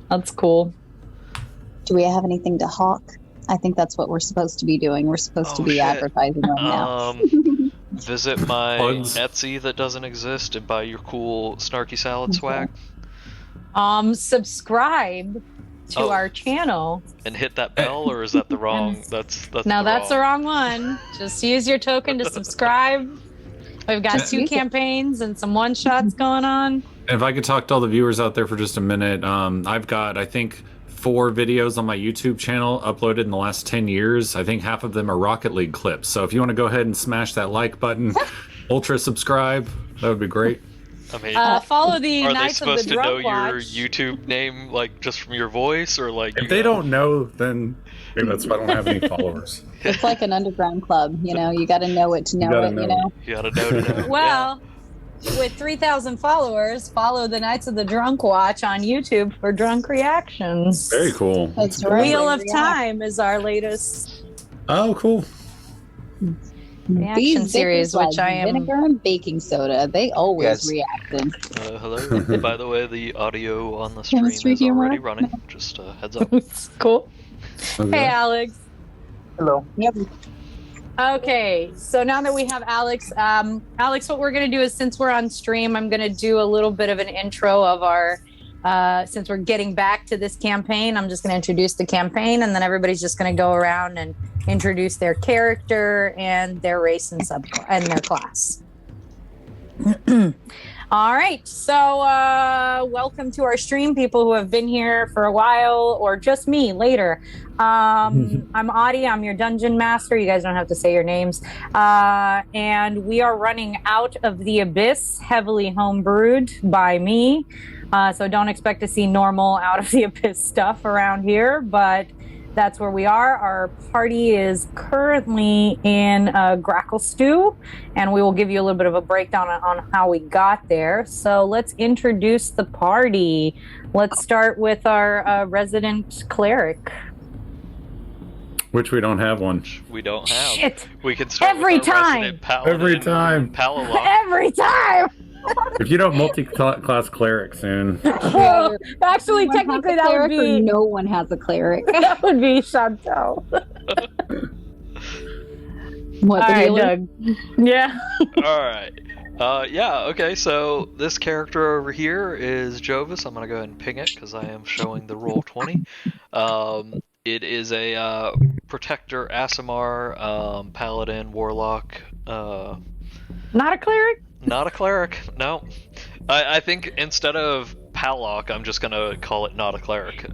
That's cool. Do we have anything to hawk? I think that's what we're supposed to be doing. We're supposed to be advertising right now. Visit my Etsy that doesn't exist and buy your cool SnarkySalad swag. Subscribe to our channel and hit that bell, or is that the wrong? That's the wrong one. Just use your token to subscribe. We've got 2 campaigns and some one-shots going on. If I could talk to all the viewers out there for just a minute, I've got, I think, 4 videos on my YouTube channel uploaded in the last 10 years. I think half of them are Rocket League clips. So if you want to go ahead and smash that like button, ultra subscribe, that would be great. I mean, follow the Knights of the supposed to know Drum your YouTube name, like, just from your voice, or like? If they don't know, then maybe that's why I don't have any followers. It's like an underground club, you know. You got to know it to know it, you know. You got to know to know. Well, with 3,000 followers, follow the Knights of the Drunk Watch on YouTube for drunk reactions. Very cool. That's right. Wheel of Time is our latest. Oh, cool. Reaction series, which I am. Vinegar and baking soda. They always reacted. Hello. By the way, the audio on the stream is already running. Just heads up. Cool. Hey, Alex. Hello. Yep. Okay, so now that we have Alex, what we're going to do is, since we're on stream, I'm going to do a little bit of an intro of our, since we're getting back to this campaign, I'm just going to introduce the campaign, and then everybody's just going to go around and introduce their character and their race and their class. All right, so welcome to our stream, people who have been here for a while, or just me later. I'm Audie, I'm your dungeon master. You guys don't have to say your names. And we are running Out of the Abyss, heavily homebrewed by me. So don't expect to see normal Out of the Abyss stuff around here, but that's where we are. Our party is currently in Grackle Stew, and we will give you a little bit of a breakdown on how we got there. So let's introduce the party. Let's start with our resident cleric. Which we don't have one. We don't have. Shit. We can start Every with our time. resident Paladin, Every time. Palladin. Every time! If you don't multi-class cleric soon. Well, actually, technically, that would be... No one has a cleric. That would be Chantel. What, all the right, healer? Doug. Yeah. All right. Yeah, okay, so this character over here is Jovis. I'm going to go ahead and ping it because I am showing the roll 20. It is a Protector, Aasimar, Paladin, Warlock. Not a cleric? Not a cleric, no. I think instead of Pallock, I'm just going to call it not a cleric.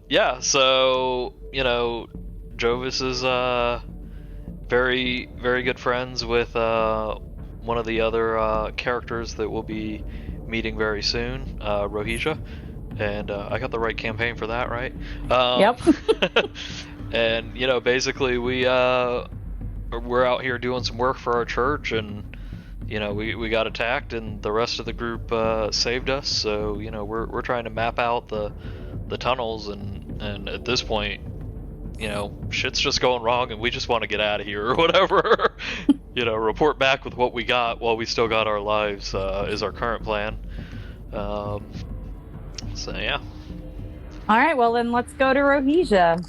Yeah, so, you know, Jovis is very, very good friends with one of the other characters that we'll be meeting very soon, Rohija. And I got the right campaign for that, right? Yep. And, you know, basically we're out here doing some work for our church, and, you know, we got attacked, and the rest of the group saved us. So, you know, we're trying to map out the tunnels, and at this point, you know, shit's just going wrong, and we just want to get out of here or whatever. You know, report back with what we got while we still got our lives is our current plan. So yeah. All right, well then let's go to Rohija.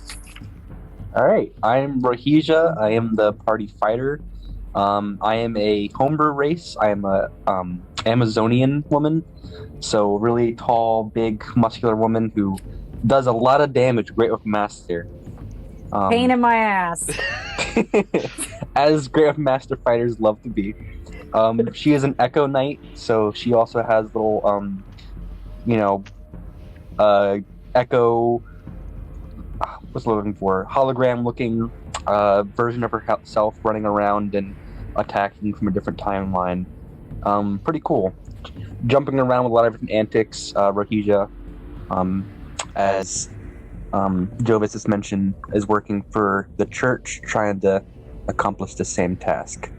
Alright, I'm Rohija. I am the party fighter. I am a homebrew race. I am a Amazonian woman. So really tall, big, muscular woman who does a lot of damage, great with master. Pain in my ass. As great with master fighters love to be. She is an Echo Knight, so she also has little you know, Echo, what's looking for? Hologram looking version of herself running around and attacking from a different timeline. Pretty cool. Jumping around with a lot of different antics. Rohija, as Jovis has mentioned, is working for the church, trying to accomplish the same task.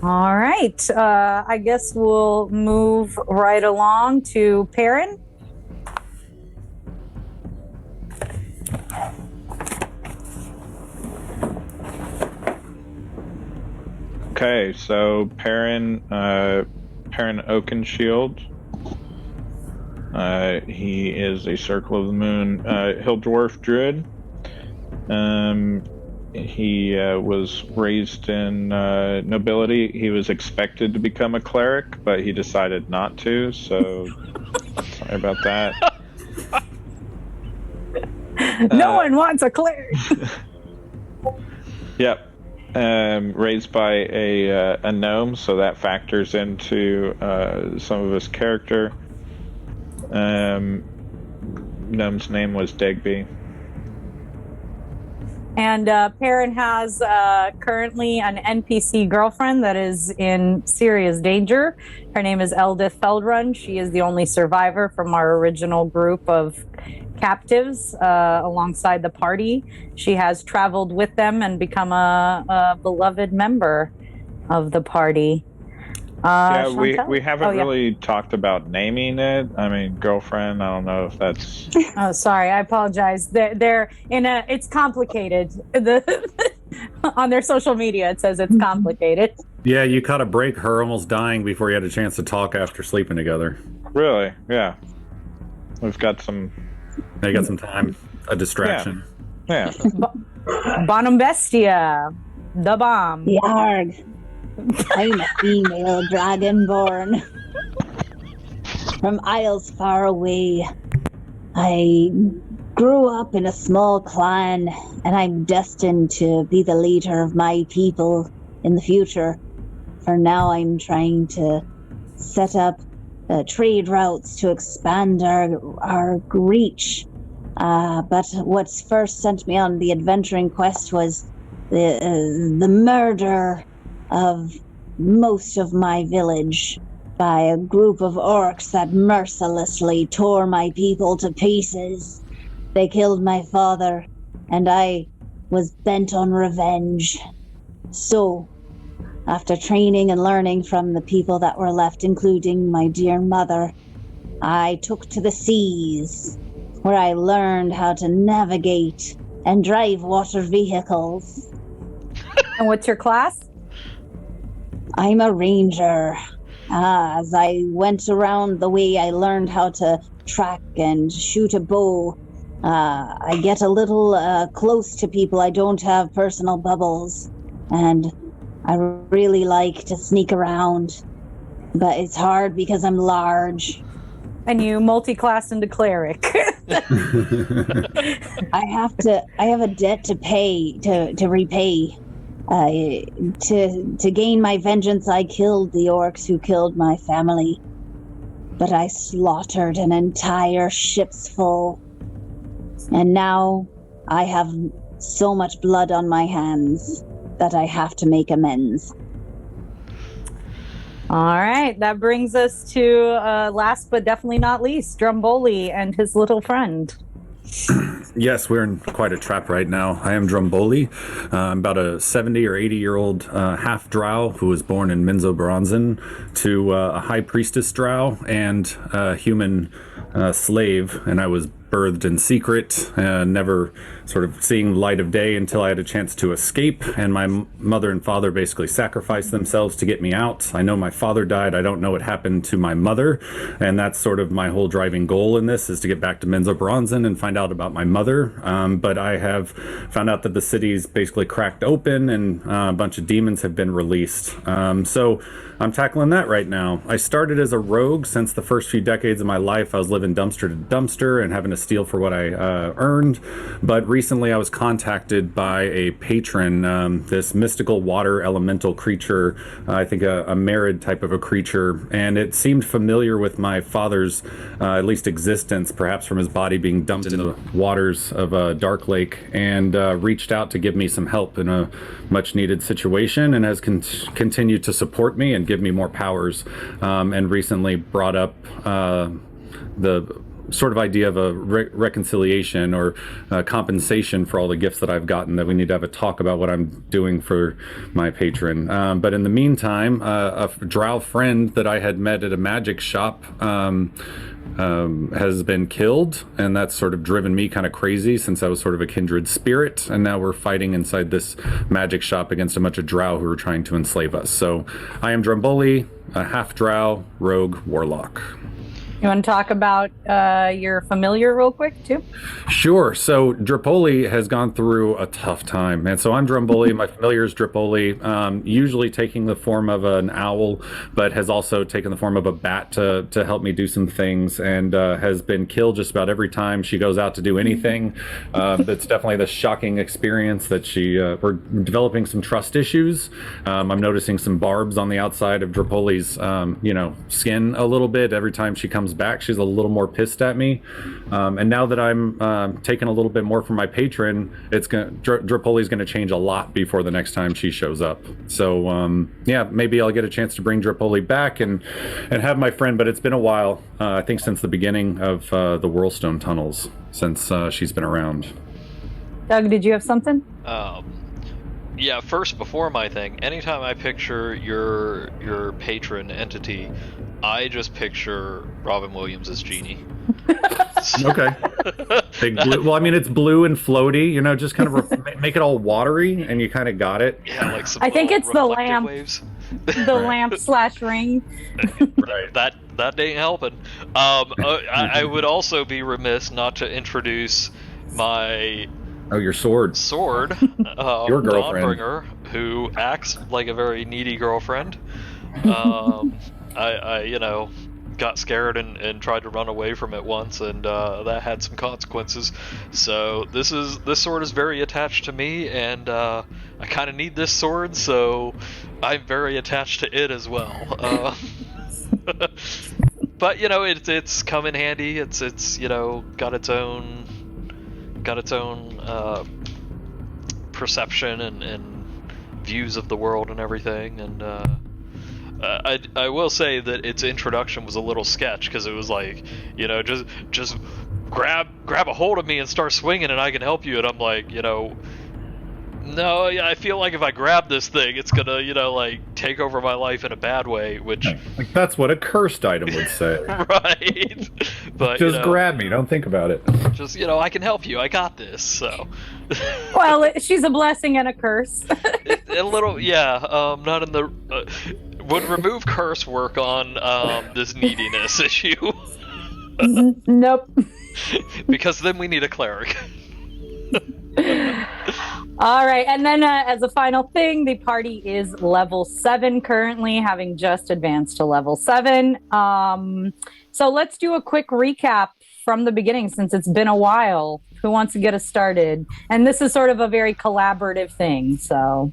All right. I guess we'll move right along to PARREN. Okay, so PARREN Oakenshield. He is a Circle of the Moon Hill Dwarf Druid. He was raised in nobility. He was expected to become a cleric, but he decided not to, so sorry about that. No one wants a cleric. Yep. Raised by a gnome, so that factors into some of his character. Gnome's name was Degby. And PARREN has currently an NPC girlfriend that is in serious danger. Her name is Eldith Feldrun. She is the only survivor from our original group of captives alongside the party. She has traveled with them and become a beloved member of the party. Yeah, Chantel? we haven't really talked about naming it. I mean, girlfriend, I don't know if that's... Oh, sorry, I apologize. They're in a... It's complicated. On their social media, it says it's complicated. Yeah, you caught a break, her almost dying before you had a chance to talk after sleeping together. Really? Yeah. We've got some... They got some time. A distraction. Yeah. BONUMBESTIA. The bomb. Yarg. I'm a female Dragonborn. From isles far away. I grew up in a small clan, and I'm destined to be the leader of my people in the future. For now, I'm trying to set up trade routes to expand our reach. But what's first sent me on the adventuring quest was the murder of most of my village by a group of orcs that mercilessly tore my people to pieces. They killed my father, and I was bent on revenge. So, after training and learning from the people that were left, including my dear mother, I took to the seas, where I learned how to navigate and drive water vehicles. And what's your class? I'm a ranger. As I went around the way, I learned how to track and shoot a bow. I get a little close to people. I don't have personal bubbles. And I really like to sneak around. But it's hard because I'm large. And you multi-class into Cleric. I have a debt to pay, to repay. To gain my vengeance, I killed the orcs who killed my family. But I slaughtered an entire ship's full. And now I have so much blood on my hands that I have to make amends. All right, that brings us to last but definitely not least, Drumboli and his little friend. Yes, we're in quite a trap right now. I am Drumboli. I'm about a 70 or 80-year-old half Drow who was born in Minzo Bronzen to a high priestess Drow and a human slave, and I was birthed in secret, never sort of seeing light of day until I had a chance to escape, and my mother and father basically sacrificed themselves to get me out. I know my father died. I don't know what happened to my mother, and that's sort of my whole driving goal in this, is to get back to Minzo Bronzen and find out about my mother. But I have found out that the city's basically cracked open and a bunch of demons have been released. So I'm tackling that right now. I started as a rogue. Since the first few decades of my life, I was living dumpster to dumpster and having to steal for what I earned. But recently I was contacted by a patron, this mystical water elemental creature, I think a Merid type of a creature, and it seemed familiar with my father's at least existence, perhaps from his body being dumped into the waters of Dark Lake, and reached out to give me some help in a much needed situation, and has continued to support me and give me more powers, and recently brought up the sort of idea of a reconciliation or compensation for all the gifts that I've gotten, that we need to have a talk about what I'm doing for my patron. But in the meantime, a drow friend that I had met at a magic shop has been killed, and that's sort of driven me kind of crazy, since I was sort of a kindred spirit, and now we're fighting inside this magic shop against a bunch of drow who are trying to enslave us. So I am Drumboli, a half drow rogue warlock. You want to talk about your familiar real quick, too? Sure. So Drumboli has gone through a tough time. And so I'm Drumboli. My familiar is Drumboli, usually taking the form of an owl, but has also taken the form of a bat to help me do some things, and has been killed just about every time she goes out to do anything. It's definitely the shocking experience that we're developing some trust issues. I'm noticing some barbs on the outside of Drumpoli's, skin a little bit. Every time she comes back, she's a little more pissed at me, and now that I'm taking a little bit more from my patron, Drupoli's going to change a lot before the next time she shows up. So maybe I'll get a chance to bring Drupoli back and have my friend, but it's been a while, I think since the beginning of the Whirlstone tunnels, since she's been around. Doug, did you have something? Yeah, first, before my thing, anytime I picture your patron entity, I just picture Robin Williams as Genie. Okay. Big blue. Well, I mean, it's blue and floaty, just kind of make it all watery, and you kind of got it. Yeah, like some I think it's the lamp. Waves. The lamp/ring. Right. That ain't helping. I would also be remiss not to introduce my... Oh, your sword. Your girlfriend. Dawnbringer, who acts like a very needy girlfriend. I got scared and tried to run away from it once, and that had some consequences. So this sword is very attached to me, and I kind of need this sword, so I'm very attached to it as well. But it's come in handy. It's got its own perception and views of the world and everything, and I will say that its introduction was a little sketch, because it was like, just grab a hold of me and start swinging and I can help you, and I'm like, no, I feel like if I grab this thing, it's gonna, take over my life in a bad way, which... Like, that's what a cursed item would say. Right. But, just grab me, don't think about it. Just, I can help you, I got this, so... Well, she's a blessing and a curse. A little, yeah, not in the... would remove curse work on this neediness issue. Nope. Because then we need a cleric. All right, and then as a final thing, the party is level 7 currently, having just advanced to level 7. So let's do a quick recap from the beginning, since it's been a while. Who wants to get us started? And this is sort of a very collaborative thing, so...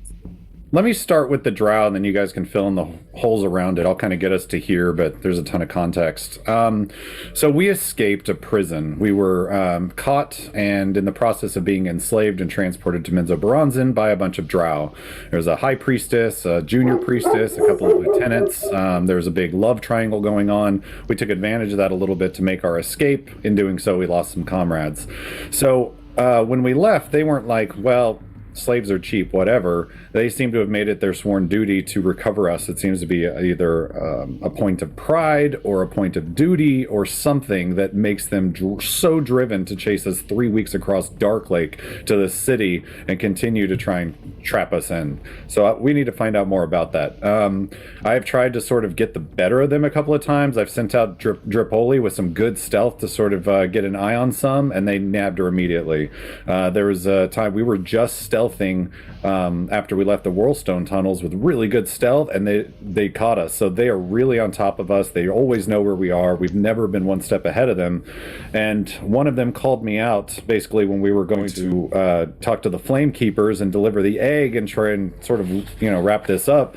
Let me start with the drow, and then you guys can fill in the holes around it. I'll kind of get us to here, but there's a ton of context. So we escaped a prison. We were caught and in the process of being enslaved and transported to Menzoberranzan by a bunch of drow. There was a high priestess, a junior priestess, a couple of lieutenants. There was a big love triangle going on. We took advantage of that a little bit to make our escape. In doing so, we lost some comrades. So when we left, they weren't like, well... slaves are cheap, whatever. They seem to have made it their sworn duty to recover us. It seems to be either a point of pride or a point of duty or something that makes them so driven to chase us 3 weeks across Dark Lake to the city and continue to try and trap us in. So we need to find out more about that. I've tried to sort of get the better of them a couple of times. I've sent out Drupoli with some good stealth to sort of get an eye on some, and they nabbed her immediately. There was a time we were just stealthing after we left the Whirlstone tunnels with really good stealth, and they caught us. So they are really on top of us. They always know where we are. We've never been one step ahead of them. And one of them called me out basically when we were going to talk to the Flame Keepers and deliver the egg and try and sort of wrap this up.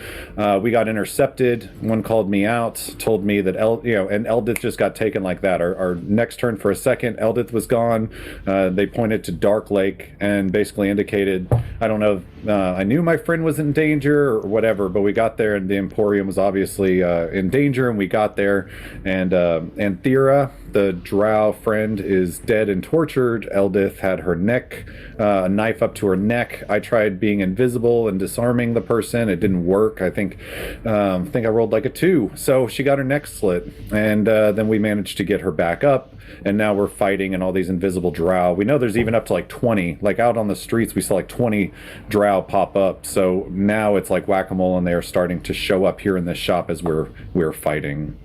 We got intercepted. One called me out, told me that and Eldith just got taken like that. Our next turn for a second, Eldith was gone. They pointed to Dark Lake and basically indicated, I don't know, I knew my friend was in danger or whatever, but we got there and the Emporium was obviously in danger, and we got there, and Thera The drow friend is dead and tortured. Eldith had her neck, a knife up to her neck. I tried being invisible and disarming the person. It didn't work. I think I rolled like a 2. So she got her neck slit. And then we managed to get her back up. And now we're fighting in all these invisible drow. We know there's even up to like 20. Like out on the streets, we saw like 20 drow pop up. So now it's like whack-a-mole, and they are starting to show up here in this shop as we're fighting.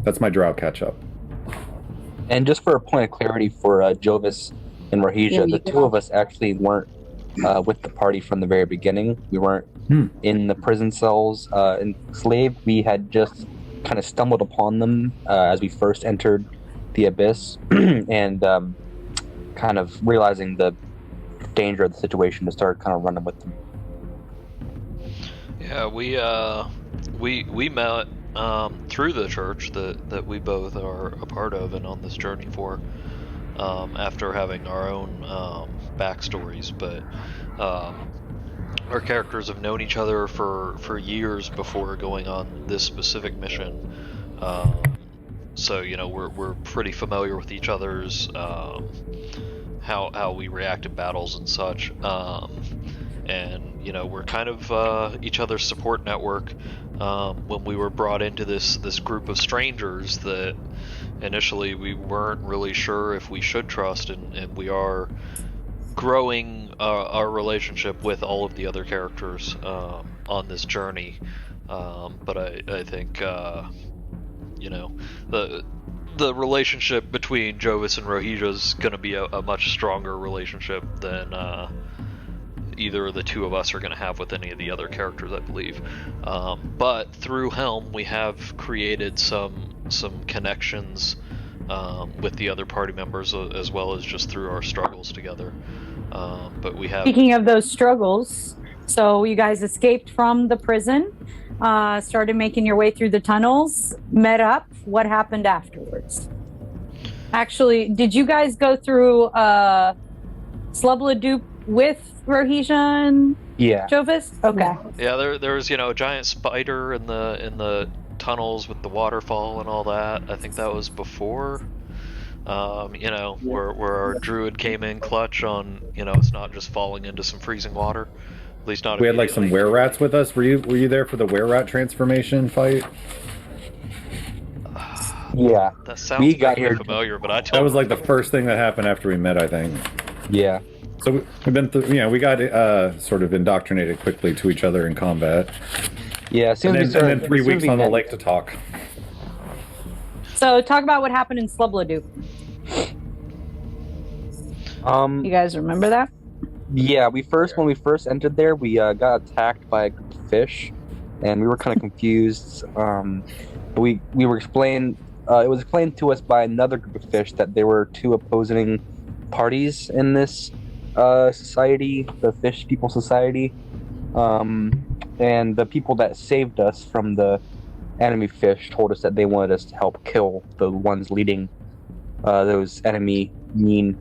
That's my drow catch-up. And just for a point of clarity for Jovis and Rahija, the two of us actually weren't with the party from the very beginning. We weren't in the prison cells enslaved. We had just kind of stumbled upon them as we first entered the Abyss, and kind of realizing the danger of the situation to start kind of running with them. Yeah, we met through the church that we both are a part of and on this journey for, after having our own backstories, but our characters have known each other for years before going on this specific mission. So we're pretty familiar with each other's how we react in battles and such, and we're kind of each other's support network. When we were brought into this group of strangers that initially we weren't really sure if we should trust, and we are growing our relationship with all of the other characters on this journey. But I think the relationship between Jovis and Rahija is going to be a much stronger relationship than either of the two of us are going to have with any of the other characters, I believe. But through Helm, we have created some connections with the other party members, as well as just through our struggles together. But we have. Speaking of those struggles, so you guys escaped from the prison, started making your way through the tunnels, met up. What happened afterwards? Actually, did you guys go through Slubladoop with Rahija and Jovis? Okay. Yeah, there was a giant spider in the tunnels with the waterfall and all that. I think that was before. Where our druid came in clutch on, it's not just falling into some freezing water. At least not. We had like some were-rats with us. Were you there for the were-rat transformation fight? Yeah. That sounds familiar, but I don't. That was like the first thing that happened after we met, I think. Yeah. So we've been through, we got sort of indoctrinated quickly to each other in combat. Yeah, and then 3 weeks on the lake to talk. So talk about what happened in Slubladoop. You guys remember that? Yeah, when we first entered there, we got attacked by a group of fish, and we were kind of confused. We were explained. It was explained to us by another group of fish that there were two opposing parties in this society, the Fish People Society, and the people that saved us from the enemy fish told us that they wanted us to help kill the ones leading those enemy mean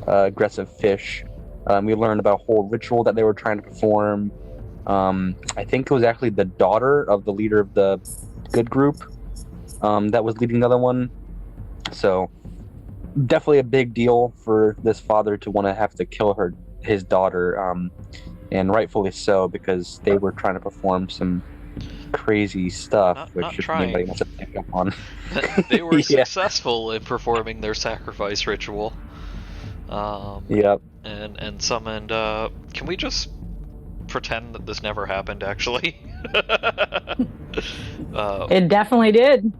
aggressive fish. We learned about a whole ritual that they were trying to perform. I think it was actually the daughter of the leader of the good group that was leading the other one. So definitely a big deal for this father to want to have to kill his daughter, and rightfully so, because they were trying to perform some crazy stuff, which anybody wants to pick up on. They were successful in performing their sacrifice ritual. Yep. And summoned. Can we just pretend that this never happened? Actually, it definitely did.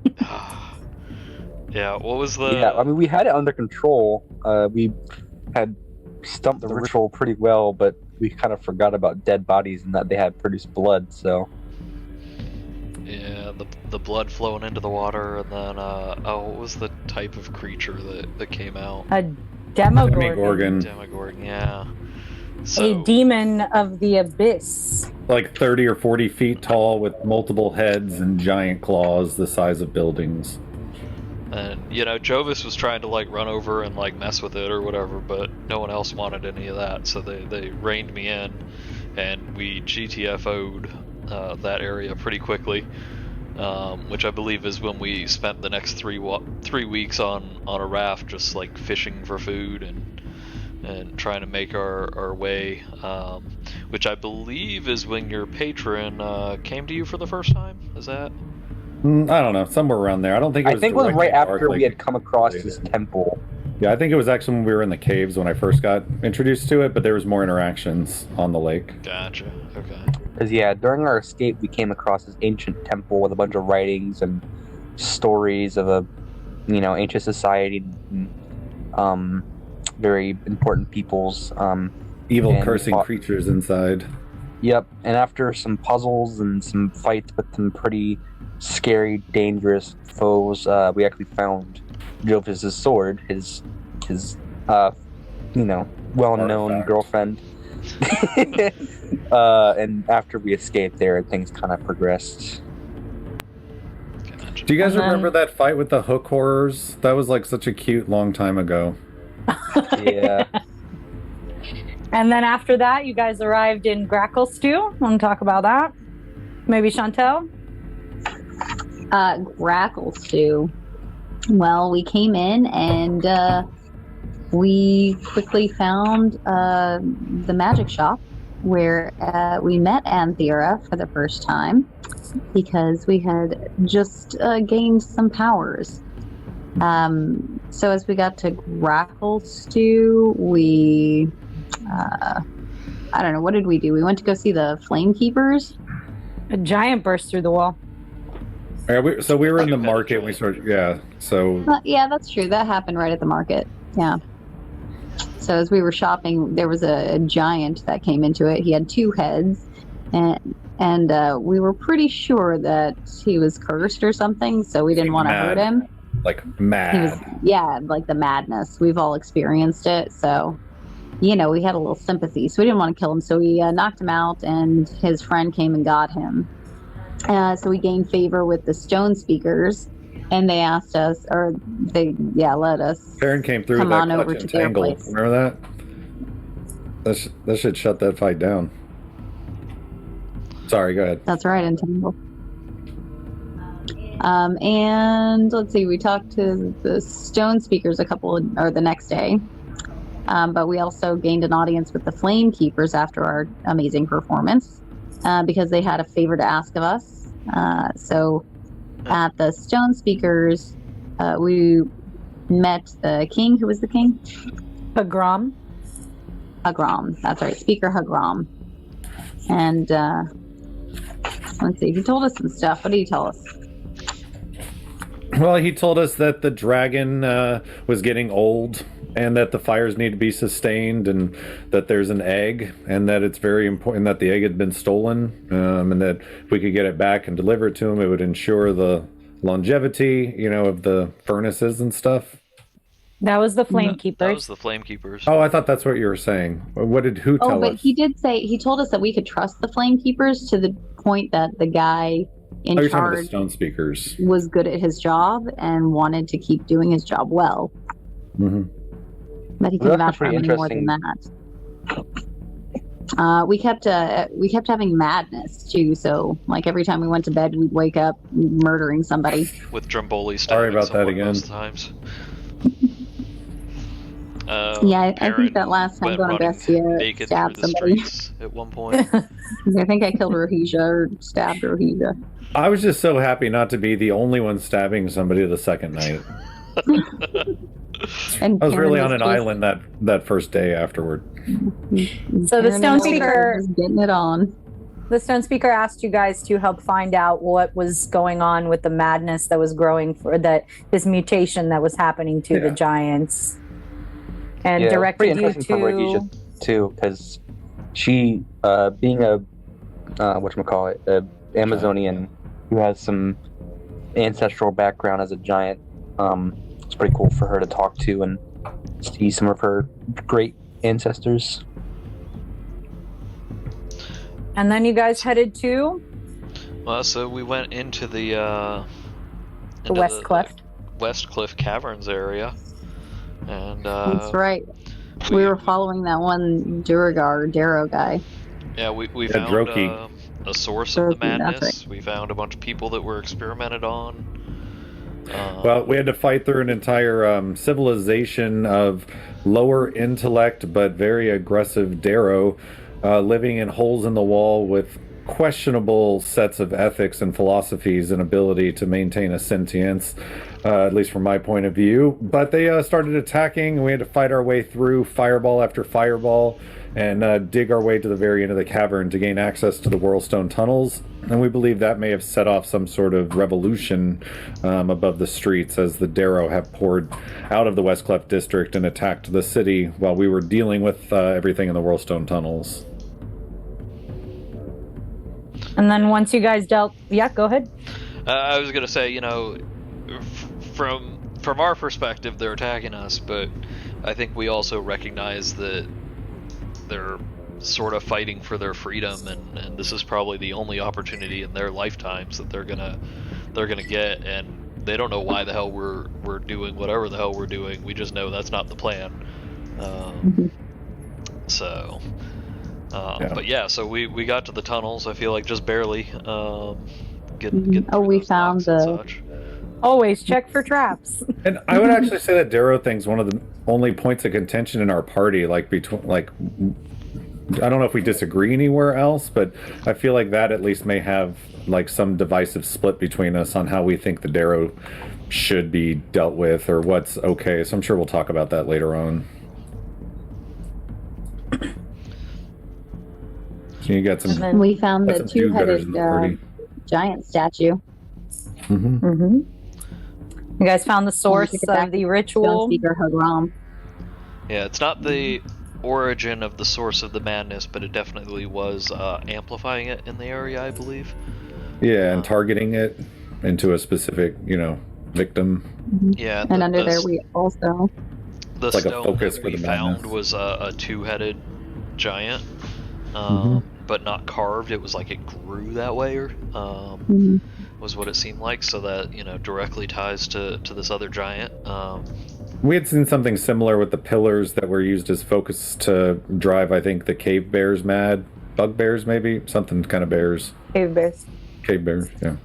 Yeah. What was the? Yeah, I mean, we had it under control. We had stumped the ritual pretty well, but we kind of forgot about dead bodies and that they had produced blood. So. Yeah, the blood flowing into the water, and then what was the type of creature that came out? A Demogorgon. Demogorgon, yeah. A demon of the abyss. Like 30 or 40 feet tall with multiple heads and giant claws the size of buildings. And, Jovis was trying to, run over and, mess with it or whatever, but no one else wanted any of that, so they reined me in, and we GTFO'd that area pretty quickly. which I believe is when we spent the next 3 weeks on a raft, just like fishing for food and trying to make our way, which I believe is when your patron came to you for the first time. Is that? I don't know, somewhere around there. I don't think it was. I think it was directly right after dark, we had come across his temple. Yeah, I think it was actually when we were in the caves when I first got introduced to it, but there was more interactions on the lake. Gotcha. Okay. Because during our escape, we came across this ancient temple with a bunch of writings and stories of a, ancient society, very important peoples. Evil cursing creatures inside. Yep, and after some puzzles and some fights with some pretty scary, dangerous foes, we actually found Jovis's sword, his well-known girlfriend. And after we escaped there, things kind of progressed. Gotcha. Do you guys remember that fight with the hook horrors? That was like such a cute long time ago. Yeah. And then after that, you guys arrived in Grackle Stew. Want to talk about that? Maybe Chantel? Grackle Stew. Well, we came in and we quickly found the magic shop where we met Anthera for the first time because we had just gained some powers. So as we got to Grackle Stew, we... I don't know, what did we do? We went to go see the Flame Keepers. A giant burst through the wall. Yeah, so we were in the market. We sort of, Yeah, that's true. That happened right at the market. Yeah. So as we were shopping, there was a giant that came into it. He had 2 heads, and we were pretty sure that he was cursed or something. So we didn't want to hurt him. Like mad. Like the madness. We've all experienced it. So, we had a little sympathy. So we didn't want to kill him. So we knocked him out, and his friend came and got him. So we gained favor with the Stone Speakers, and they asked us, or they, let us. PARREN came through come that on over clutch to and their tangle. place. Remember that? That should shut that fight down. Sorry, go ahead. That's right, Entangle. And let's see, we talked to the Stone Speakers the next day. But we also gained an audience with the Flame Keepers after our amazing performance, because they had a favor to ask of us. So at the Stone Speakers, we met the king. Who was the king? Hagram. Hagram. That's right, Speaker Hagram. And let's see, he told us some stuff. What did he tell us? Well, he told us that the dragon was getting old, and that the fires need to be sustained, and that there's an egg, and that it's very important that the egg had been stolen, and that if we could get it back and deliver it to him, it would ensure the longevity, of the furnaces and stuff. That was the Flame Keepers. That was the Flame Keepers. Oh, I thought that's what you were saying. Who tell us? Oh, but he did say, he told us that we could trust the Flame Keepers to the point that the guy in you're talking about the charge Stone Speakers. was good at his job and wanted to keep doing his job well. Mm-hmm. But he couldn't vouch for any more than that. We kept having madness too. So like every time we went to bed, we'd wake up murdering somebody. With Drumboli Sorry about that again. Most times. I think that last time BONUMBESTIA stabbed somebody. At one point. I think I killed Rohija or stabbed Rohija. I was just so happy not to be the only one stabbing somebody the second night. And I was really on an island that first day afterward. So the Stone Speaker was getting it on. The Stone Speaker asked you guys to help find out what was going on with the madness that was growing this mutation that was happening to the giants, and directed you to Rohija too, because she, being a Amazonian who has some ancestral background as a giant, it's pretty cool for her to talk to and see some of her great ancestors. And then you guys headed to? Well, so we went into the West Cliff. West Cliff Caverns area. And that's right. We were following that one Darrow guy. Yeah, we found a source of the That's madness. We found a bunch of people that were experimented on. Well, we had to fight through an entire civilization of lower intellect but very aggressive Darrow, living in holes in the wall with questionable sets of ethics and philosophies and ability to maintain a sentience, at least from my point of view. But they started attacking, and we had to fight our way through fireball after fireball and dig our way to the very end of the cavern to gain access to the Whirlstone tunnels. And we believe that may have set off some sort of revolution above the streets as the Darrow have poured out of the West Cleft district and attacked the city while we were dealing with everything in the Whirlstone tunnels. And then once you guys dealt, yeah, go ahead. I was gonna say, you know, from our perspective, they're attacking us, but I think we also recognize that they're sort of fighting for their freedom, and this is probably the only opportunity in their lifetimes that they're gonna get, and they don't know why the hell we're doing whatever the hell we're doing. We just know that's not the plan. So. Yeah. But yeah, so we got to the tunnels. I feel like just barely. Get we found the. Always check for traps. And I would actually say that Darrow thing's one of the only points of contention in our party. Like between, like, I don't know if we disagree anywhere else, but I feel like that at least may have like some divisive split between us on how we think the Darrow should be dealt with or what's okay. So I'm sure we'll talk about that later on. So you got some. We found the two-headed giant statue. You guys found the source of the ritual. Yeah, it's not the origin of the source of the madness, but it definitely was amplifying it in the area, I believe. Yeah, and targeting it into a specific, victim. Yeah, and under there we also. The like stone a focus that for we the found madness. was a two-headed giant, but not carved. It was like it grew that way, or was what it seemed like. So that directly ties to this other giant. We had seen something similar with the pillars that were used as focus to drive, I think, the cave bears mad. Bugbears, maybe? Something kind of bears. Cave bears. Cave bears, yeah.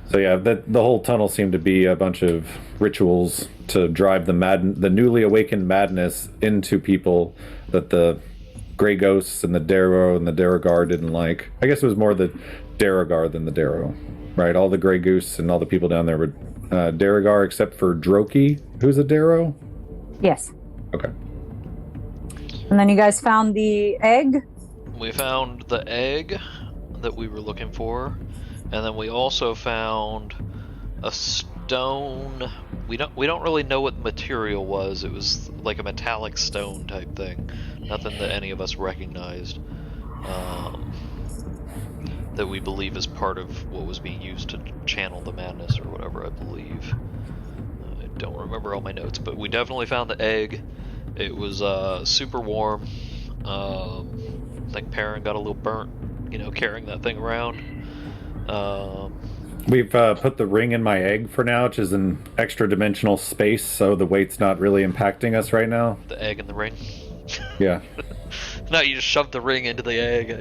So yeah, the whole tunnel seemed to be a bunch of rituals to drive the newly awakened madness into people that the Grey Ghosts and the Darrow and the Darrogar didn't like. I guess it was more the Darrogar than the Darrow, right? All the Grey Goose and all the people down there were Darrogar except for Droki, who's a Darrow? Yes. Okay. And then you guys found the egg? We found the egg that we were looking for, and then we also found a stone. We don't really know what the material was. It was like a metallic stone type thing. Nothing that any of us recognized. That we believe is part of what was being used to channel the madness or whatever, I believe. I don't remember all my notes, but we definitely found the egg. It was super warm. I think PARREN got a little burnt, carrying that thing around. We've put the ring in my egg for now, which is an extra dimensional space, so the weight's not really impacting us right now. The egg in the ring? Yeah. No, you just shoved the ring into the egg,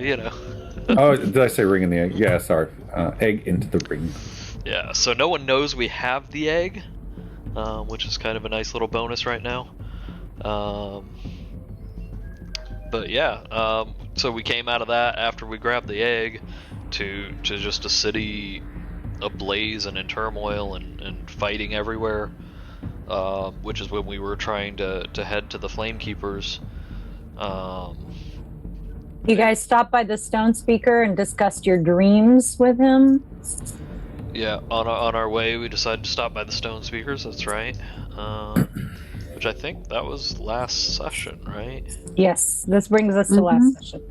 Oh, did I say ring in the egg? Yeah, sorry. Egg into the ring. Yeah, so no one knows we have the egg, which is kind of a nice little bonus right now. But yeah, so we came out of that after we grabbed the egg to just a city ablaze and in turmoil and fighting everywhere, which is when we were trying to head to the Flamekeepers. You guys stopped by the Stone Speaker and discussed your dreams with him? Yeah, on our way we decided to stop by the Stone Speakers, that's right. Which I think that was last session, right? Yes, this brings us to last session.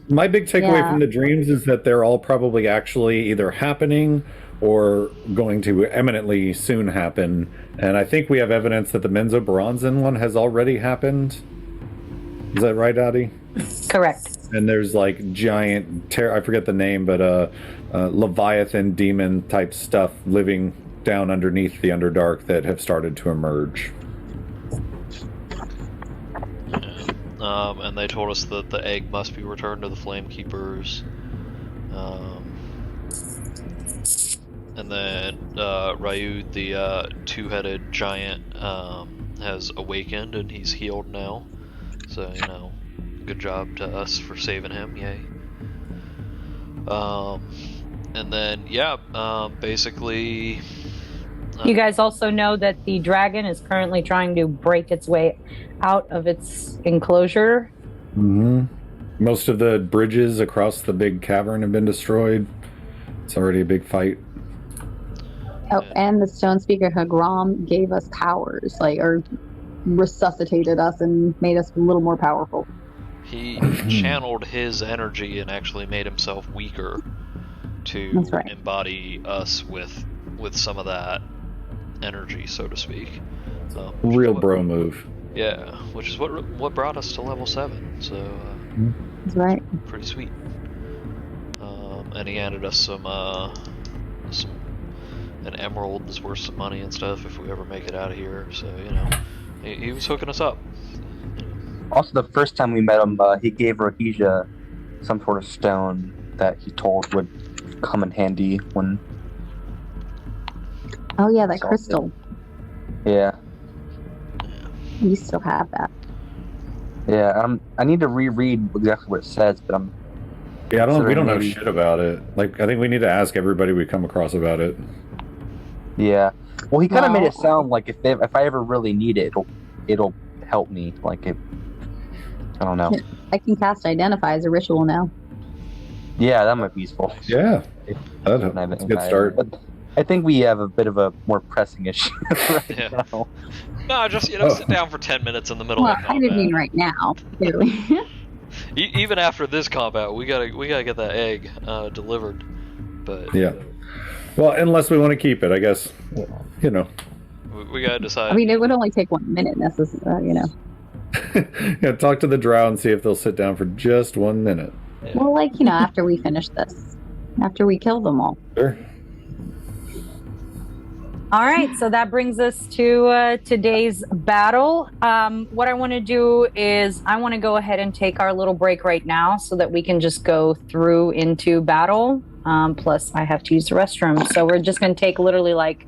My big takeaway from the dreams is that they're all probably actually either happening or going to eminently soon happen. And I think we have evidence that the Menzoberranzan one has already happened. Is that right, Adi? Correct. And there's like giant, I forget the name, but Leviathan demon type stuff living down underneath the Underdark that have started to emerge. and they told us that the egg must be returned to the Flame Keepers. And then Ryud, the two-headed giant, has awakened and he's healed now. So, you know, good job to us for saving him, yay. And then, yeah, basically... You guys also know that the dragon is currently trying to break its way out of its enclosure. Mm-hmm. Most of the bridges across the big cavern have been destroyed. It's already a big fight. Oh, and the Stone Speaker Hagram gave us powers, or resuscitated us and made us a little more powerful. He channeled his energy and actually made himself weaker to That's right. embody us with some of that energy, so to speak. Real bro move. Yeah, which is what brought us to level 7. So That's right. pretty sweet. And he handed us an emerald that's worth some money and stuff if we ever make it out of here. So, you know, he was hooking us up. Also, the first time we met him, he gave Rohija some sort of stone that he told would come in handy when... Oh yeah, that Salted. crystal. Yeah. You still have that. Yeah, I need to reread exactly what it says, but I'm... Yeah, we don't know maybe- shit about it. Like, I think we need to ask everybody we come across about it. Yeah. Well, he kind of Well- made it sound like if I ever really need it, it'll help me. Like, I don't know. I can cast Identify as a ritual now. Yeah, that might be useful. Yeah, that's And a good start. But I think we have a bit of a more pressing issue right Yeah. now. No, just, you know, sit down for 10 minutes in the middle Well, of I combat. didn't mean right now, clearly. Even after this combat, we gotta get that egg delivered. But Yeah. Well, unless we want to keep it, I guess. Well, you know. we gotta decide. I mean, it would only take 1 minute, necessarily, Yeah, talk to the Drow and see if they'll sit down for just 1 minute. Well, after we finish this. After we kill them all. Sure. All right, so that brings us to today's battle. What I want to do is I want to go ahead and take our little break right now so that we can just go through into battle. Plus, I have to use the restroom. So we're just going to take literally like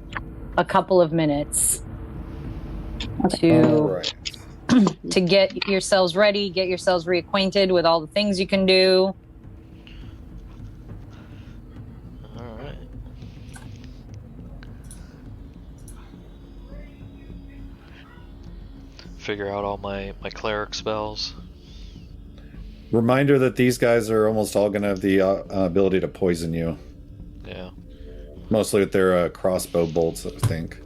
a couple of minutes All to right. to get yourselves ready, get yourselves reacquainted with all the things you can do. Alright. Figure out all my cleric spells. Reminder that these guys are almost all going to have the ability to poison you. Yeah. Mostly with their crossbow bolts, I think.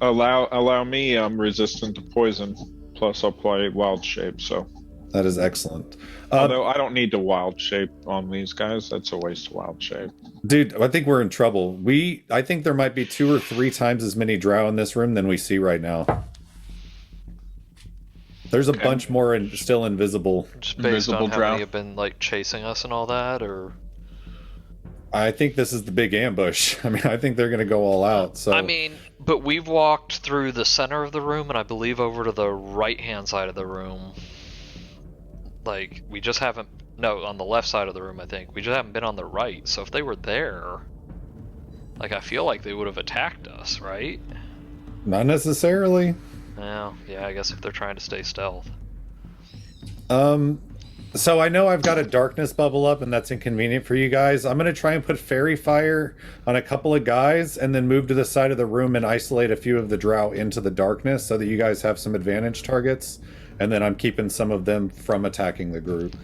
allow me. I'm resistant to poison. Plus, I'll play wild shape. So, That is excellent. although I don't need to wild shape on these guys, that's a waste of wild shape. Dude, I think we're in trouble. I think there might be 2 or 3 times as many Drow in this room than we see right now. There's a bunch more still invisible. Just based Invisible on how drow. many have been like chasing us and all that, or I think this is the big ambush. I mean, I think they're going to go all out. So I mean, but we've walked through the center of the room and I believe over to the right-hand side of the room. Like, we just haven't... No, on the left side of the room, I think. We just haven't been on the right. So if they were there, like, I feel like they would have attacked us, right? not necessarily. Well, yeah, I guess if they're trying to stay stealth. So I know I've got a darkness bubble up, and that's inconvenient for you guys. I'm going to try and put fairy fire on a couple of guys, and then move to the side of the room and isolate a few of the Drow into the darkness, so that you guys have some advantage targets. And then I'm keeping some of them from attacking the group.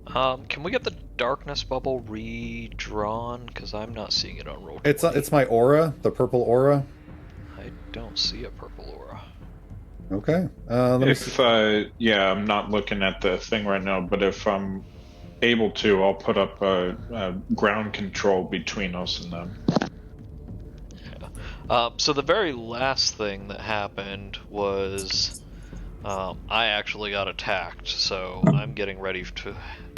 Can we get the darkness bubble redrawn? Because I'm not seeing it on roll. It's my aura, the purple aura. I don't see a purple aura. Okay. Let me see. I'm not looking at the thing right now, but if I'm able to, I'll put up a ground control between us and them. So the very last thing that happened was I actually got attacked, so I'm getting ready to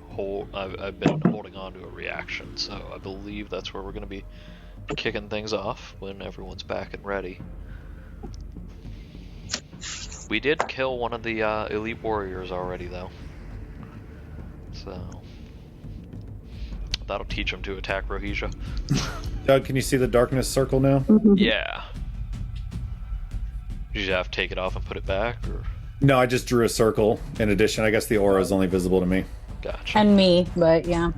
hold. I've been holding on to a reaction, so I believe that's where we're going to be kicking things off when everyone's back and ready. We did kill one of the elite warriors already, though. So that'll teach him to attack Rohisia. Doug, can you see the darkness circle now? Yeah. Did you have to take it off and put it back, or? No, I just drew a circle. In addition, I guess the aura is only visible to me. Gotcha. And me, but yeah.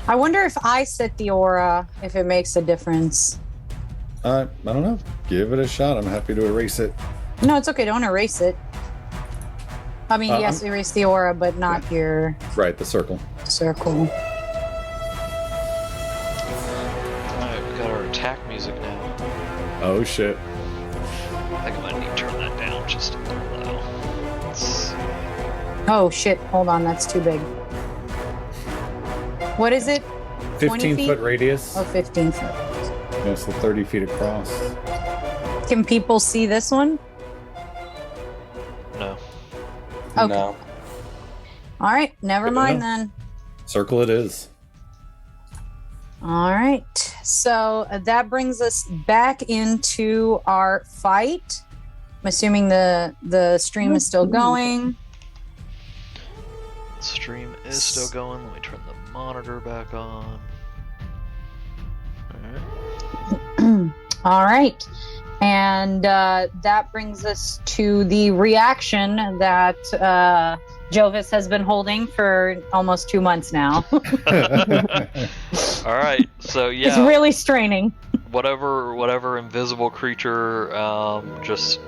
I wonder if I set the aura, if it makes a difference. I don't know. Give it a shot. I'm happy to erase it. No, it's okay. Don't erase it. I mean, yes, erase the aura, but not your Right, the circle. circle. Alright, we got our attack music now. Oh, shit. I think I might need to turn that down just a little though. Let's- Oh, shit. Hold on. That's too big. What is it? 20 feet? 15-foot radius. Oh, 15 feet. Yeah, so 30 feet across. Can people see this one? No. Okay. No. All right. Never mind then. Circle it is. All right. So that brings us back into our fight. I'm assuming the stream is still going. Stream is still going. Let me turn the monitor back on. Alright. All right. And that brings us to the reaction that Jovis has been holding for almost 2 months now. Alright, so yeah. It's really straining. Whatever invisible creature just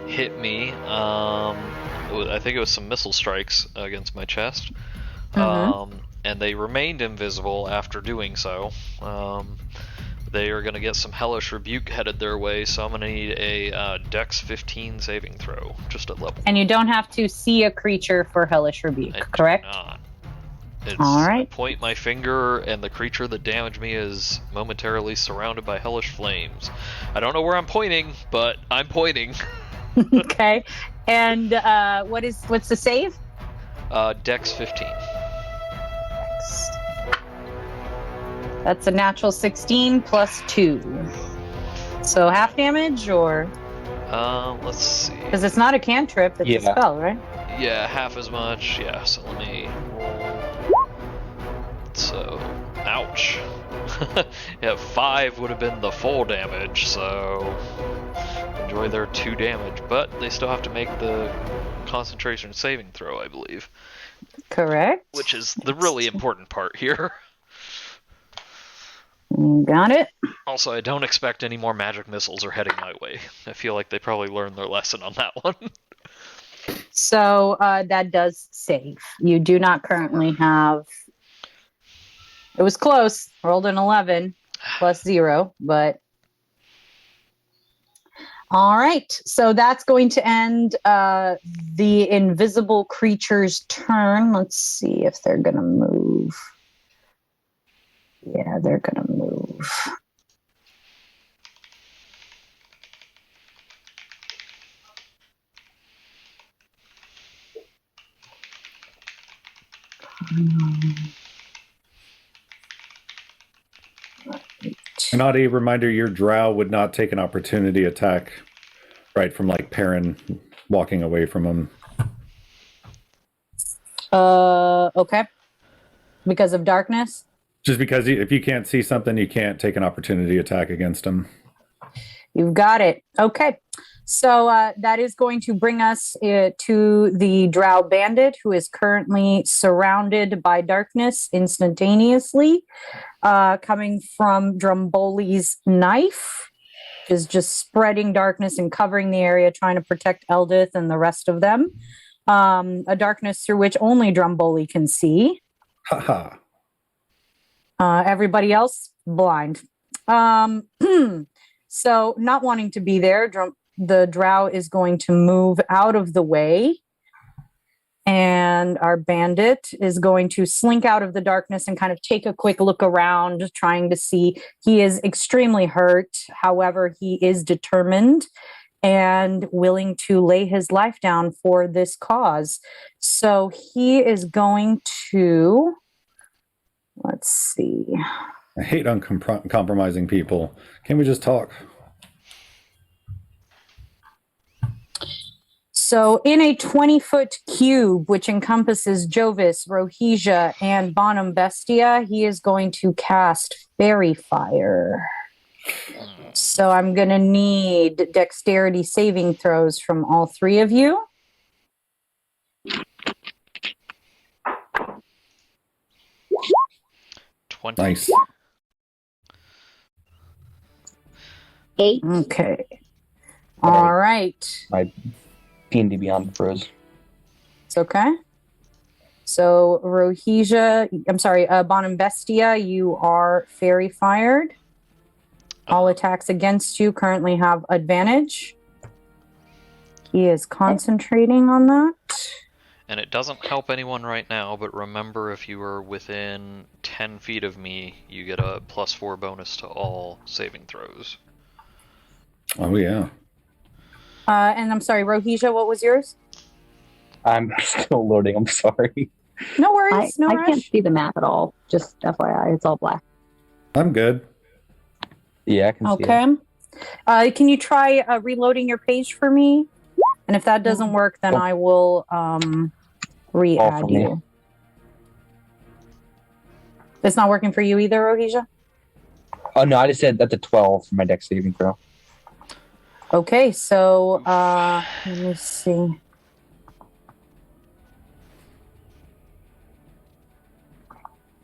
hit me. I think it was some missile strikes against my chest. And they remained invisible after doing so. They are going to get some hellish rebuke headed their way, so I'm going to need a Dex 15 saving throw, just at level. And you don't have to see a creature for hellish rebuke, correct? It's, all right. I point my finger, and the creature that damaged me is momentarily surrounded by hellish flames. I don't know where I'm pointing, but I'm pointing. Okay. And what's the save? Dex 15. That's a natural 16 plus 2. So half damage, or? Let's see. Because it's not a cantrip, it's a spell, right? Yeah, half as much. Yeah, so let me roll. So, ouch. Yeah, 5 would have been the full damage, so enjoy their 2 damage. But they still have to make the concentration saving throw, I believe. Correct. Which is the really important part here. Got it. Also, I don't expect any more magic missiles are heading my way. I feel like they probably learned their lesson on that one. So that does save. You do not currently have... It was close. Rolled an 11 plus 0, but... All right. So that's going to end the invisible creature's turn. Let's see if they're going to move. Yeah, they're going to move. And Audie, reminder, your drow would not take an opportunity attack, right, from like PARREN walking away from him. Okay. Because of darkness? Just because if you can't see something, you can't take an opportunity attack against him. You've got it. Okay. So that is going to bring us to the Drow bandit, who is currently surrounded by darkness instantaneously, coming from Drumboli's knife, which is just spreading darkness and covering the area, trying to protect Eldith and the rest of them. A darkness through which only Drumboli can see. Haha. Everybody else, blind. So not wanting to be there, the drow is going to move out of the way. And our bandit is going to slink out of the darkness and kind of take a quick look around, trying to see. He is extremely hurt. However, he is determined and willing to lay his life down for this cause. So he is going to... Let's see. I hate uncompromising people. Can't we just talk? So in a 20-foot cube, which encompasses Jovis, Rohija, and BONUMBESTIA, he is going to cast Fairy Fire. So I'm going to need dexterity saving throws from all three of you. Nice. 8. Okay. All right. My D&D Beyond froze. It's okay. So BONUMBESTIA, you are fairy fired. All attacks against you currently have advantage. He is concentrating on that. And it doesn't help anyone right now, but remember, if you are within 10 feet of me, you get a +4 bonus to all saving throws. Oh, yeah. And I'm sorry, Rohija, what was yours? I'm still loading. I'm sorry. No worries. No I rush. can't see the map at all. Just FYI, it's all black. I'm good. Yeah, I can see it. Okay. Can you try reloading your page for me? And if that doesn't work, then I will re-add for me. you. It's not working for you either, Rohija? Oh, no, I just said that's a 12 for my dex saving throw. Okay, so let me see.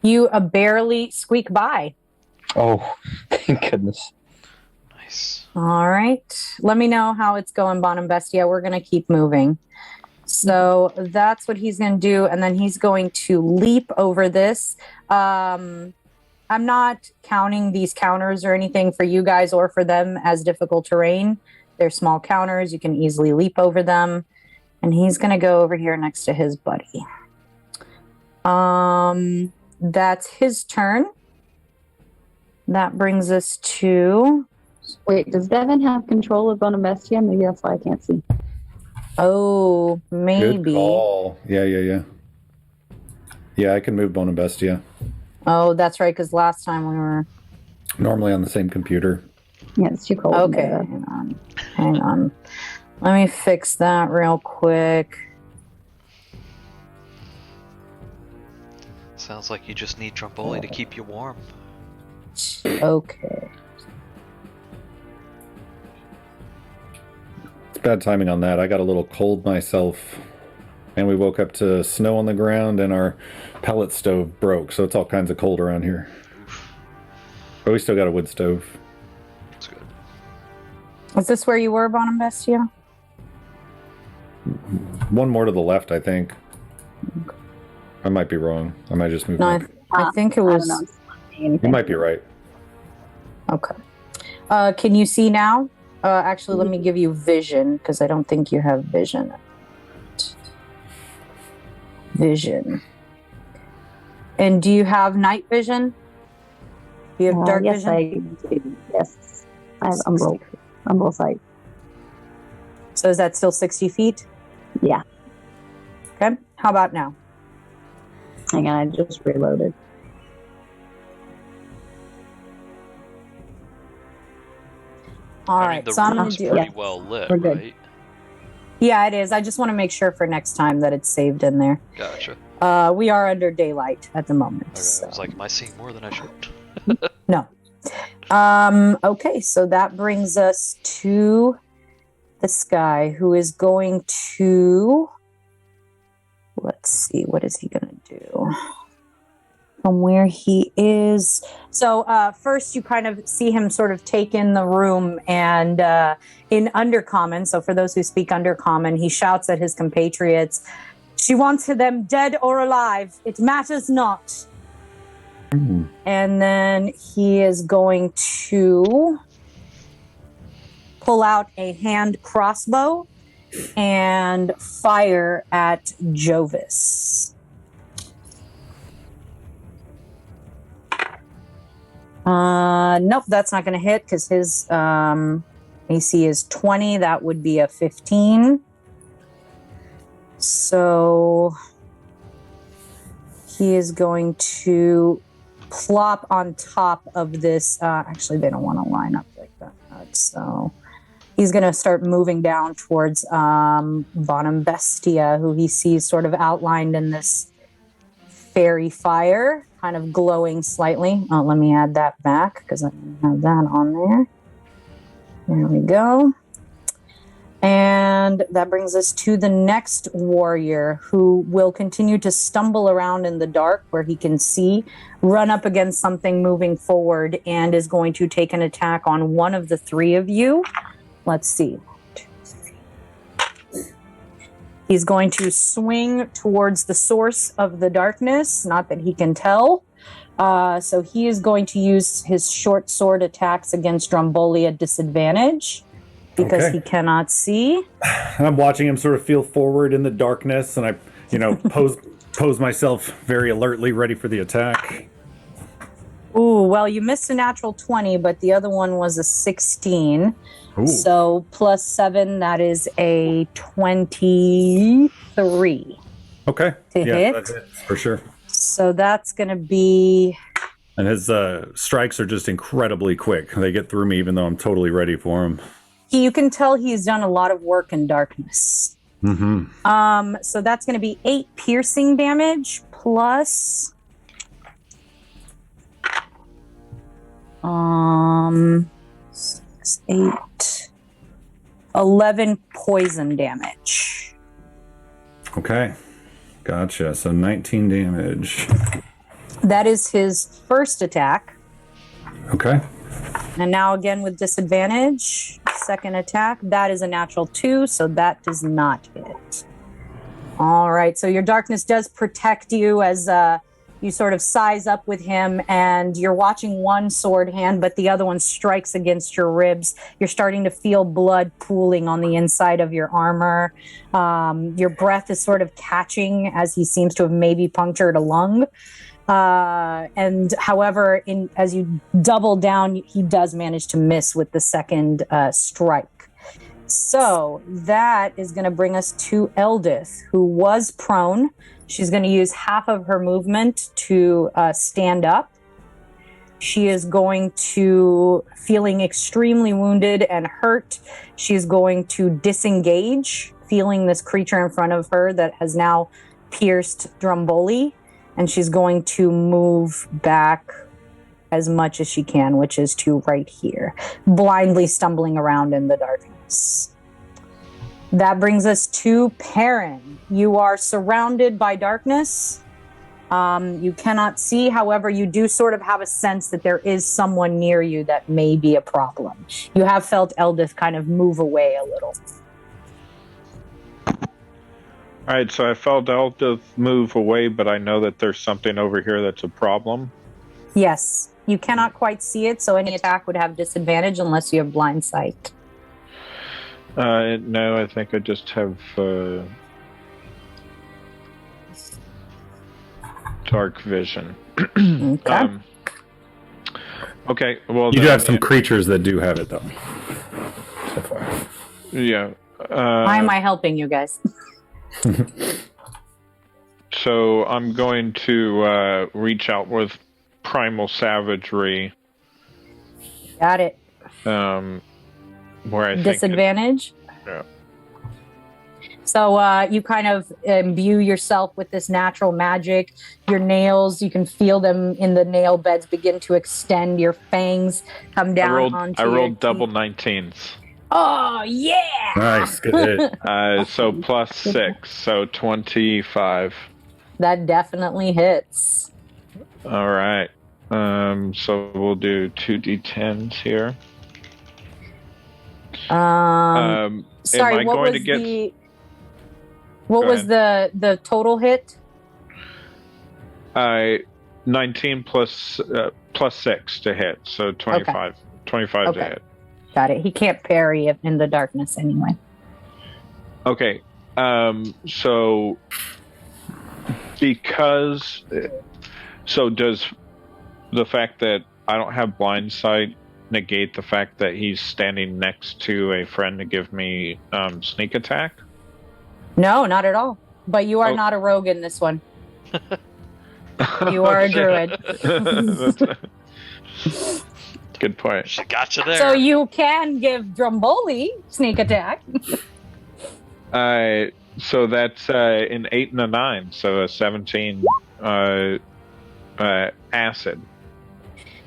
You barely squeak by. Oh, thank goodness. Nice. All right. Let me know how it's going, BONUMBESTIA. We're going to keep moving. So that's what he's going to do. And then he's going to leap over this. I'm not counting these counters or anything for you guys or for them as difficult terrain. They're small counters. You can easily leap over them. And he's going to go over here next to his buddy. That's his turn. That brings us to... Wait, does Devin have control of BONUMBESTIA? Maybe that's why I can't see. Oh, maybe. Good call. Yeah. Yeah, I can move BONUMBESTIA. Oh, that's right, because last time we were... Normally on the same computer. Yeah, it's too cold. Okay, hang on. Let me fix that real quick. Sounds like you just need Drumboli to keep you warm. Okay. It's bad timing on that. I got a little cold myself. And we woke up to snow on the ground and our pellet stove broke. So it's all kinds of cold around here. But we still got a wood stove. That's good. Is this where you were, BONUMBESTIA? One more to the left, I think. I might be wrong. I might just move No, back. I think it I was... don't know. You might be right. Okay. Can you see now? Actually, let me give you vision, because I don't think you have vision. Vision. And do you have night vision? Do you have dark yes, vision? I do. Yes. I have umbral sight. So is that still 60 feet? Yeah. Okay. How about now? Hang on, I just reloaded. All I mean, right. the So I'm going room's to do... pretty Yes. well lit, We're good. right? Yeah, it is. I just want to make sure for next time that it's saved in there. Gotcha. We are under daylight at the moment. Okay, So. I was like, am I seeing more than I should? No. Okay, so that brings us to this guy who is going to... Let's see, what is he going to do? From where he is. So first you kind of see him sort of take in the room, and in Undercommon, so for those who speak Undercommon, he shouts at his compatriots, "She wants them dead or alive. It matters not." And then he is going to pull out a hand crossbow and fire at Jovis. Nope, that's not going to hit because his AC is 20. That would be a 15. So he is going to plop on top of this. Actually, they don't want to line up like that. So He's going to start moving down towards BONUMBESTIA, who he sees sort of outlined in this fairy fire, kind of glowing slightly. Oh, let me add that back because I have that on there. There we go. And that brings us to the next warrior, who will continue to stumble around in the dark where he can see, run up against something moving forward, and is going to take an attack on one of the three of you. Let's see. He's going to swing towards the source of the darkness, not that he can tell. So he is going to use his short sword attacks against Drumboli at disadvantage because he cannot see. I'm watching him sort of feel forward in the darkness, and I, pose myself very alertly, ready for the attack. Ooh, well, you missed a natural 20, but the other one was a 16. Ooh. So plus 7, that is a 23. Okay. To hit. That's it, for sure. So that's going to be... And his strikes are just incredibly quick. They get through me even though I'm totally ready for him. You can tell he's done a lot of work in darkness. Mm-hmm. So that's going to be 8 piercing damage plus... 6, 8, 11 poison damage. Okay. Gotcha. So 19 damage. That is his first attack. Okay. And now again with disadvantage. Second attack. That is a natural 2, so that does not hit. All right. So your darkness does protect you as you sort of size up with him, and you're watching one sword hand, but the other one strikes against your ribs. You're starting to feel blood pooling on the inside of your armor. Your breath is sort of catching as he seems to have maybe punctured a lung. And however, as you double down, he does manage to miss with the second strike. So that is going to bring us to Eldith, who was prone. She's going to use half of her movement to stand up. She is going to, feeling extremely wounded and hurt, she's going to disengage, feeling this creature in front of her that has now pierced Drumboli. And she's going to move back as much as she can, which is to right here, blindly stumbling around in the darkness. That brings us to PARREN. You are surrounded by darkness. You cannot see. However, you do sort of have a sense that there is someone near you that may be a problem. You have felt Eldith kind of move away a little. All right, so I felt Eldith move away, but I know that there's something over here that's a problem. Yes. You cannot quite see it, so any attack would have disadvantage unless you have blind sight. No, I think I just have dark vision. Okay. Okay, well... You do have some creatures that do have it, though. So far. Yeah. Why am I helping you guys? So I'm going to reach out with Primal Savagery. Got it. Where I disadvantage? Yeah. So you kind of imbue yourself with this natural magic. Your nails, you can feel them in the nail beds begin to extend. Your fangs come down onto I rolled your double teeth. 19s. Oh, yeah! Nice, good hit. So plus 6, so 25. That definitely hits. All right. So we'll do 2d10s here. Sorry, what was the total hit? 19 plus 6 to hit, so 25. Okay. 25 to hit. Got it. He can't parry it in the darkness anyway. Okay. So does the fact that I don't have blind sight negate the fact that he's standing next to a friend to give me sneak attack? No, not at all. But you are not a rogue in this one. You are a druid. Good point. She got you there. So you can give Drumboli sneak attack. So that's an 8 and a 9, so a 17 acid.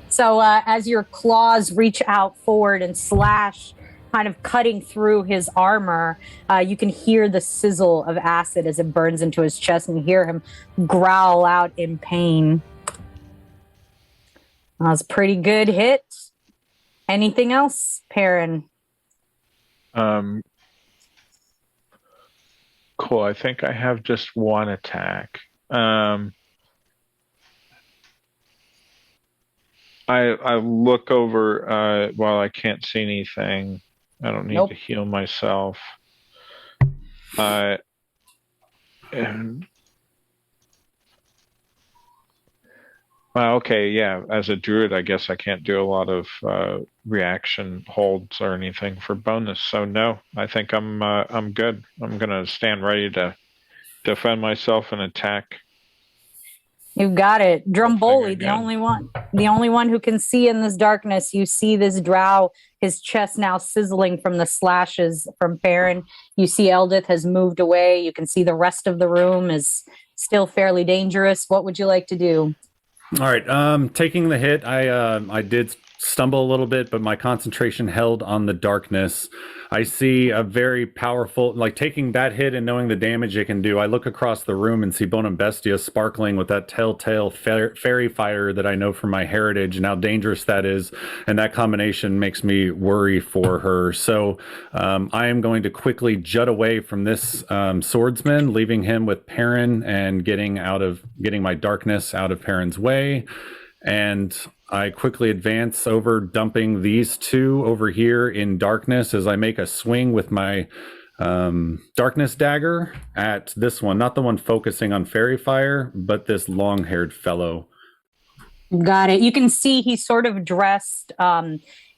So as your claws reach out forward and slash, kind of cutting through his armor, you can hear the sizzle of acid as it burns into his chest, and hear him growl out in pain. That was a pretty good hit. Anything else, PARREN? Cool. I think I have just one attack. I look over while I can't see anything. I don't need to heal myself. Okay, yeah. As a druid, I guess I can't do a lot of reaction holds or anything for bonus. So no, I think I'm good. I'm gonna stand ready to defend myself and attack. You got it. Drumboli, the only one who can see in this darkness. You see this drow, his chest now sizzling from the slashes from PARREN. You see Eldith has moved away. You can see the rest of the room is still fairly dangerous. What would you like to do? All right, taking the hit, I did stumble a little bit, but my concentration held on the darkness. I see a very powerful, like taking that hit and knowing the damage it can do. I look across the room and see BONUMBESTIA sparkling with that telltale fairy fire that I know from my heritage and how dangerous that is. And that combination makes me worry for her. So I am going to quickly jut away from this swordsman, leaving him with PARREN and getting my darkness out of PARREN's way. And I quickly advance over, dumping these two over here in darkness as I make a swing with my darkness dagger at this one, not the one focusing on fairy fire, but this long-haired fellow. Got it. You can see he's sort of dressed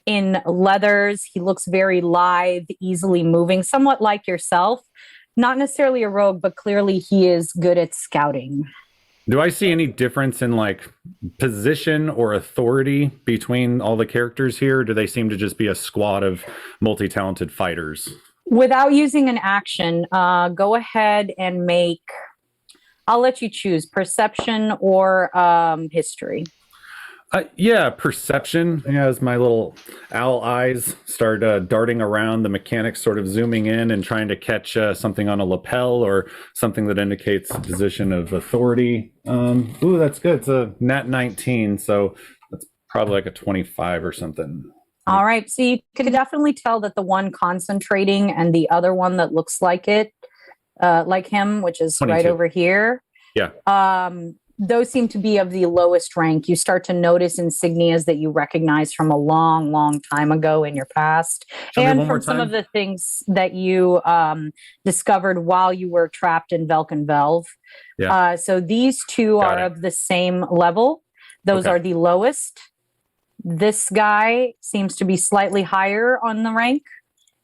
in leathers. He looks very lithe, easily moving, somewhat like yourself. Not necessarily a rogue, but clearly he is good at scouting. Do I see any difference in like position or authority between all the characters here? Or do they seem to just be a squad of multi-talented fighters? Without using an action, go ahead and make, I'll let you choose, perception or history. Yeah, perception. Yeah, as my little owl eyes start darting around, the mechanics sort of zooming in and trying to catch something on a lapel or something that indicates a position of authority. Ooh, that's good. It's a nat 19, so that's probably like a 25 or something. All right, so you could definitely tell that the one concentrating and the other one that looks like it, like him, which is 22. Right over here. Yeah. Those seem to be of the lowest rank. You start to notice insignias that you recognize from a long, long time ago in your past. And from some of the things that you discovered while you were trapped in Velkenvelve. Yeah. So these two are of the same level. Those are the lowest. This guy seems to be slightly higher on the rank.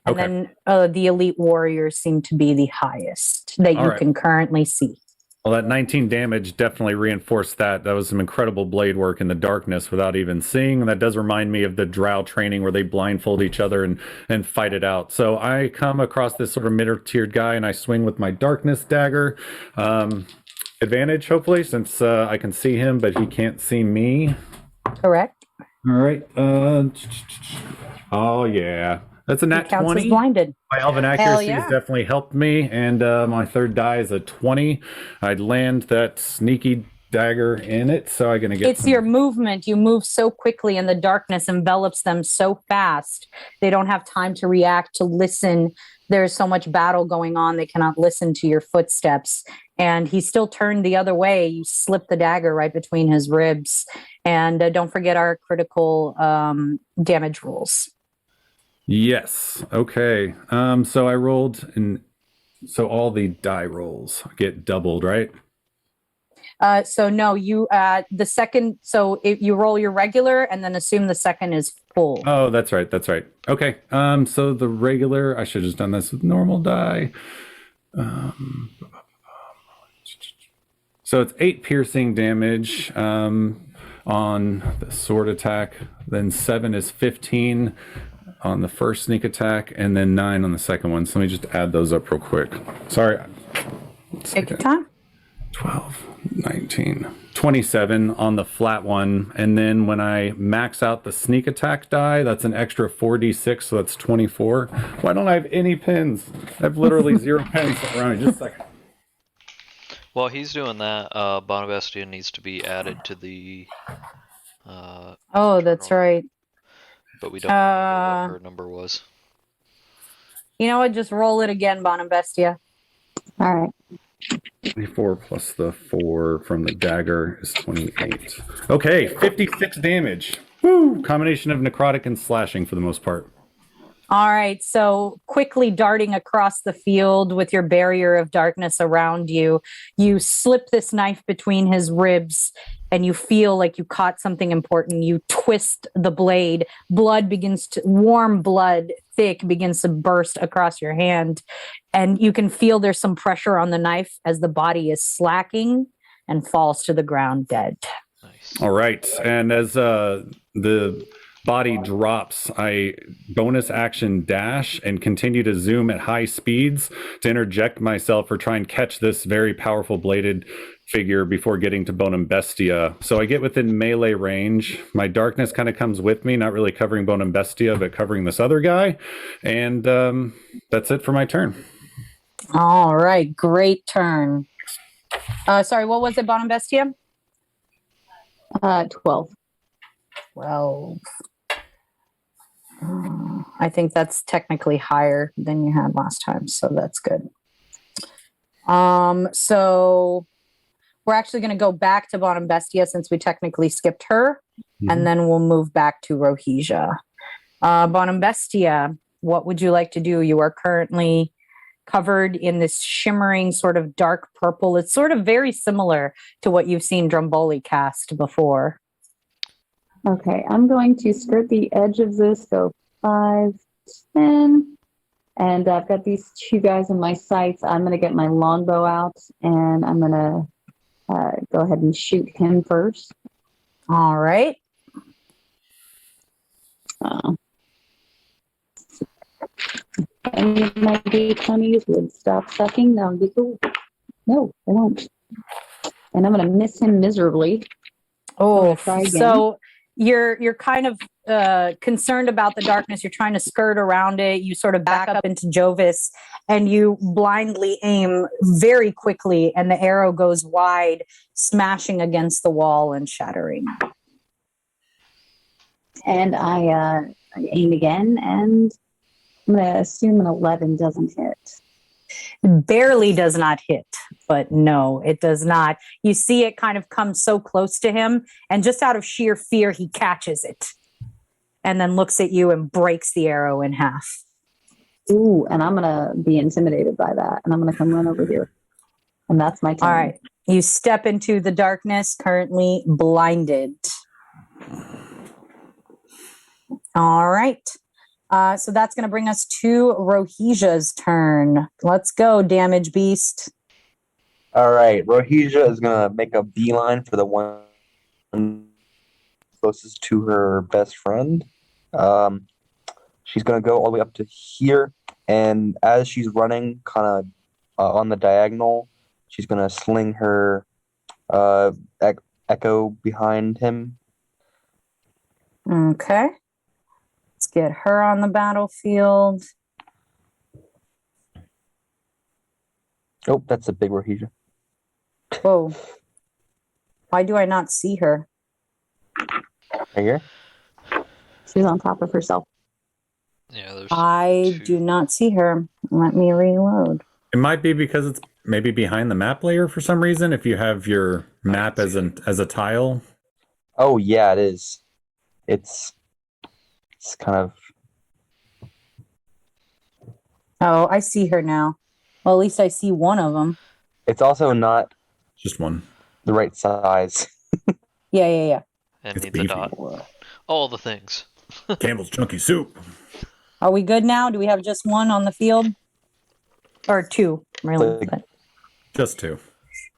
And then the elite warriors seem to be the highest that you can currently see. Well, that 19 damage definitely reinforced that. That was some incredible blade work in the darkness without even seeing. And that does remind me of the Drow training where they blindfold each other and fight it out. So I come across this sort of mid-tiered guy and I swing with my darkness dagger. Advantage, hopefully, since I can see him, but he can't see me. Correct. All right. Oh, yeah. That's a nat 20. Blinded. My elven accuracy has definitely helped me, and my third die is a 20. I'd land that sneaky dagger in it, so I'm gonna get. It's your movement. You move so quickly, and the darkness envelops them so fast. They don't have time to react, to listen. There's so much battle going on; they cannot listen to your footsteps. And he still turned the other way. You slip the dagger right between his ribs, and don't forget our critical damage rules. Yes. Okay. So I rolled, and so all the die rolls get doubled, right? So no, you the second. So if you roll your regular, and then assume the second is full. Oh, that's right. That's right. Okay. So the regular, I should have just done this with normal die. So it's 8 piercing damage. on the sword attack. Then 7 is 15 on the first sneak attack, and then 9 on the second one. So let me just add those up real quick. Sorry. Take your time. 12, 19, 27 on the flat one. And then when I max out the sneak attack die, that's an extra 4d6, so that's 24. Why don't I have any pins? I have literally 0 pins around me. Just a second. While he's doing that, BONUMBESTIA needs to be added to the. Oh, that's right. But we don't remember what her number was. You know what? Just roll it again, BONUMBESTIA. All right. 24 plus the 4 from the dagger is 28. Okay, 56 damage. Woo! Combination of necrotic and slashing for the most part. All right, so quickly darting across the field with your barrier of darkness around you, you slip this knife between his ribs and you feel like you caught something important. You twist the blade. Warm blood, thick, begins to burst across your hand. And you can feel there's some pressure on the knife as the body is slacking and falls to the ground dead. Nice. All right, and as the body drops, I bonus action dash and continue to zoom at high speeds to interject myself or try and catch this very powerful bladed figure before getting to BONUMBESTIA. So I get within melee range. My darkness kind of comes with me, not really covering BONUMBESTIA, but covering this other guy. And that's it for my turn. All right, great turn. Sorry, what was it, BONUMBESTIA? 12. 12. I think that's technically higher than you had last time, so that's good. So we're actually going to go back to BONUMBESTIA since we technically skipped her, and then we'll move back to Rohija. BONUMBESTIA, what would you like to do? You are currently covered in this shimmering sort of dark purple. It's sort of very similar to what you've seen DRUMBOLI cast before. Okay, I'm going to skirt the edge of this, so 5, 10, and I've got these 2 guys in my sights. I'm going to get my longbow out, and I'm going to go ahead and shoot him first. All right. Any of my D20s would stop sucking. No, they won't. And I'm going to miss him miserably. Oh, so you're kind of concerned about the darkness. You're trying to skirt around it. You sort of back up into JOVIS and you blindly aim very quickly, and the arrow goes wide, smashing against the wall and shattering. And I aim again, and I'm going to assume an 11 doesn't hit. Barely does not hit, but no, it does not. You see it kind of come so close to him, and just out of sheer fear, he catches it and then looks at you and breaks the arrow in half. Ooh, and I'm going to be intimidated by that, and I'm going to come run over here. And that's my turn. All right. You step into the darkness, currently blinded. All right. So that's going to bring us to Rohija's turn. Let's go, damage beast. All right, Rohija is gonna make a beeline for the one closest to her best friend. She's gonna go all the way up to here, and as she's running, kind of on the diagonal, she's gonna sling her echo behind him. Okay. Let's get her on the battlefield. Oh, that's a big Rohija. Whoa. Why do I not see her? Right here? She's on top of herself. Yeah, there's I do not see her. Let me reload. It might be because it's maybe behind the map layer for some reason, if you have your map as a tile. Oh yeah, it is. It's kind of... Oh, I see her now. Well, at least I see one of them. It's also not Just one. the right size. Yeah. and It's needs a beefy. dot. All the things. Campbell's Chunky Soup. Are we good now? Do we have just one on the field? Or two, really? Like- Just 2.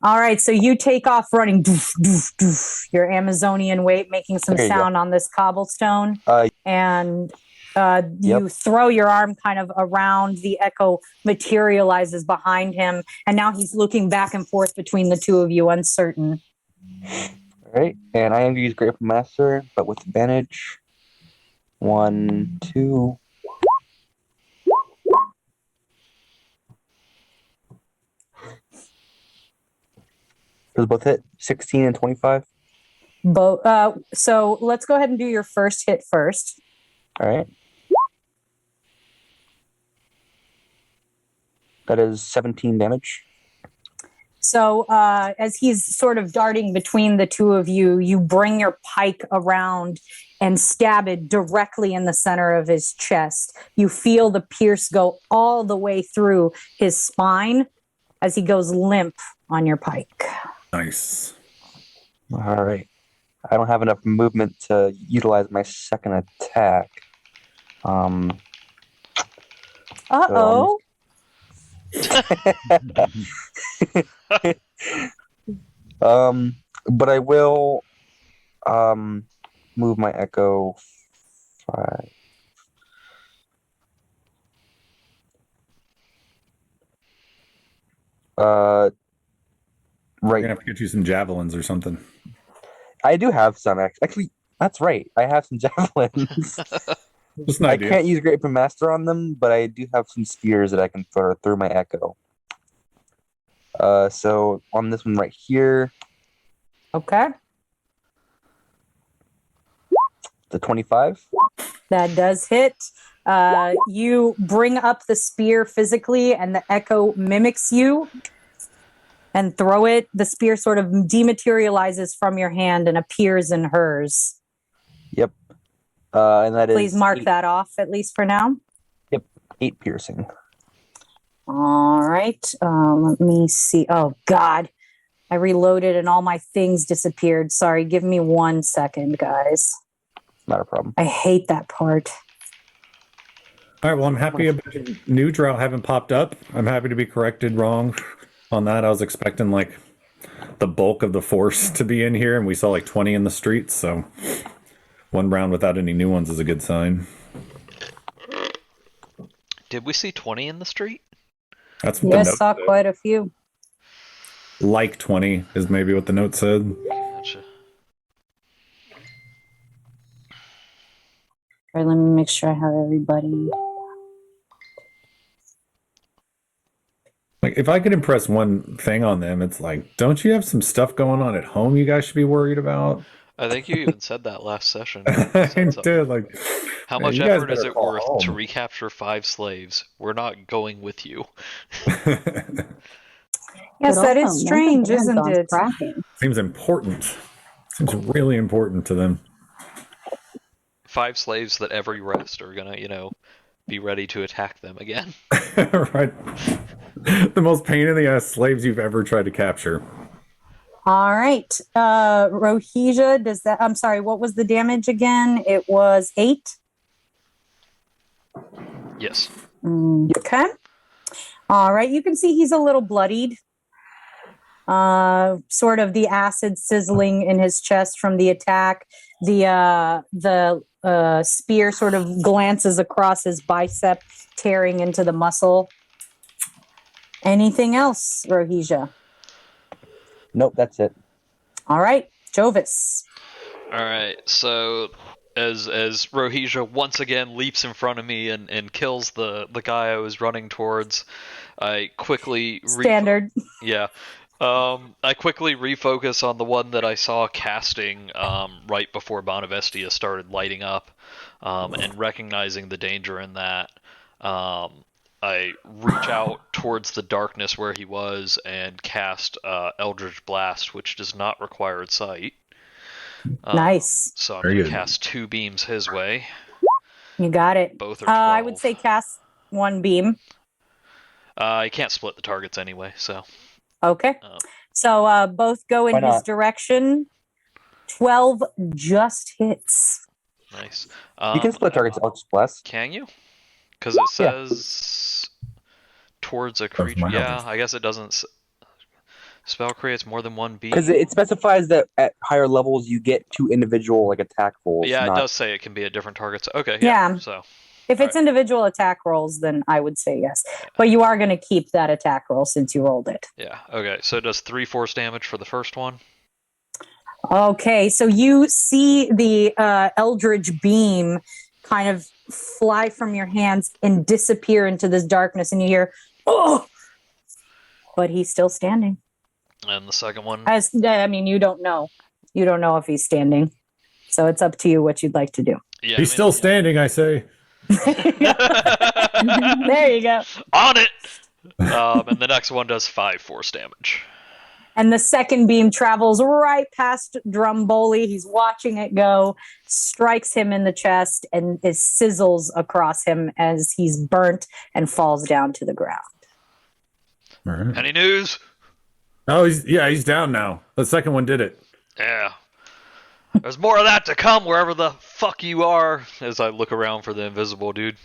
All right, so you take off running, doof, doof, doof, your Amazonian weight making some There you sound on this cobblestone, and you throw your arm kind of around. The echo materializes behind him, and now he's looking back and forth between the two of you, uncertain. All right, and I am going to use Grateful Master, but with advantage. 1, 2. Those both hit 16 and 25. So let's go ahead and do your first hit first. All right. That is 17 damage. So as he's sort of darting between the two of you, you bring your pike around and stab it directly in the center of his chest. You feel the pierce go all the way through his spine as he goes limp on your pike. Nice. All right. I don't have enough movement to utilize my second attack. Uh-oh. But I will move my echo 5. We're Right. gonna have to get you some javelins or something. I do have some actually. That's right. I have some javelins. Just an I idea. can't use Grateful Master on them, but I do have some spears that I can throw through my echo. So on this one right here, Okay. the 25. That does hit. You bring up the spear physically, and the echo mimics you and throw it. The spear sort of dematerializes from your hand and appears in hers. Yep. And that is. Please mark 8, that off, at least for now. 8 piercing. All right. Let me see. Oh, God. I reloaded and all my things disappeared. Sorry. Give me 1 second, guys. Not a problem. I hate that part. All right, well, I'm happy a bunch of new Drow haven't popped up. I'm happy to be corrected wrong on that. I was expecting like the bulk of the force to be in here, and we saw like 20 in the streets, so one round without any new ones is a good sign. Did we see 20 in the street? That's what the Yes, note saw said. quite a few. Like 20 is maybe what the note said. Gotcha. All right, let me make sure I have everybody. Like, if I could impress one thing on them, it's like, don't you have some stuff going on at home you guys should be worried about? I think you even said that last session. I did, like, How much you guys effort is better it call worth home. to recapture 5 slaves? We're not going with you. Yes, But that also, is strange, Mega isn't Man's it? cracking. Seems important. Seems really important to them. 5 slaves that every rest are gonna, be ready to attack them again. Right. The most pain in the ass slaves you've ever tried to capture. All right. Rohija, I'm sorry, what was the damage again? It was 8? Yes. Okay. All right. You can see he's a little bloodied. Sort of the acid sizzling in his chest from the attack. The spear sort of glances across his bicep, tearing into the muscle. Anything else, Rohija? Nope, that's it. All right. Jovis. Alright, so as Rohija once again leaps in front of me and kills the guy I was running towards, I quickly Standard. I quickly refocus on the one that I saw casting right before BONUMBESTIA started lighting up, and recognizing the danger in that, I reach out towards the darkness where he was and cast Eldritch Blast, which does not require sight. Nice. So I'm Very going to good. cast 2 beams his way. You got it. Both are 12. I would say cast 1 beam. I can't split the targets anyway, so. Okay. So both go Why in his not? direction. 12 just hits. Nice. You can split targets Eldritch Blast. Can you? Because it says towards a creature. my Yeah, Eldritch. I guess it doesn't. Spell creates more than one beam. Because it specifies that at higher levels you get 2 individual like attack rolls. Yeah, not... it does say it can be at different targets. Okay, Yeah. So if it's individual attack rolls, then I would say yes. But you are going to keep that attack roll since you rolled it. yeah, okay. So it does 3 force damage for the first one. Okay, so you see the Eldritch beam kind of fly from your hands and disappear into this darkness, and you hear, "Oh!" But he's still standing. And the second one? You don't know. You don't know if he's standing. So it's up to you what you'd like to do. Yeah, he's still standing, I say. There you go. On it! And the next one does 5 force damage. And the second beam travels right past Drumboli. He's watching it go, strikes him in the chest, and it sizzles across him as he's burnt and falls down to the ground. All right. Any news? Oh, he's down now. The second one did it. Yeah. There's more of that to come wherever the fuck you are, as I look around for the invisible dude.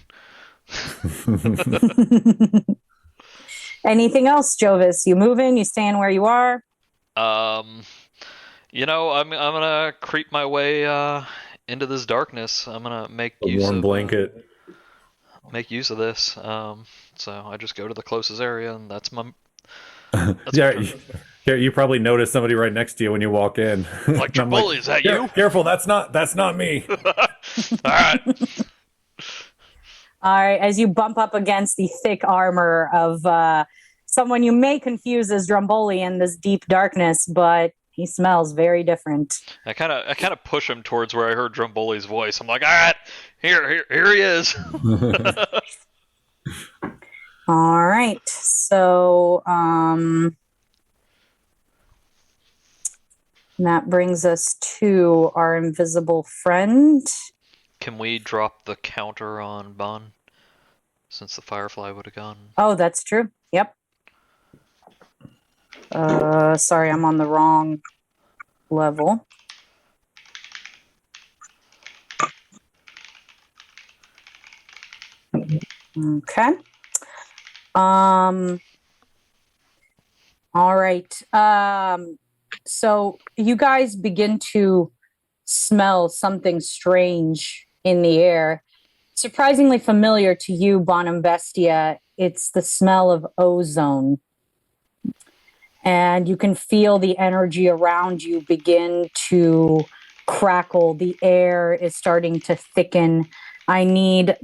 Anything else, Jovis? You moving? You staying where you are? I'm gonna creep my way into this darkness. I'm gonna make A warm blanket. Make use of this. So I just go to the closest area, and that's my. You probably notice somebody right next to you when you walk in. Like, Drumboli, is that you? Careful, that's not me. All right. All right, as you bump up against the thick armor of someone you may confuse as Drumboli in this deep darkness, but he smells very different. I kind of push him towards where I heard Drumboli's voice. I'm like, all right, here he is. All right, so that brings us to our invisible friend. Can we drop the counter on Bon? Since the Firefly would have gone. Oh, that's true. Yep. Sorry, I'm on the wrong level. Okay. All right. So you guys begin to smell something strange in the air. Surprisingly familiar to you, BONUMBESTIA. It's the smell of ozone. And you can feel the energy around you begin to crackle. The air is starting to thicken. I need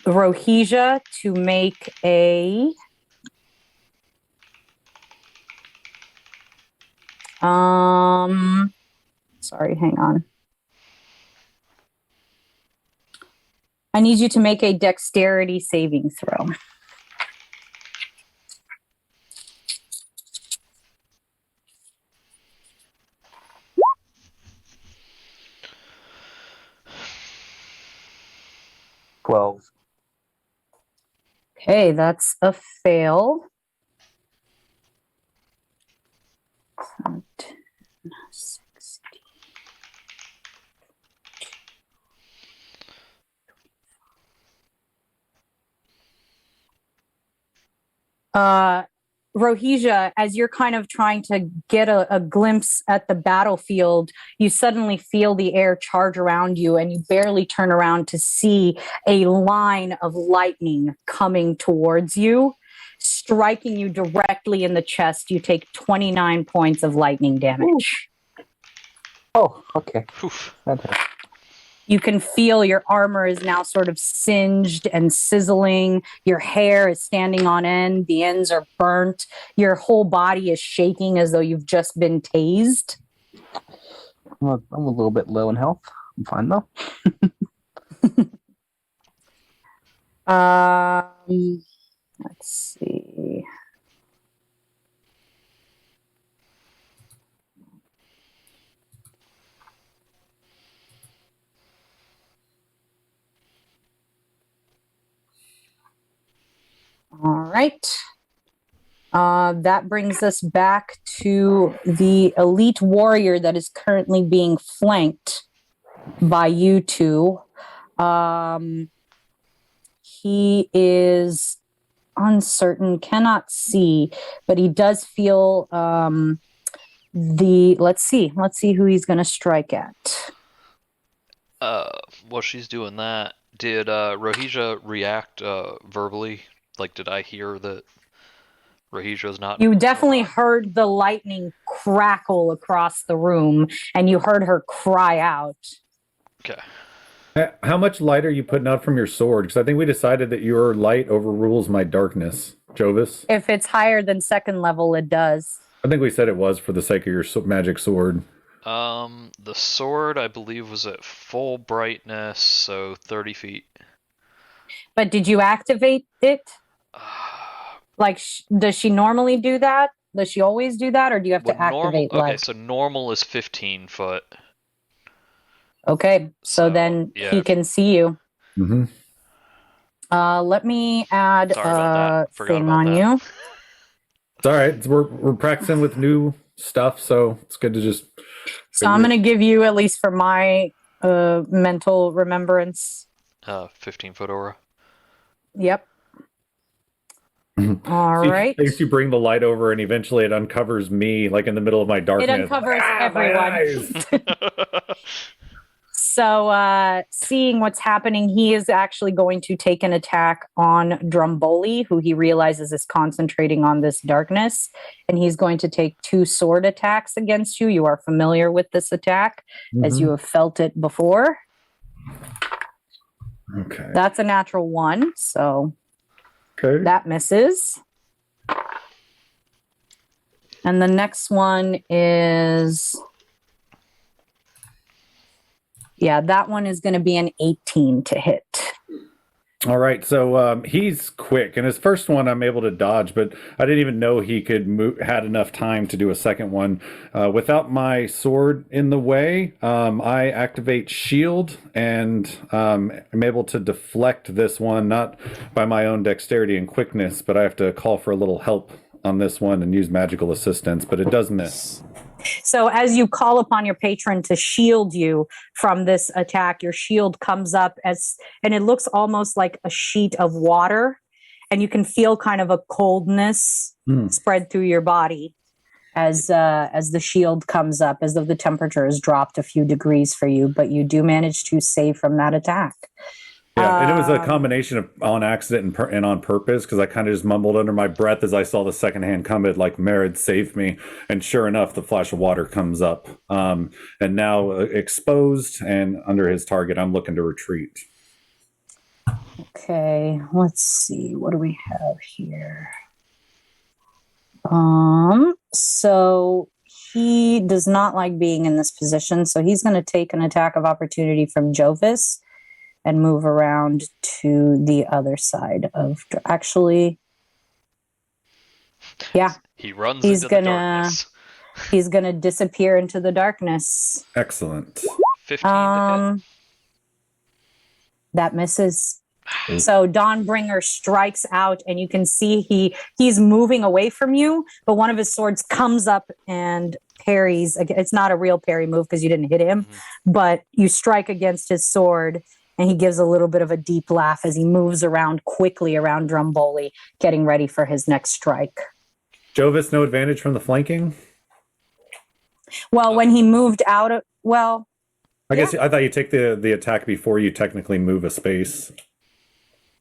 Rohija to make a... Sorry, hang on. I need you to make a dexterity saving throw. Okay, that's a fail. 16. Rohija, as you're kind of trying to get a glimpse at the battlefield, you suddenly feel the air charge around you, and you barely turn around to see a line of lightning coming towards you, striking you directly in the chest. You take 29 points of lightning damage. Oh, okay. You can feel your armor is now sort of singed and sizzling. Your hair is standing on end. The ends are burnt. Your whole body is shaking as though you've just been tased. I'm a little bit low in health. I'm fine, though. Let's see. All right. That brings us back to the elite warrior that is currently being flanked by you two. He is uncertain, cannot see, but he does feel let's see who he's going to strike at. While she's doing that, did Rohija react verbally? Like, did I hear that Rohija's not? You definitely heard the lightning crackle across the room, and you heard her cry out. Okay. How much light are you putting out from your sword? Because I think we decided that your light overrules my darkness, Jovis. If it's higher than second level, it does. I think we said it was for the sake of your magic sword. The sword, I believe, was at full brightness, so 30 feet. But did you activate it? Like, does she normally do that? Does she always do that, or do you have to activate light? Okay, so normal is 15 foot. Okay, so then he can see you. Mm-hmm. Let me add a thing on you. It's all right. We're practicing with new stuff, so it's good to just. So I'm going to give you, at least for my mental remembrance. 15-foot aura. Yep. All right. Makes you bring the light over, and eventually it uncovers me, like in the middle of my darkness. It uncovers everyone. So, seeing what's happening, he is actually going to take an attack on DRUMBOLI, who he realizes is concentrating on this darkness. And he's going to take 2 sword attacks against you. You are familiar with this attack, as you have felt it before. Okay. That's a natural 1, so that misses. And the next one is... Yeah, that one is going to be an 18 to hit. All right, so he's quick, and his first one I'm able to dodge, but I didn't even know he could had enough time to do a second one. Without my sword in the way, I activate shield, and I'm able to deflect this one, not by my own dexterity and quickness, but I have to call for a little help on this one and use magical assistance, but it does miss. So as you call upon your patron to shield you from this attack, your shield comes up and it looks almost like a sheet of water, and you can feel kind of a coldness spread through your body as the shield comes up, as though the temperature has dropped a few degrees for you, but you do manage to save from that attack. Yeah, and it was a combination of on accident and on purpose, because I kind of just mumbled under my breath as I saw the second hand come. It like, Merid saved me, and sure enough, the flash of water comes up, and now exposed and under his target. I'm looking to retreat. Okay, let's see. What do we have here? So he does not like being in this position, so he's going to take an attack of opportunity from Jovis and move around to the other side of... Actually, yeah. He runs into the darkness. He's going to disappear into the darkness. Excellent. 15 to hit. That misses. So Dawnbringer strikes out, and you can see he's moving away from you, but one of his swords comes up and parries. It's not a real parry move because you didn't hit him, but you strike against his sword, and he gives a little bit of a deep laugh as he moves around quickly around DRUMBOLI, getting ready for his next strike. Jovis, no advantage from the flanking? Well, when he moved out of... I guess I thought you take the attack before you technically move a space.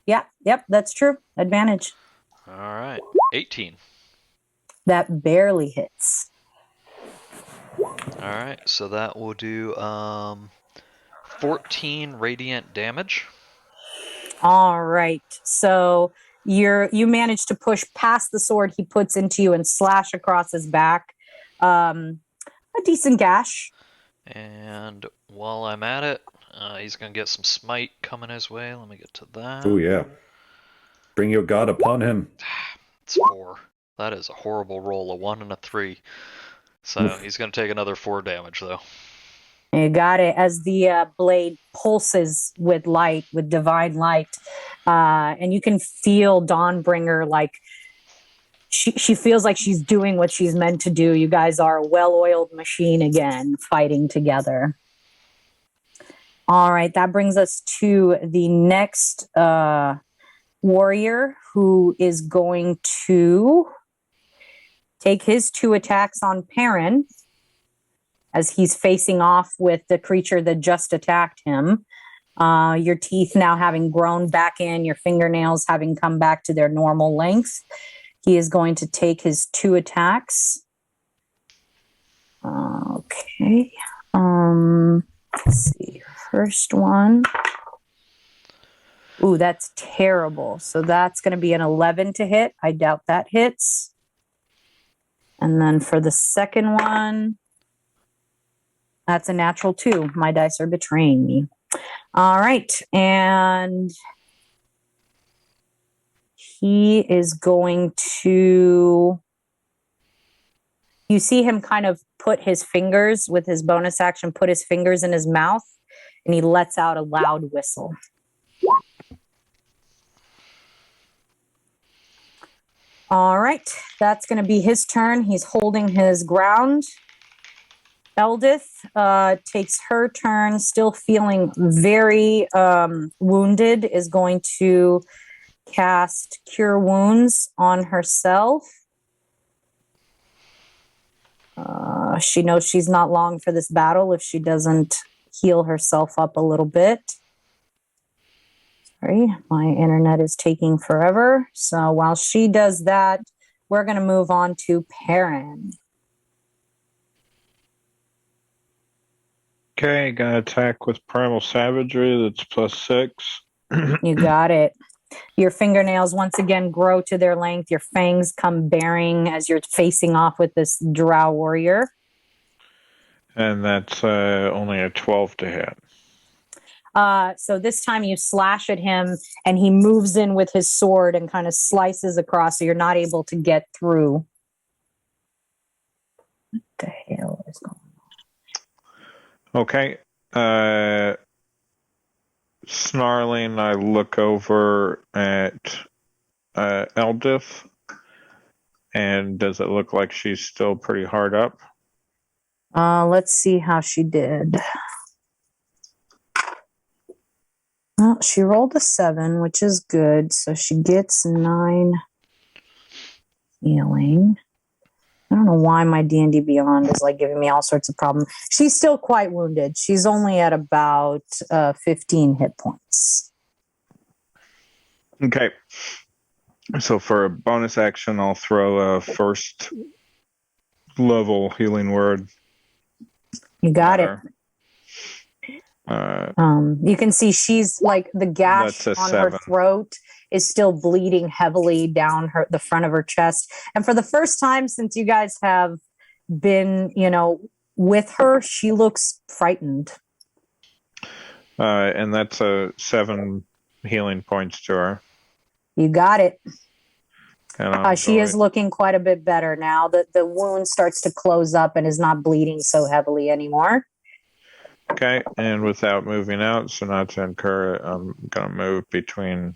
Yeah, yep, that's true. Advantage. All right. 18. That barely hits. All right, so that will do 14 radiant damage. All right. So you manage to push past the sword he puts into you and slash across his back. A decent gash. And while I'm at it, he's going to get some smite coming his way. Let me get to that. Oh, yeah. Bring your god upon him. It's 4. That is a horrible roll, a 1 and a 3. So he's going to take another 4 damage, though. You got it. As the blade pulses with light, with divine light, and you can feel Dawnbringer like she feels like she's doing what she's meant to do. You guys are a well-oiled machine again, fighting together. All right, that brings us to the next warrior who is going to take his 2 attacks on PARREN as he's facing off with the creature that just attacked him. Your teeth now having grown back in, your fingernails having come back to their normal length. He is going to take his 2 attacks. Okay. Let's see. First one. Ooh, that's terrible. So that's going to be an 11 to hit. I doubt that hits. And then for the second one, that's a natural 2. My dice are betraying me. All right. And he is going to... You see him kind of put his fingers, with his bonus action, put his fingers in his mouth, and he lets out a loud whistle. All right, that's going to be his turn. He's holding his ground. Eldith takes her turn, still feeling very wounded, is going to cast Cure Wounds on herself. She knows she's not long for this battle if she doesn't heal herself up a little bit. Sorry, my internet is taking forever. So while she does that, we're going to move on to PARREN. Okay, got attack with Primal Savagery. That's +6. You got it. Your fingernails once again grow to their length. Your fangs come bearing as you're facing off with this Drow warrior. And that's only a 12 to hit. So this time you slash at him and he moves in with his sword and kind of slices across, so you're not able to get through. What the hell is going on? Okay. Snarling, I look over at Eldith, and does it look like she's still pretty hard up? Let's see how she did. Well, she rolled a 7, which is good, so she gets 9 healing. I don't know why my D&D Beyond is like giving me all sorts of problems. She's still quite wounded. She's only at about 15 hit points. Okay. So for a bonus action, I'll throw a first level healing word. You got it. Her. You can see she's like the gash on 7. her throat is still bleeding heavily down the front of her chest. And for the first time since you guys have been, with her, she looks frightened. And that's a 7 healing points to her. You got it. And she is looking quite a bit better now. The wound starts to close up and is not bleeding so heavily anymore. Okay, and without moving out, so not to incur it, I'm going to move between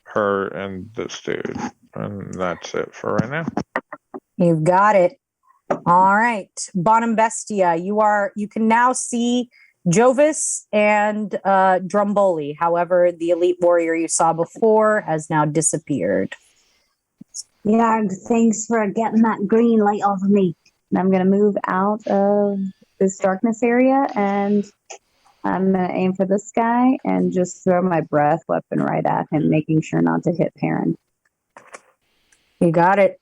her and this dude. And that's it for right now. You've got it. All right. BONUMBESTIA, you can now see JOVIS and DRUMBOLI. However, the elite warrior you saw before has now disappeared. Yarg, thanks for getting that green light off of me. And I'm going to move out of this darkness area, and I'm going to aim for this guy and just throw my breath weapon right at him, making sure not to hit PARREN. You got it.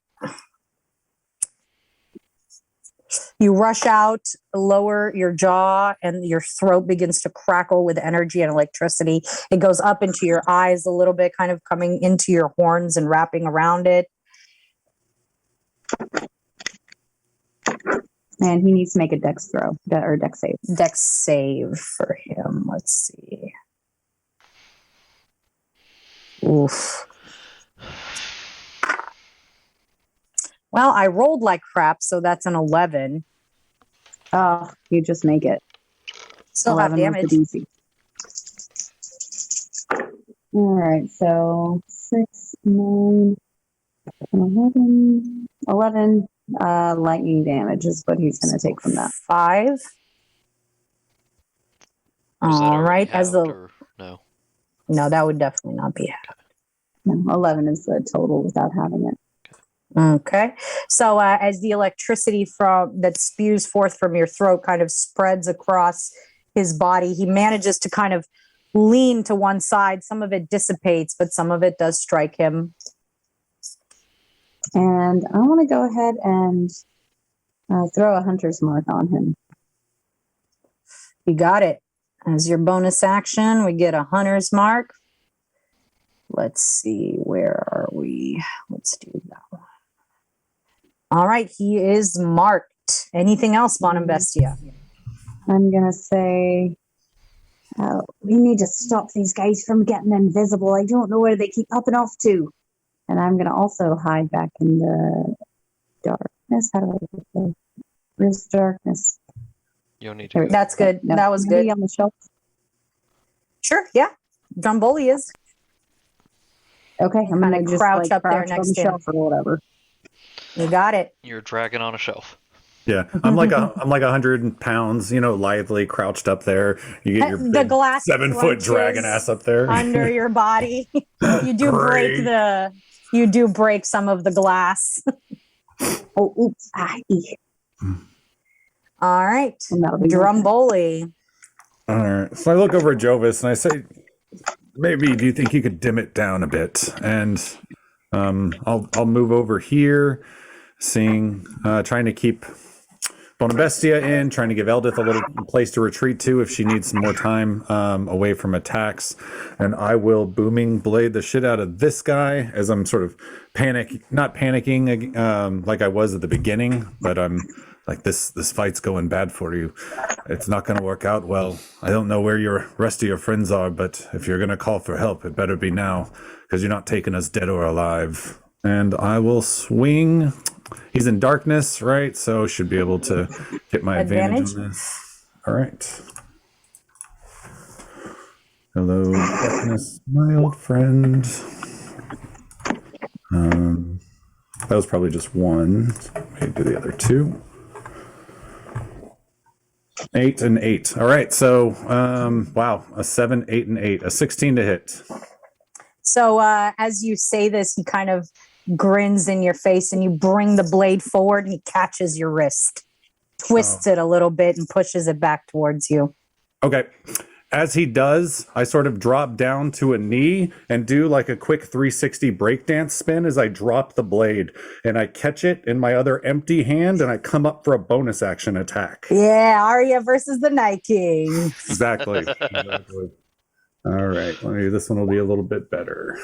You rush out, lower your jaw, and your throat begins to crackle with energy and electricity. It goes up into your eyes a little bit, kind of coming into your horns and wrapping around it. And he needs to make a dex throw, or dex save. Dex save for him. Let's see. Oof. Well, I rolled like crap, so that's an 11. Oh, you just make it. Still have damage. Easy. All right, so 6, 9, 11. 11 lightning damage is what he's going to take from that. 5. Was that All already right, halved, or no? No, that would definitely not be halved. No, 11 is the total without having it. Okay. So as the electricity that spews forth from your throat kind of spreads across his body, he manages to kind of lean to one side. Some of it dissipates, but some of it does strike him. And I want to go ahead and throw a hunter's mark on him. You got it. As your bonus action, we get a hunter's mark. Let's see, where are we? Let's do that one. All right, he is marked. Anything else, BONUMBESTIA? I'm going to say, we need to stop these guys from getting invisible. I don't know where they keep popping off to. And I'm going to also hide back in the darkness. How do I say? Where's darkness? You'll need to. That's good. No, that was good. On the shelf. Sure, yeah. DRUMBOLI is. Okay, I'm going to just crouch up there next to to the him. shelf or whatever. You got it. You're dragging on a shelf. Yeah, I'm like 100 pounds, lithely crouched up there. You get your The big glass 7-foot crunches dragon ass up there under your body. You do break some of the glass. Oh, oops. All right, DRUMBOLI. All right, so I look over at Jovis and I say, maybe do you think you could dim it down a bit? And I'll move over here, trying to keep BONUMBESTIA in, trying to give Eldith a little place to retreat to if she needs some more time away from attacks. And I will booming blade the shit out of this guy as I'm sort of not panicking like I was at the beginning, but I'm like, this fight's going bad for you. It's not going to work out well. I don't know where your rest of your friends are, but if you're going to call for help, it better be now, because you're not taking us dead or alive. And I will swing. He's in darkness, right? So should be able to get my advantage on this. All right. Hello, darkness, my old friend. That was probably just one. So maybe do the other two. 8 and 8. All right. So, wow, a 7, 8, and 8, a 16 to hit. So as you say this, he kind of grins in your face and you bring the blade forward and he catches your wrist, twists it a little bit and pushes it back towards you. Okay. As he does, I sort of drop down to a knee and do like a quick 360 breakdance spin as I drop the blade, and I catch it in my other empty hand and I come up for a bonus action attack. Yeah, Arya versus the Night King. Exactly. All right, maybe this one will be a little bit better.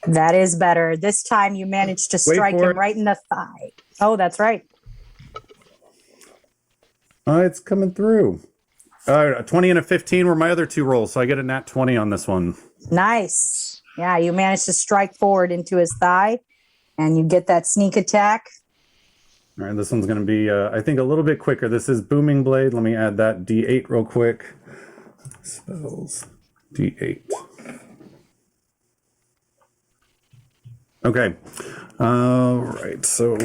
That is better. This time you managed to strike him right in the thigh. Oh, that's right. It's coming through. A 20 and a 15 were my other two rolls, so I get a nat 20 on this one. Nice. Yeah, you managed to strike forward into his thigh, and you get that sneak attack. All right, this one's going to be, I think, a little bit quicker. This is Booming Blade. Let me add that D8 real quick. Spells. D8. Okay. All right, so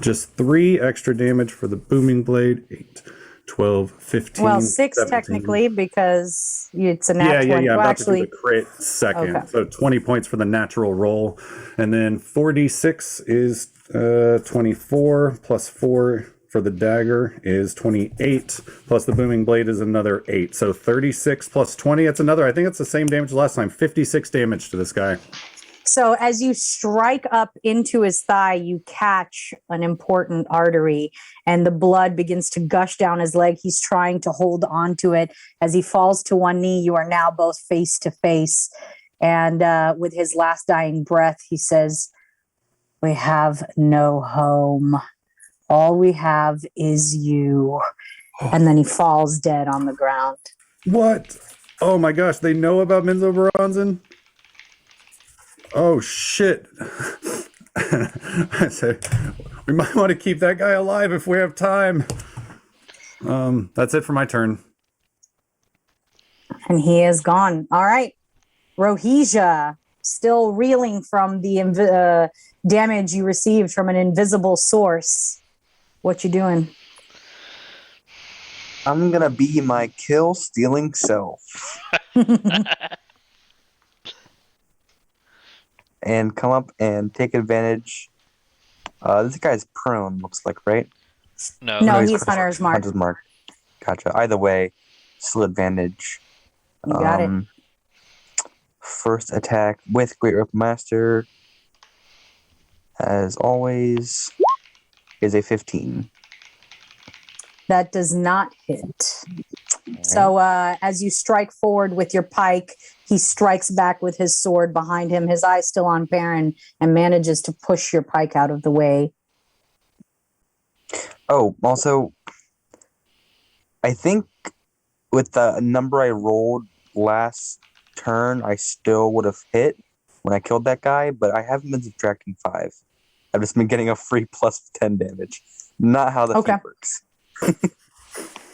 just 3 extra damage for the Booming Blade. 8, 12, 15. Well, 6 17. technically, because it's a nat 20. Yeah. Well, I'm actually, about to do the crit second. Okay. So 20 points for the natural roll. And then 4d6 is 24 plus 4 for the dagger is 28, plus the booming blade is another 8. So 36 plus 20, that's another, I think it's the same damage as last time, 56 damage to this guy. So as you strike up into his thigh, you catch an important artery and the blood begins to gush down his leg. He's trying to hold on to it. As he falls to one knee, you are now both face to face. And with his last dying breath, he says, "We have no home. All we have is you." And then he falls dead on the ground. What? Oh my gosh, they know about Minzo Baranzan? Oh shit. I said, we might want to keep that guy alive if we have time. That's it for my turn. And he is gone. All right. Rohija, still reeling from the damage you received from an invisible source. What you doing? I'm gonna be my kill-stealing self. and come up and take advantage. This guy's prone, looks like, right? No. No, he's he's Hunter's Mark. Hunter's Mark. Gotcha. Either way, still advantage. You got it. First attack with Great Weapon Master, as always, is a 15. That does not hit. So as you strike forward with your pike, he strikes back with his sword behind him, his eye still on PARREN, and manages to push your pike out of the way. Oh, also, I think with the number I rolled last turn, I still would have hit when I killed that guy, but I haven't been subtracting 5. I've just been getting a free plus 10 damage. Not how the feat works.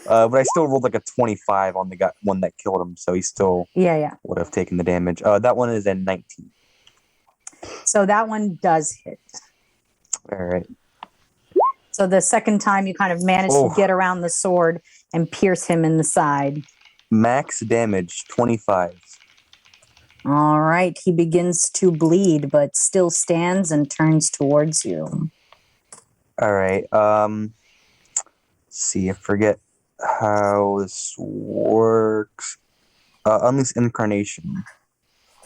But I still rolled like a 25 on the guy, one that killed him, so he still would have taken the damage. That one is a 19. So that one does hit. All right. So the second time you kind of manage to get around the sword and pierce him in the side. Max damage, 25. All right. He begins to bleed, but still stands and turns towards you. All right. Let's see, I forget how this works. Unleash Incarnation.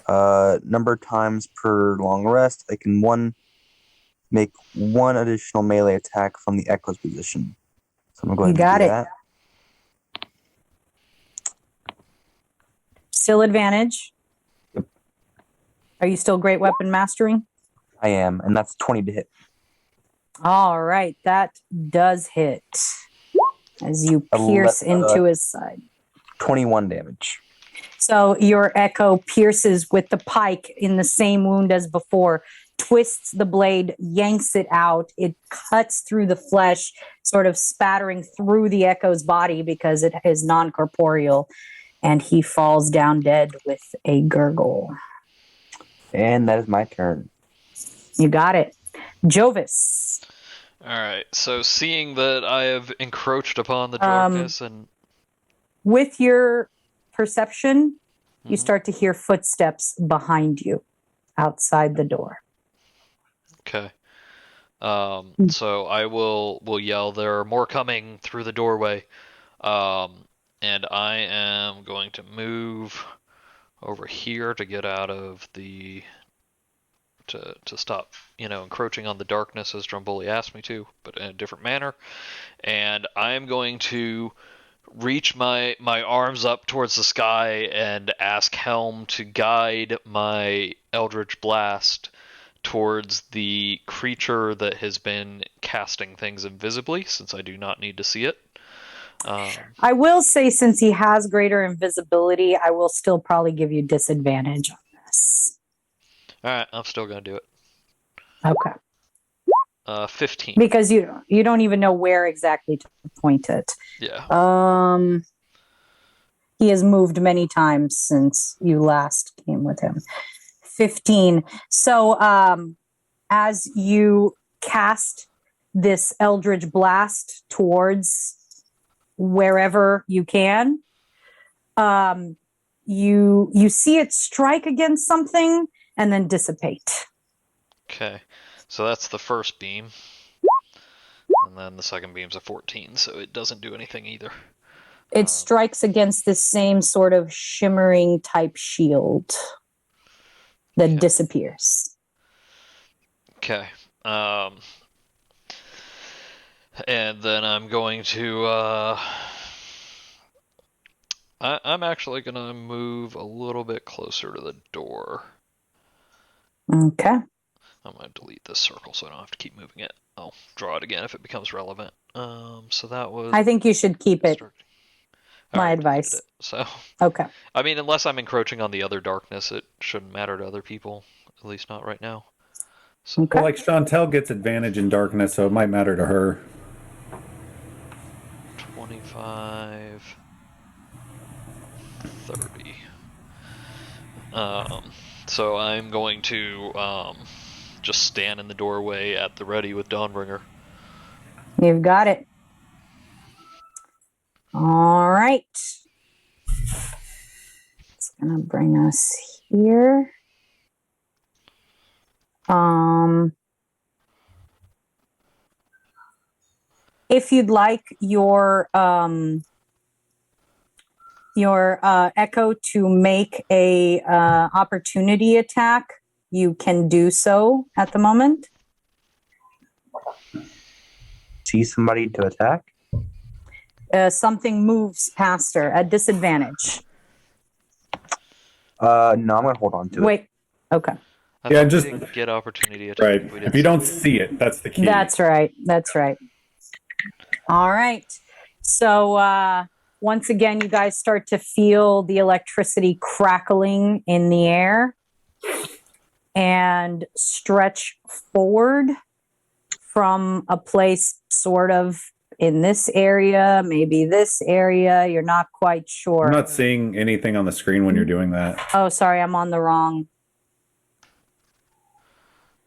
Number of times per long rest, I can make one additional melee attack from the Echo's position. So I'm going to go ahead and do that. Still advantage. Yep. Are you still Great Weapon Mastering? I am, and that's 20 to hit. All right, that does hit as you pierce into his side. 21 damage. So your echo pierces with the pike in the same wound as before, twists the blade, yanks it out. It cuts through the flesh, sort of spattering through the echo's body because it is non-corporeal, and he falls down dead with a gurgle. And that is my turn. You got it. Jovis. All right. So seeing that I have encroached upon the darkness and with your perception, you start to hear footsteps behind you outside the door. Okay. So I will yell, "There are more coming through the doorway," and I am going to move over here to get out of the to stop, encroaching on the darkness as Drumboli asked me to, but in a different manner. And I am going to reach my arms up towards the sky and ask Helm to guide my Eldritch Blast towards the creature that has been casting things invisibly, since I do not need to see it. I will say, since he has greater invisibility, I will still probably give you disadvantage on this. All right, I'm still going to do it. Okay. 15. Because you don't even know where exactly to point it. Yeah. He has moved many times since you last came with him. 15. So as you cast this Eldritch Blast towards wherever you can, you see it strike against something and then dissipate. Okay. So that's the first beam. And then the second beam's a 14, so it doesn't do anything either. It strikes against the same sort of shimmering type shield that disappears. Okay. And then I'm going to I'm actually going to move a little bit closer to the door. Okay. I'm going to delete this circle so I don't have to keep moving it. I'll draw it again if it becomes relevant. So that was... I think you should keep it. My advice. So, okay. I mean, unless I'm encroaching on the other darkness, it shouldn't matter to other people. At least not right now. So, well, like Chantel gets advantage in darkness, so it might matter to her. 25... 30. So I'm going to just stand in the doorway at the ready with Dawnbringer. You've got it. All right. It's going to bring us here. If you'd like your Echo to make a opportunity attack, you can do so at the moment. See somebody to attack? Something moves past her at disadvantage. No, I'm gonna hold on to it. Wait. Okay. I Yeah, thought we just- didn't get opportunity attack. Right. If, we If you don't see it, that's the key. That's right. That's right. All right. So once again, you guys start to feel the electricity crackling in the air and stretch forward from a place sort of in this area, maybe this area. You're not quite sure. I'm not seeing anything on the screen when you're doing that. Oh, sorry, I'm on the wrong.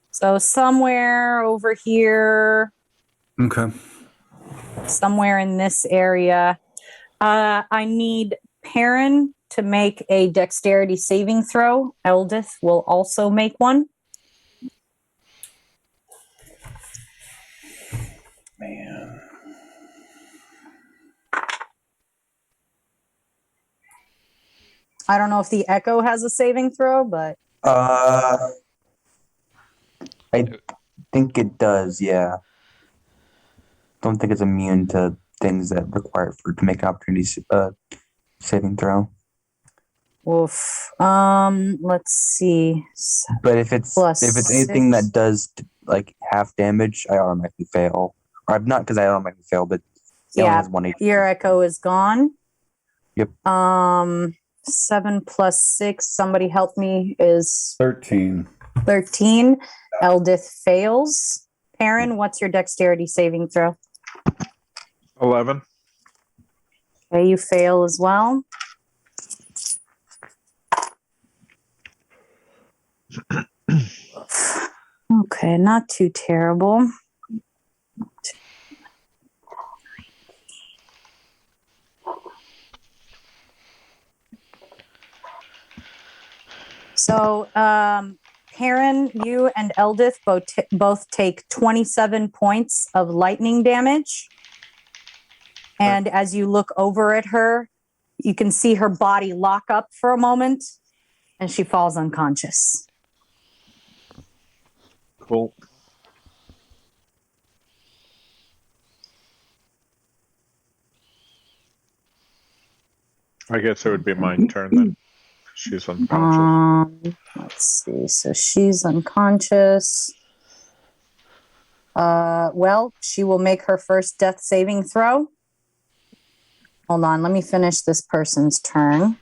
So somewhere over here, Okay. somewhere in this area, I need PARREN to make a dexterity saving throw. Eldith will also make one. Man. I don't know if the Echo has a saving throw, but I think it does, yeah. Don't think it's immune to things that require for to make opportunity saving throw. oof. Let's see. But if it's Plus anything 6. that does like half damage, I automatically fail. Or not because I automatically fail, but it only Yeah, has 1 HP. your Echo is gone. Yep. 7 plus 6, somebody help me, is 13. 13. Eldith fails. PARREN, what's your dexterity saving throw? 11. Okay, you fail as well. Okay, not too terrible. So, PARREN, you and Eldith both take 27 points of lightning damage. And as you look over at her, you can see her body lock up for a moment, and she falls unconscious. Cool. I guess it would be my turn then. She's unconscious. Let's see. So she's unconscious. Well, she will make her first death saving throw. Hold on. Let me finish this person's turn.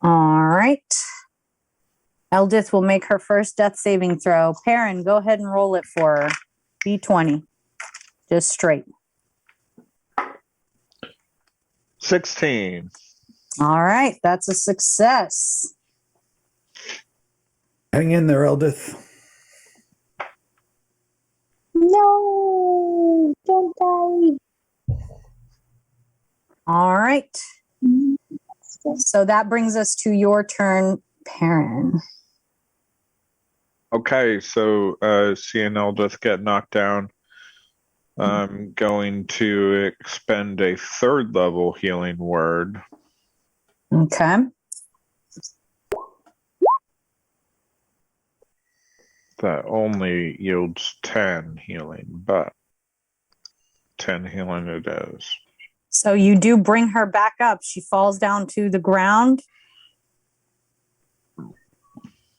All right. Eldith will make her first death saving throw. PARREN, go ahead and roll it for her. D20. Just straight. 16. All right. That's a success. Hang in there, Eldith. No, don't die. All right. So that brings us to your turn, PARREN. Okay, so seeing Eldith get knocked down, I'm going to expend a 3rd level healing word. Okay. That only yields 10 healing, but 10 healing it is. So you do bring her back up. She falls down to the ground.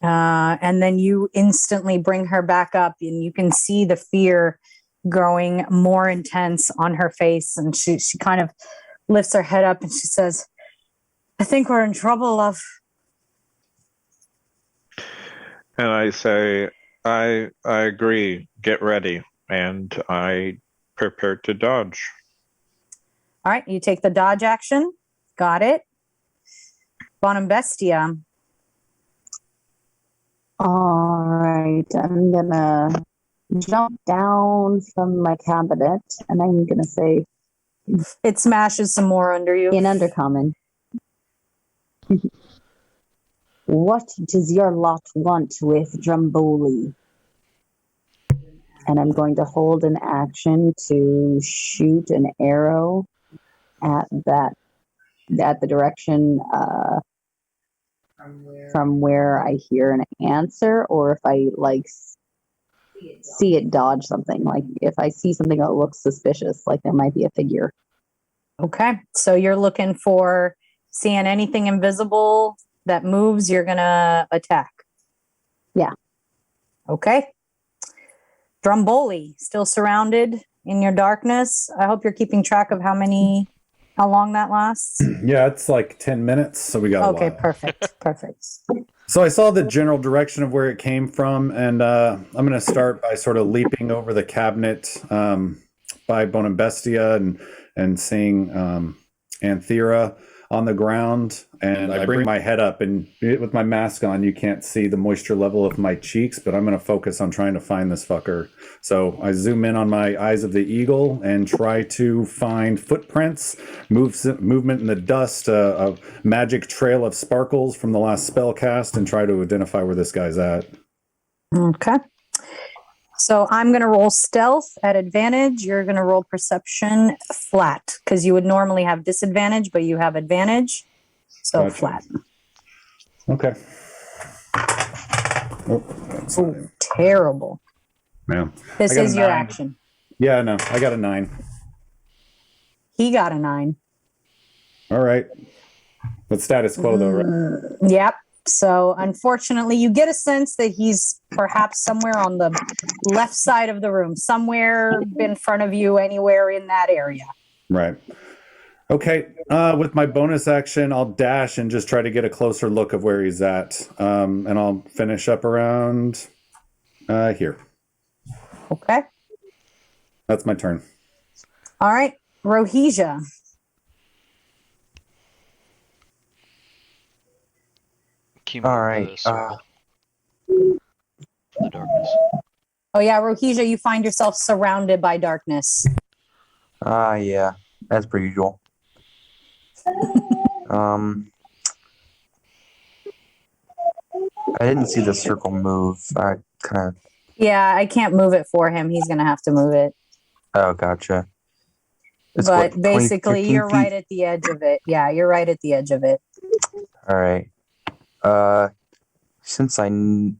And then you instantly bring her back up, and you can see the fear growing more intense on her face. And she kind of lifts her head up and she says, I think we're in trouble, love. And I say, I agree. Get ready. And I prepare to dodge. All right, you take the dodge action. Got it. BONUMBESTIA. All right, I'm gonna jump down from my cabinet, and I'm gonna say It smashes some more under you. in Undercommon. What does your lot want with Drumboli? And I'm going to hold an action to shoot an arrow at the direction from where I hear an answer, or if I like see it dodge something, like if I see something that looks suspicious, like there might be a figure. Okay, so you're looking for seeing anything invisible that moves, you're gonna attack. Yeah. Okay. Drumboli, still surrounded in your darkness. I hope you're keeping track of how long that lasts. Yeah, it's like 10 minutes, so we got a Okay, while. perfect. So I saw the general direction of where it came from, and I'm going to start by sort of leaping over the cabinet by BONUMBESTIA and seeing Anthera on the ground, and I bring my head up, and with my mask on, you can't see the moisture level of my cheeks, but I'm going to focus on trying to find this fucker. So I zoom in on my eyes of the eagle and try to find footprints, movement in the dust, a magic trail of sparkles from the last spell cast, and try to identify where this guy's at. Okay. So I'm going to roll stealth at advantage. You're going to roll perception flat because you would normally have disadvantage, but you have advantage. So Gotcha. flat. Okay. Oh, that's not it. Terrible. Yeah. This I got is a your 9. action. Yeah, no, I got a 9. He got a 9. All right. That's status quo, though, right? Yep. So unfortunately, you get a sense that he's perhaps somewhere on the left side of the room, somewhere in front of you, anywhere in that area. Right. Okay. With my bonus action, I'll dash and just try to get a closer look of where he's at. And I'll finish up around here. Okay. That's my turn. All right. Rohija. All right. The darkness. Oh, yeah. Rohija, you find yourself surrounded by darkness. Yeah, as per usual. I didn't see the circle move. I kind of. Yeah, I can't move it for him. He's going to have to move it. Oh, gotcha. It's But what, 20, basically, 15 you're feet? right at the edge of it. Yeah, you're right at the edge of it. All right. Since I feel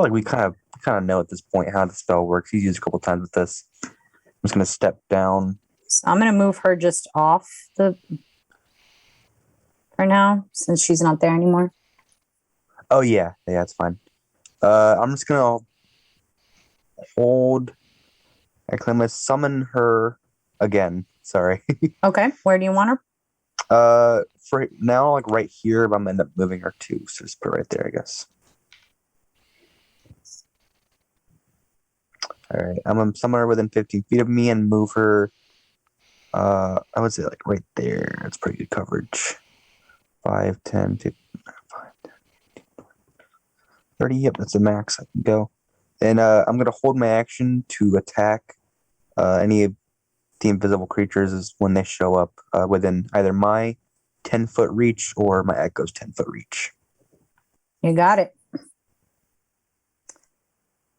like we kind of know at this point how the spell works. He's used a couple times with this. I'm just gonna step down. So I'm going to move her just off for now, since she's not there anymore. Oh yeah, it's fine. I'm just gonna hold. Actually, I'm gonna summon her again. Sorry. Okay, where do you want her? For now, like right here, but I'm gonna end up moving her too. So just put it right there, I guess. All right, I'm gonna summon her within 15 feet of me and move her. I would say like right there. That's pretty good coverage. 5, 10, 15, 5, 10, 15, 20, 30. Yep, that's the max I can go. And I'm gonna hold my action to attack any of the invisible creatures is when they show up within either my 10-foot reach or my echo's 10-foot reach. You got it.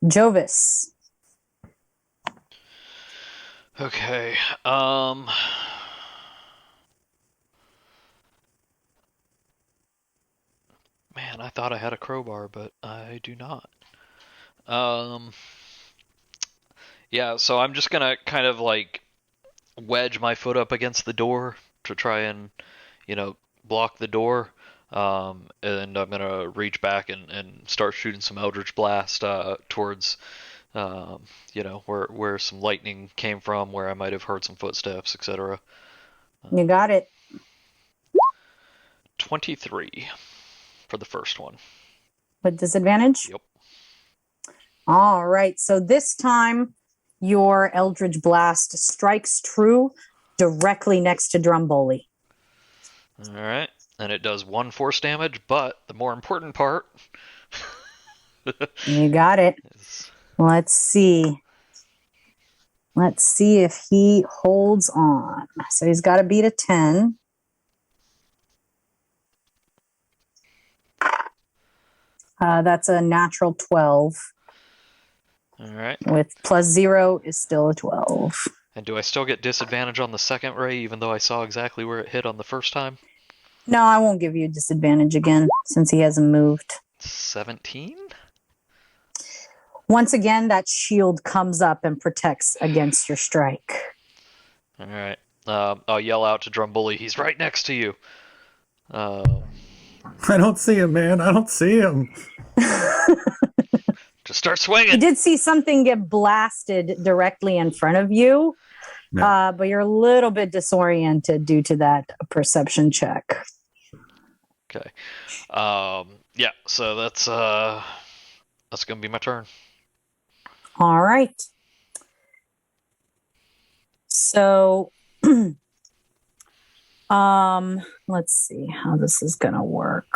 Jovis. Okay. Man, I thought I had a crowbar, but I do not. Yeah, so I'm just gonna kind of like wedge my foot up against the door to try and, block the door. And I'm gonna reach back and start shooting some Eldritch Blast towards, where some lightning came from, where I might have heard some footsteps, etc. You got it. 23 for the first one. With disadvantage? Yep. All right. So this time, your Eldritch Blast strikes true directly next to Drumboli. All right. and it does 1 force damage, but the more important part You got it. is Let's see. Let's see if he holds on. So he's got to beat a 10. That's a natural 12. all right. With +0 is still a 12. And do I still get disadvantage on the second ray, even though I saw exactly where it hit on the first time? No, I won't give you a disadvantage again since he hasn't moved. 17? Once again, that shield comes up and protects against your strike. All right. I'll yell out to Drumboli. He's right next to you. I don't see him, man. I don't see him. Just start swinging. You did see something get blasted directly in front of you, Yeah. but you're a little bit disoriented due to that perception check. Okay. Yeah. So that's gonna be my turn. All right. So, let's see how this is gonna work.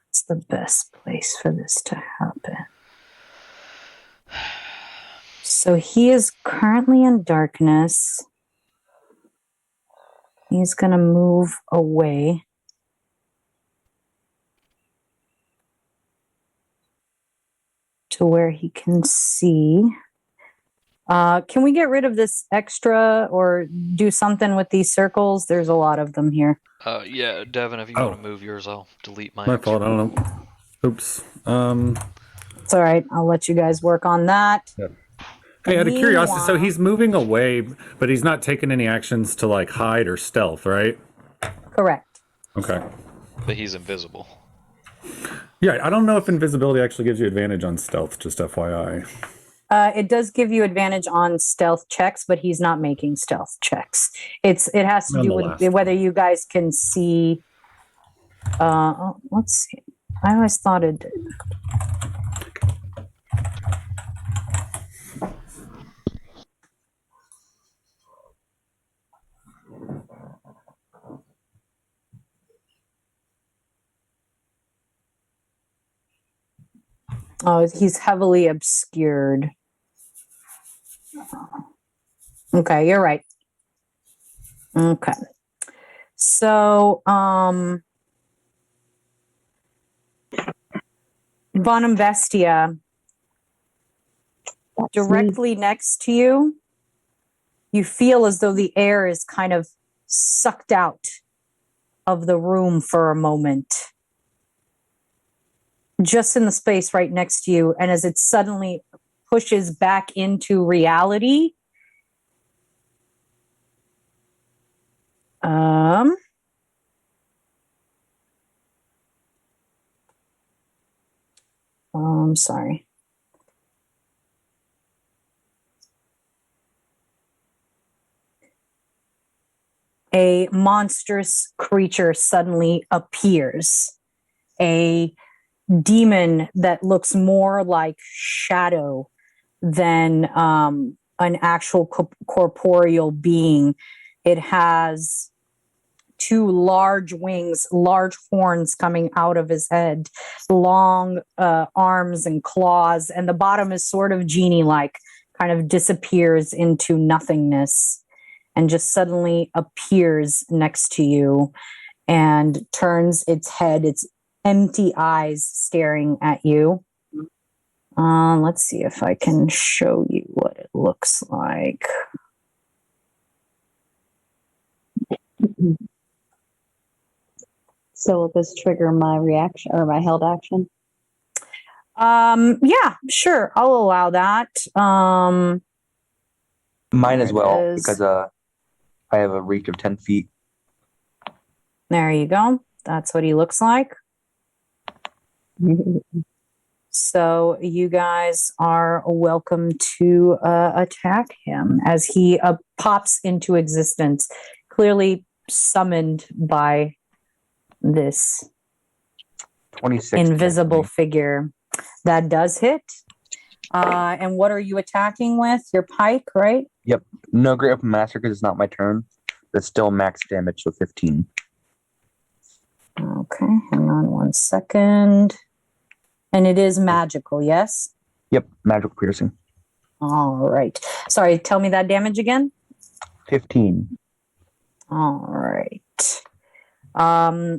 What's the best place for this to happen? So he is currently in darkness. He's gonna move away. To where he can see. Can we get rid of this extra or do something with these circles? There's a lot of them here. Yeah, Devin, if you want to move yours, I'll delete mine. My fault. I don't know. Oops. It's all right. I'll let you guys work on that. Yep. Hey, out of curiosity, so he's moving away, but he's not taking any actions to like hide or stealth, right? Correct. Okay. But he's invisible. Yeah, I don't know if invisibility actually gives you advantage on stealth, just FYI. It does give you advantage on stealth checks, but he's not making stealth checks. It has to do with whether you guys can see. Let's see. I always thought it did. Oh, he's heavily obscured. Okay, you're right. Okay. So, BONUMBESTIA, directly next to you, you feel as though the air is kind of sucked out of the room for a moment. Just in the space right next to you, and as it suddenly pushes back into reality, I'm sorry. A monstrous creature suddenly appears. A demon that looks more like shadow than an actual corporeal being. It has 2 large wings, large horns coming out of his head, long arms and claws, and the bottom is sort of genie-like, kind of disappears into nothingness and just suddenly appears next to you and turns its head, its empty eyes staring at you. Let's see if I can show you what it looks like. So will this trigger my reaction or my held action? Yeah, sure. I'll allow that. Mine as There it well, is. because I have a reach of 10 feet. There you go. That's what he looks like. So you guys are welcome to attack him as he pops into existence, clearly summoned by this 26. invisible figure. That does hit. And what are you attacking with? Your pike, right? Yep. No Great Open Master because it's not my turn. That's still max damage, so 15. Okay, hang on 1 second. And it is magical, yes? Yep, magical piercing. All right. Sorry, tell me that damage again. 15. All right.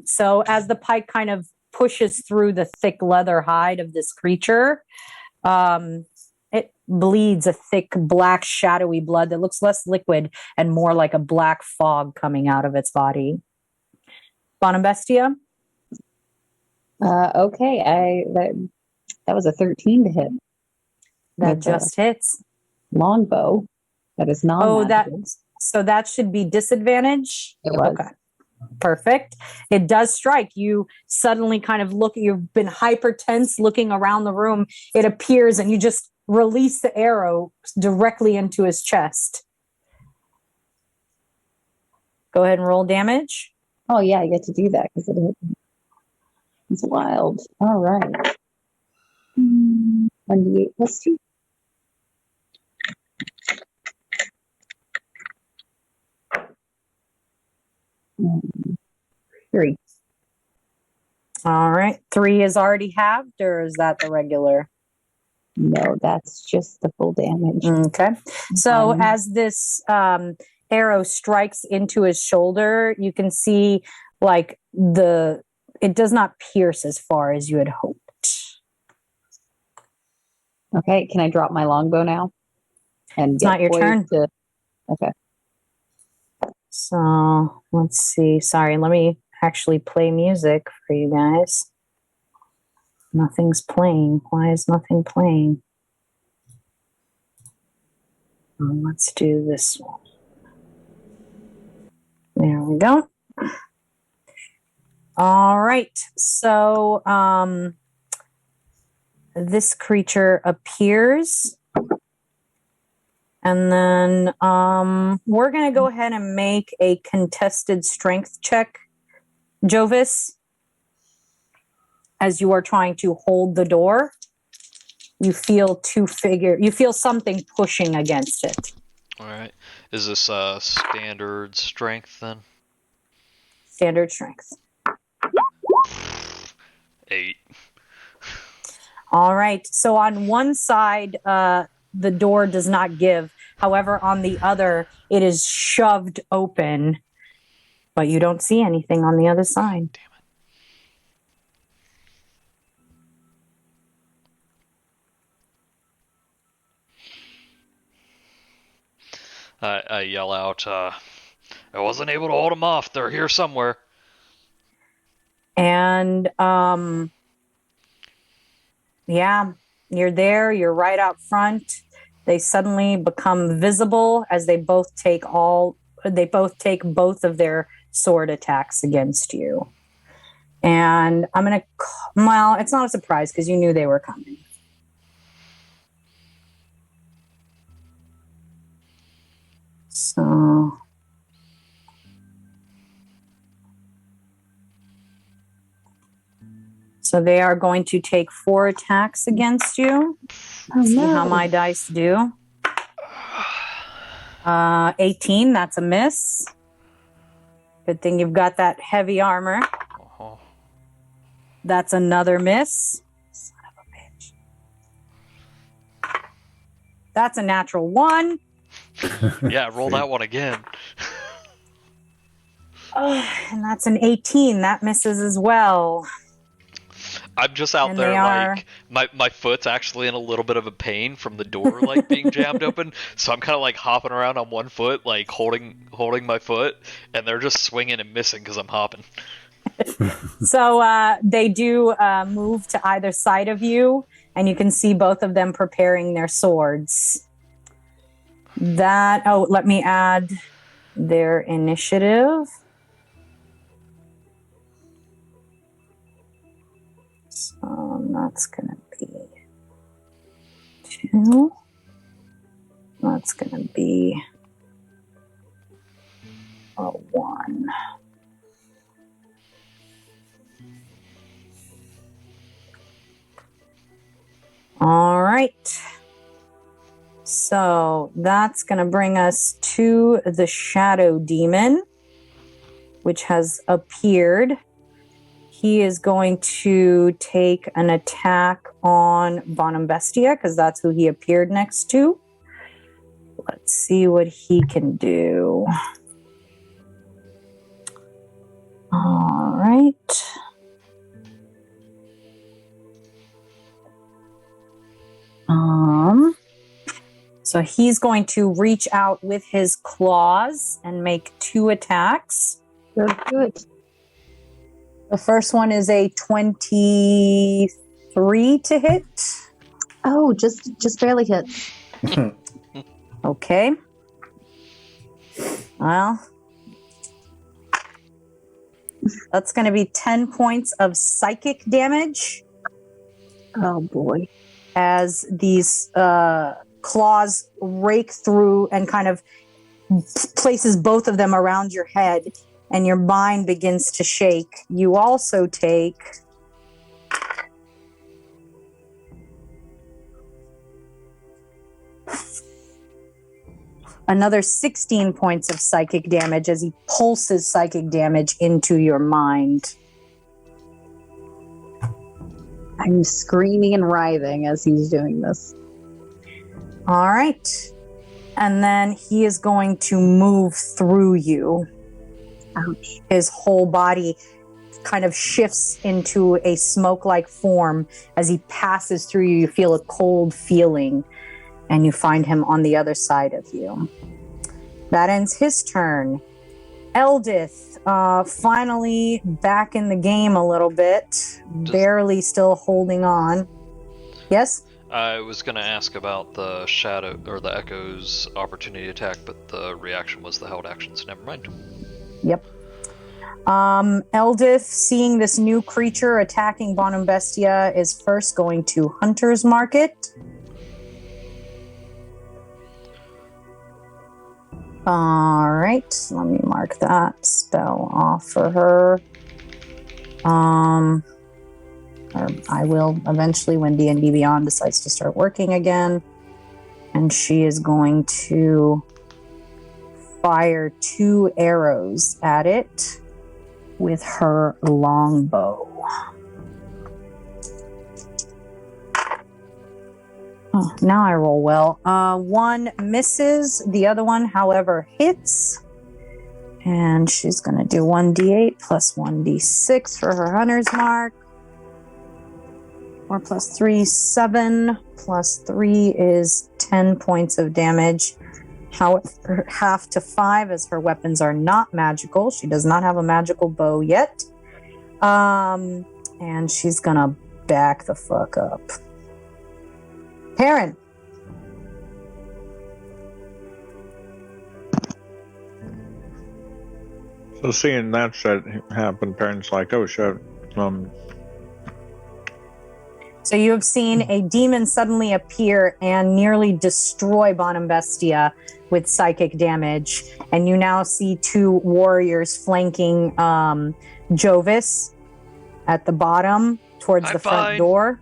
So as the pike kind of pushes through the thick leather hide of this creature, it bleeds a thick, black, shadowy blood that looks less liquid and more like a black fog coming out of its body. BONUMBESTIA? Okay, that was a 13 to hit. That With just hits. Longbow. That is not. Oh, so that should be disadvantage? It was. Okay. Perfect. It does strike. You suddenly kind of look, you've been hyper tense looking around the room. It appears and you just release the arrow directly into his chest. Go ahead and roll damage. Oh yeah, I get to do that because it hit me. It's wild. All right. 1d8 plus 2. Three. All right. 3 is already halved, or is that the regular? No, that's just the full damage. Okay. So as this arrow strikes into his shoulder, you can see like it does not pierce as far as you had hoped. Okay, can I drop my longbow now? And It's not your turn. Okay. So let's see. Sorry, let me actually play music for you guys. Nothing's playing. Why is nothing playing? Let's do this one. There we go. All right. So this creature appears. And then we're going to go ahead and make a contested strength check, Jovis. As you are trying to hold the door, you feel something pushing against it. All right. Is this standard strength then? Standard strength. 8. All right. So on one side, the door does not give. However, on the other, it is shoved open, but you don't see anything on the other side. Damn it. I yell out, I wasn't able to hold them off. They're here somewhere. And yeah, you're there. You're right out front. They suddenly become visible as they both take both of their sword attacks against you. And well, it's not a surprise because you knew they were coming. So they are going to take 4 attacks against you. See how my dice do. 18, that's a miss. Good thing you've got that heavy armor. Uh-huh. That's another miss. Son of a bitch. That's a natural 1. Yeah, roll that one again. And that's an 18. That misses as well. I'm just out there like my foot's actually in a little bit of a pain from the door like being jammed open, so I'm kind of like hopping around on one foot, like holding my foot, and they're just swinging and missing because I'm hopping. So they do move to either side of you, and you can see both of them preparing their swords. Let me add their initiative. So that's going to be 2. That's going to be a 1. All right. So that's going to bring us to the Shadow Demon, which has appeared. He is going to take an attack on BONUMBESTIA because that's who he appeared next to. Let's see what he can do. All right. So he's going to reach out with his claws and make 2 attacks. Good. The first one is a 23 to hit. Oh, just barely hits. Okay. Well, that's going to be 10 points of psychic damage. Oh boy. As these claws rake through and kind of places both of them around your head, and your mind begins to shake. You also take another 16 points of psychic damage as he pulses psychic damage into your mind. I'm screaming and writhing as he's doing this. All right. And then he is going to move through you. Ouch. His whole body kind of shifts into a smoke-like form. As he passes through you, you feel a cold feeling, and you find him on the other side of you. That ends his turn. Eldith, finally back in the game a little bit, barely still holding on. Yes? I was going to ask about the shadow or the echo's opportunity attack, but the reaction was the held action, so never mind. Yep. Eldith, seeing this new creature attacking BONUMBESTIA, is first going to Hunter's Market. All right, let me mark that spell off for her. Or I will eventually when D&D Beyond decides to start working again. And she is going to fire 2 arrows at it with her longbow. Oh, now I roll well. 1 misses, the other one, however, hits. And she's going to do 1d8 plus 1d6 for her hunter's mark. 4 plus 3, 7 plus 3 is 10 points of damage. However, half to 5 as her weapons are not magical. She does not have a magical bow yet. And she's going to back the fuck up. PARREN. So seeing that shit happen, parents like, oh shit. So you have seen a demon suddenly appear and nearly destroy BONUMBESTIA with psychic damage. And you now see 2 warriors flanking JOVIS at the bottom towards the front door.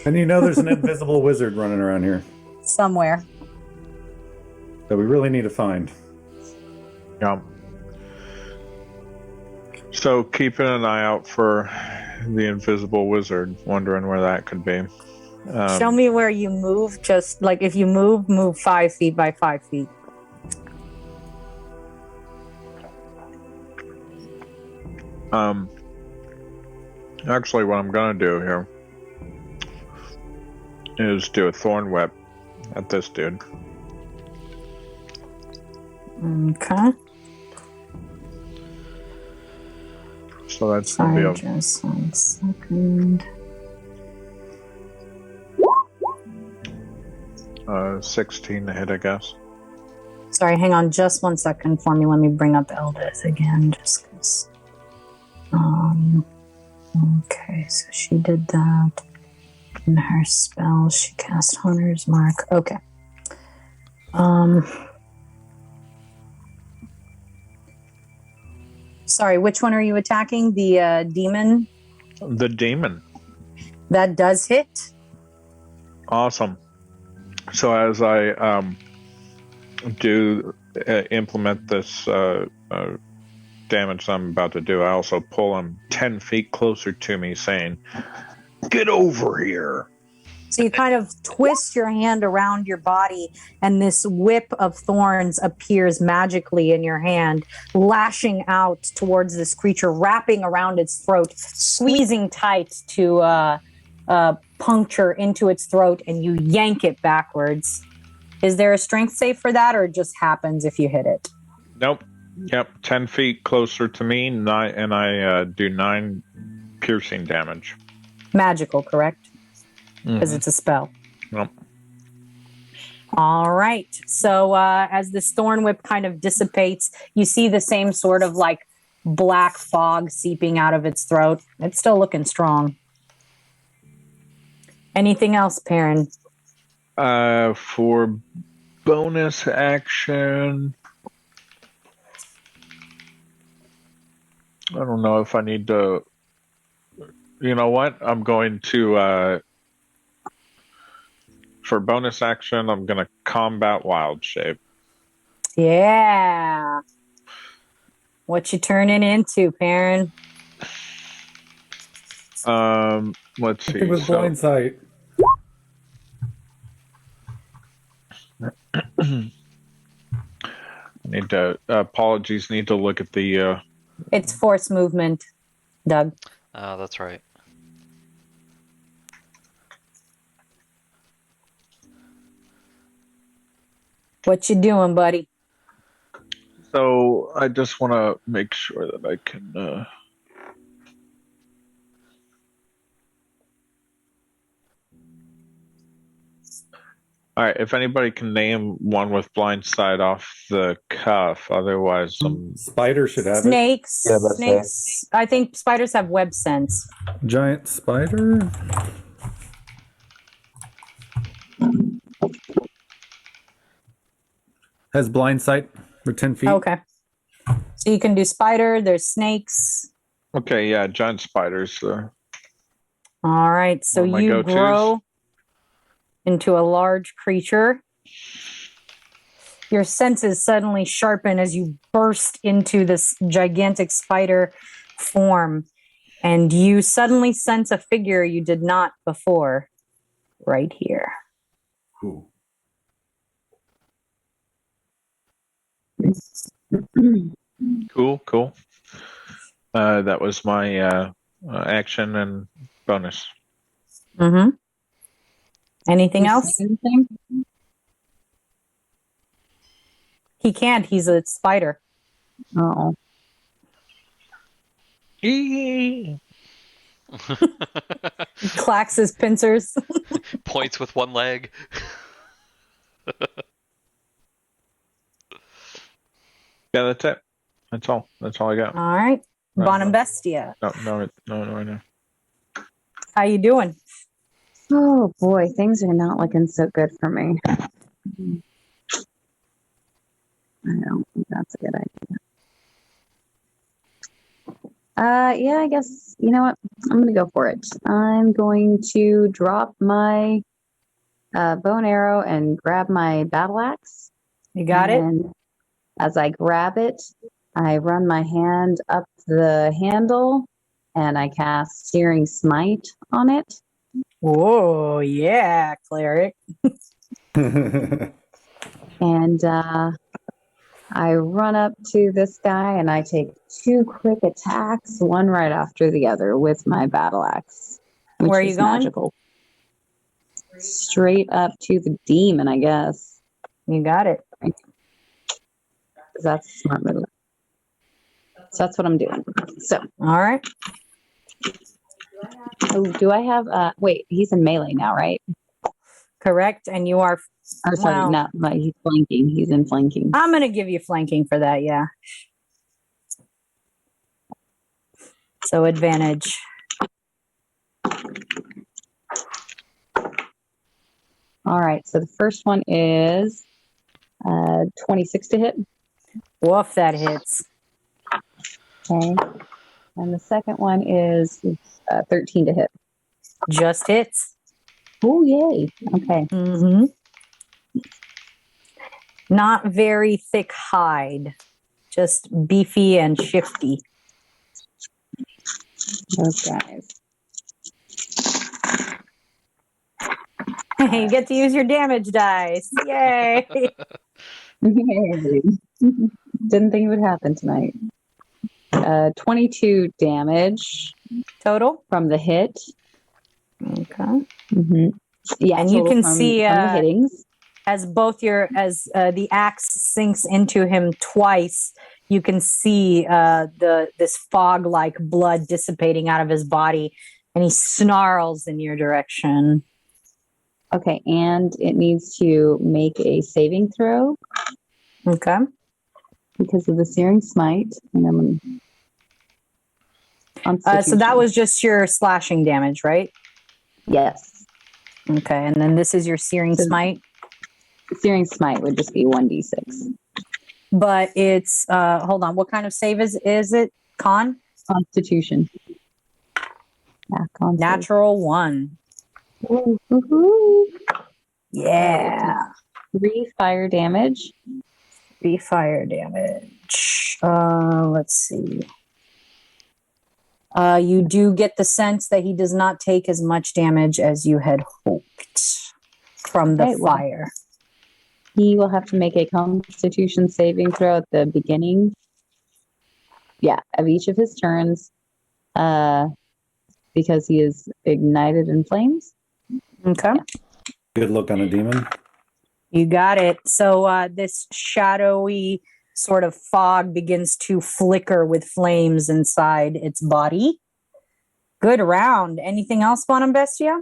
And you know there's an invisible wizard running around here Somewhere. that we really need to find. Yeah. So keeping an eye out for the invisible wizard, wondering where that could be. Show me where you move. Just like if you move 5 feet by 5 feet. Actually, what I'm gonna do here is do a thorn whip at this dude. Okay. So that's gonna be Just 1 second. 16 to hit, I guess. Sorry, hang on just 1 second for me. Let me bring up Eldith again, just because. Okay, so she did that. In her spell, she cast Hunter's Mark. Okay. Sorry, which one are you attacking? The demon? The demon. That does hit. Awesome. So as I do implement this damage I'm about to do, I also pull him 10 feet closer to me, saying, "Get over here." So you kind of twist your hand around your body, and this whip of thorns appears magically in your hand, lashing out towards this creature, wrapping around its throat, squeezing tight to puncture into its throat, and you yank it backwards. Is there a strength save for that, or it just happens if you hit it? Nope. Yep, 10 feet closer to me, and I do 9 piercing damage. Magical, correct? Because it's a spell. Yep. All right. So as this thorn whip kind of dissipates, you see the same sort of like black fog seeping out of its throat. It's still looking strong. Anything else, Perrin? For bonus action, I don't know if I need to. You know what? I'm going to. For bonus action, I'm going to combat wild shape. Yeah. What you turning into, Perrin? Let's see. It was blind sight. Need to apologies. Need to look at the. It's force movement, Doug. That's right. What you doing, buddy? So I just want to make sure that I can. All right, if anybody can name one with blind sight off the cuff, otherwise Spider should have Snakes. Yeah, that's Snakes. I think spiders have web sense. it. Giant spider. Has blind sight for 10 feet. Okay. So you can do spider. There's snakes. Okay, yeah, giant spiders. All right. So One of my you go-tos. grow into a large creature. Your senses suddenly sharpen as you burst into this gigantic spider form, and you suddenly sense a figure you did not before right here. Ooh. Cool. That was my action and bonus. Mm-hmm. Anything else? Anything? He can't. He's a spider. Oh. He clacks his pincers. Points with one leg. Yeah, that's it. That's all. That's all I got. All right. No, BONUMBESTIA. No, I know. How you doing? Oh boy, things are not looking so good for me. I don't think that's a good idea. Yeah, I guess, you know what? I'm going to go for it. I'm going to drop my bow and arrow and grab my battle axe. You got it? And as I grab it, I run my hand up the handle and I cast Searing Smite on it. Whoa, yeah, Cleric. And I run up to this guy and I take 2 quick attacks, one right after the other with my battle axe. Which Where are you is going? magical. Straight up to the demon, I guess. You got it. 'Cause that's a smart move. So that's what I'm doing. So, All right. oh, do I have, wait, he's in melee now, right? Correct. And you are, Or sorry, Wow. not, like, he's flanking. He's in flanking. I'm going to give you flanking for that. Yeah. So advantage. All right, so the first one is 26 to hit. Woof, that hits. Okay. And the second one is 13 to hit. Just hits. Oh, yay. Okay. Mm-hmm. Not very thick hide, just beefy and shifty. Those guys. You get to use your damage dice. Yay! Didn't think it would happen tonight. 22 damage Total? from the hit. Okay. Mm-hmm. Yeah, And you can see from the hittings. as the axe sinks into him twice, you can see this fog-like blood dissipating out of his body, and he snarls in your direction. Okay, and it needs to make a saving throw Okay. because of the Searing Smite. And I'm So that was just your slashing damage, right? Yes. Okay, and then this is your Searing Smite. Searing Smite would just be 1d6. But it's hold on, what kind of save is it? Con? Constitution. Yeah, con save. Natural 1. Woohoo. Yeah. 3 fire damage. 3 fire damage. Let's see. You do get the sense that he does not take as much damage as you had hoped from the fire. He will have to make a Constitution saving throw at the beginning, of each of his turns, because he is ignited in flames. Okay. Good look on a demon. You got it. So this shadowy sort of fog begins to flicker with flames inside its body. Good round. Anything else, BONUMBESTIA?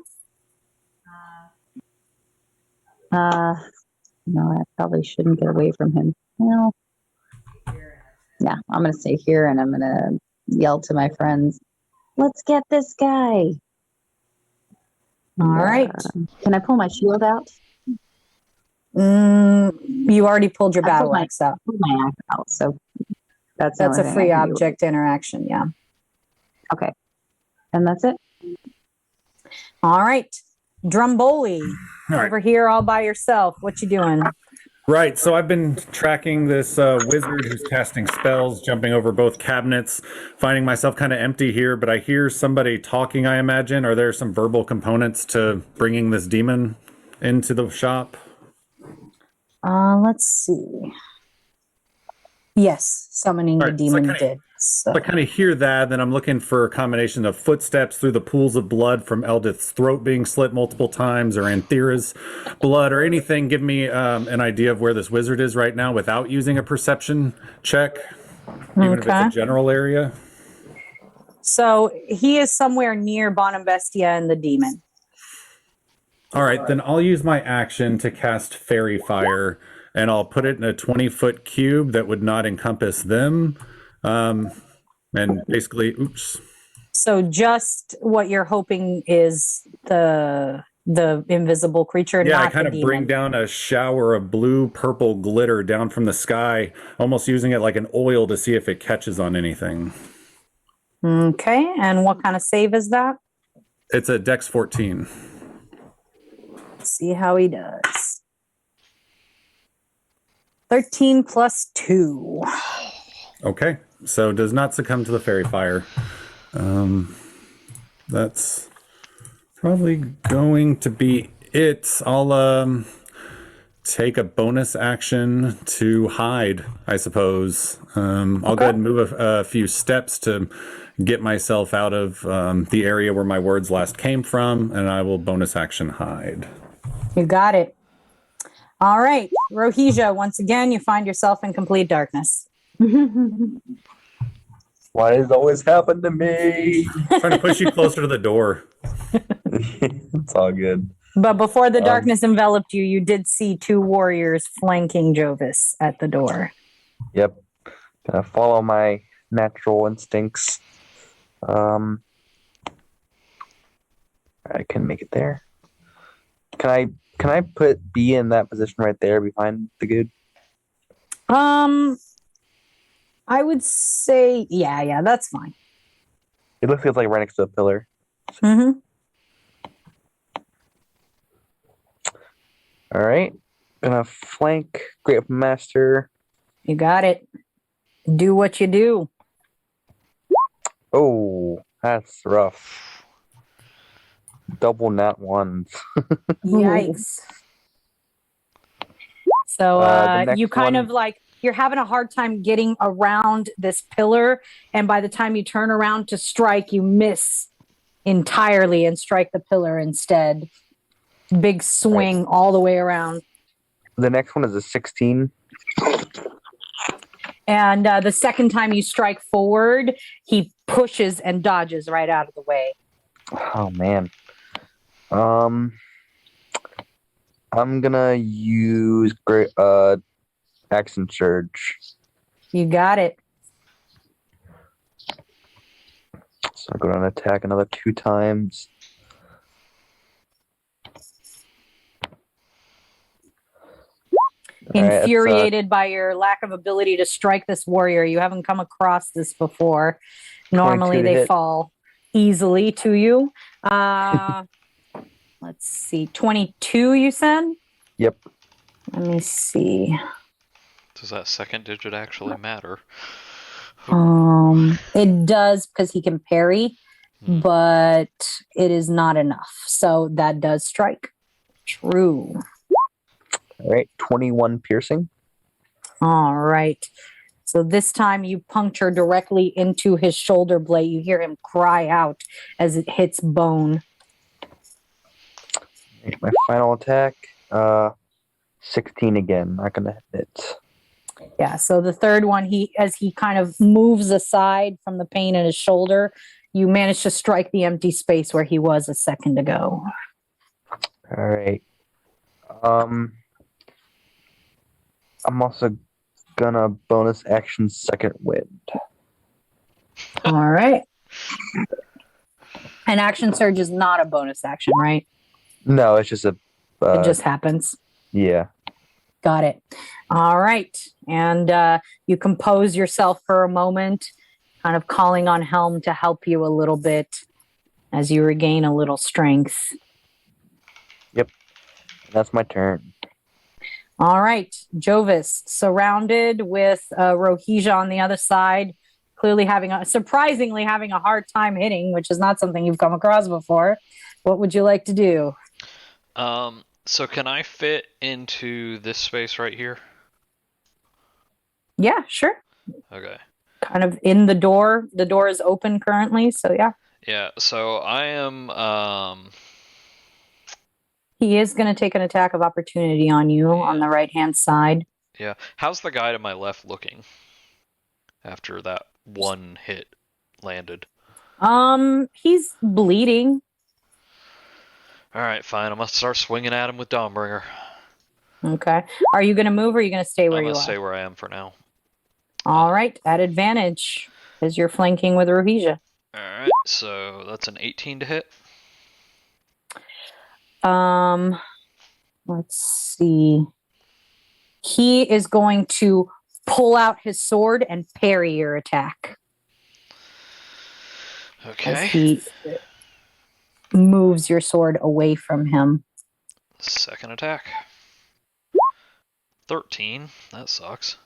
No, I probably shouldn't get away from him. Well, yeah, I'm going to stay here and I'm going to yell to my friends, let's get this guy. All right. Can I pull my shield out? You already pulled your battle axe out. Pulled my axe out, so that's a free object interaction, yeah. Okay. And that's it? All right. Drumboli, All right. over here all by yourself. What you doing? Right, so I've been tracking this wizard who's casting spells, jumping over both cabinets, finding myself kind of empty here, but I hear somebody talking, I imagine. Are there some verbal components to bringing this demon into the shop? Let's see. Yes, summoning the demon did. So I kind of hear that, then I'm looking for a combination of footsteps through the pools of blood from Eldith's throat being slit multiple times, or Anthera's blood, or anything. Give me an idea of where this wizard is right now without using a perception check, even if it's a general area. So he is somewhere near BONUMBESTIA and the demon. All right, then I'll use my action to cast Fairy Fire, and I'll put it in a 20-foot cube that would not encompass them. And basically, So just what you're hoping is the invisible creature. Yeah, not I kind of bring down a shower of blue purple glitter down from the sky, almost using it like an oil to see if it catches on anything. Okay, and what kind of save is that? It's a Dex 14. Let's see how he does. 13 plus 2. Okay, so does not succumb to the fairy fire. That's probably going to be it. I'll take a bonus action to hide, I suppose. I'll go ahead and move a few steps to get myself out of the area where my words last came from, and I will bonus action hide. You got it. All right, Rohija, once again, you find yourself in complete darkness. Why does it always happen to me? Trying to push you closer to the door. It's all good. But before the darkness enveloped you, you did see 2 warriors flanking Jovis at the door. Yep. Gonna follow my natural instincts. I can make it there. Can I put B in that position right there behind the good? I would say, yeah, that's fine. It looks like right next to a pillar. Mm-hmm. All right. Gonna flank Great Master. You got it. Do what you do. Oh, that's rough. Double nat ones. Yikes. So The next you kind one- of like, you're having a hard time getting around this pillar. And by the time you turn around to strike, you miss entirely and strike the pillar instead. Big swing all the way around. The next one is a 16. And the second time you strike forward, he pushes and dodges right out of the way. Oh man. I'm gonna use Action Surge. You got it. So I'm gonna attack another 2 times. All right, Infuriated by your lack of ability to strike this warrior. You haven't come across this before. Normally 22 to they hit. fall easily to you. Let's see. 22, you said? Yep. Let me see. Does that second digit actually matter? It does because he can parry, but it is not enough. So that does strike. True. All right, 21 piercing. All right. So this time you puncture directly into his shoulder blade. You hear him cry out as it hits bone. My final attack, 16 again. Not gonna hit. Yeah. So the third one, as he kind of moves aside from the pain in his shoulder, you manage to strike the empty space where he was a second ago. All right. I'm also gonna bonus action Second Wind. All right. An action surge is not a bonus action, right? No, it's just a. It just happens. Yeah. Got it. All right. And you compose yourself for a moment, kind of calling on Helm to help you a little bit as you regain a little strength. Yep. That's my turn. All right. Jovis, surrounded with Rohija on the other side, clearly surprisingly having a hard time hitting, which is not something you've come across before. What would you like to do? So can I fit into this space right here? Yeah, sure. Okay. Kind of in the door. The door is open currently, so yeah. Yeah, so I am, He is going to take an attack of opportunity on you on the right-hand side. yeah. How's the guy to my left looking after that one hit landed? He's bleeding. All right, fine. I'm gonna start swinging at him with Dawnbringer. Okay. Are you going to move or are you going to stay where I'm you gonna are? stay where I am for now. All right. At advantage as you're flanking with Rohija. All right, so that's an 18 to hit. Let's see. He is going to pull out his sword and parry your attack. Okay. As he moves your sword away from him. Second attack. 13. That sucks.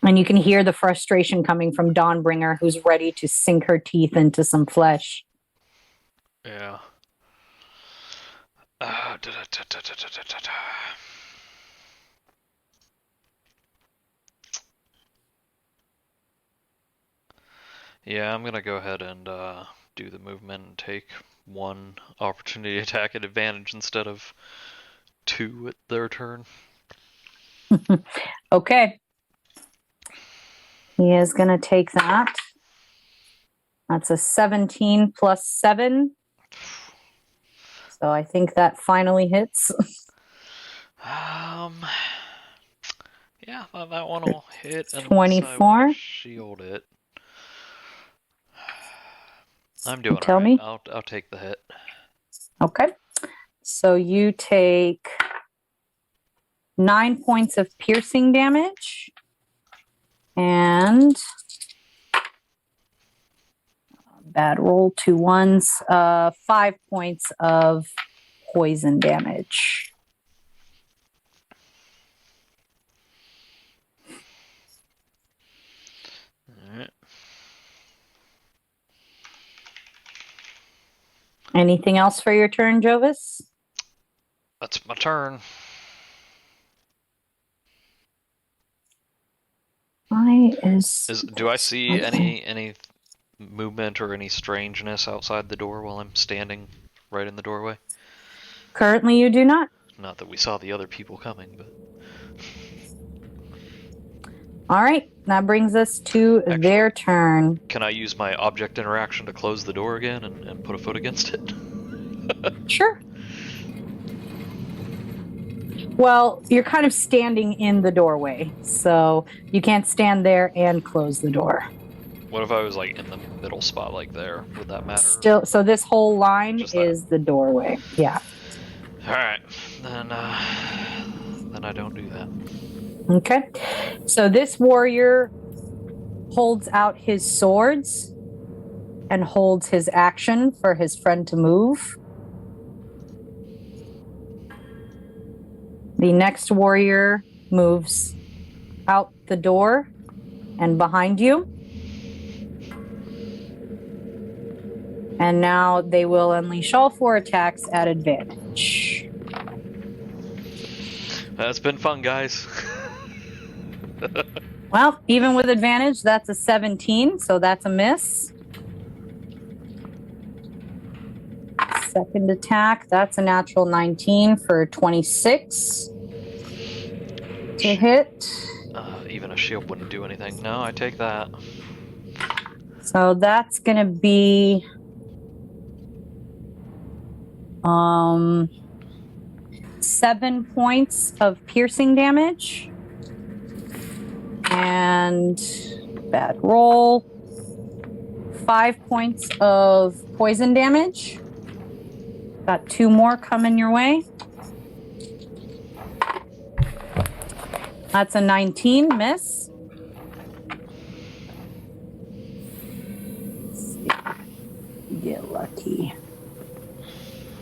And you can hear the frustration coming from Dawnbringer, who's ready to sink her teeth into some flesh. Yeah. Yeah, I'm gonna go ahead and do the movement and take one opportunity attack at advantage instead of 2 at their turn. Okay. He is going to take that. That's a 17 plus 7. So I think that finally hits. Yeah, I thought that one will hit. 24? Shield it. I'm doing Tell all right. me. I'll take the hit. Okay. So you take 9 points of piercing damage. And bad roll. 2 ones. 5 points of poison damage. All right. Anything else for your turn, Jovis? That's my turn. Do I see any movement or any strangeness outside the door while I'm standing right in the doorway? Currently, you do not. Not that we saw the other people coming, but... All right, that brings us to their turn. Can I use my object interaction to close the door again and put a foot against it? Sure. Well, you're kind of standing in the doorway, so you can't stand there and close the door. What if I was like in the middle spot, like there? Would that matter? Still, so this whole line is the doorway. Yeah. All right, then I don't do that. Okay. So this warrior holds out his swords and holds his action for his friend to move. The next warrior moves out the door and behind you. And now they will unleash all 4 attacks at advantage. That's been fun, guys. Well, even with advantage, that's a 17, so that's a miss. Second attack, that's a natural 19 for 26 to hit. Even a shield wouldn't do anything. No, I take that. So that's going to be 7 points of piercing damage. And bad roll. 5 points of poison damage. Got 2 more coming your way. That's a 19, miss. Let's see. Get lucky.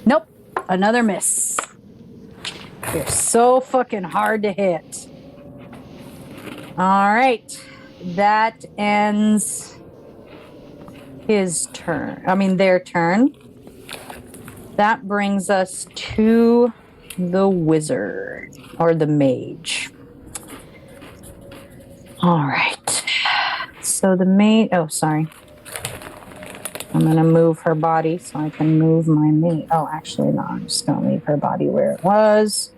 Nope, another miss. They're so fucking hard to hit. All right, that ends his turn. I mean, their turn. That brings us to the wizard, or the mage. All right. So the mage, oh, sorry. I'm going to move her body so I can move my mage. Oh, actually, no, I'm just going to leave her body where it was.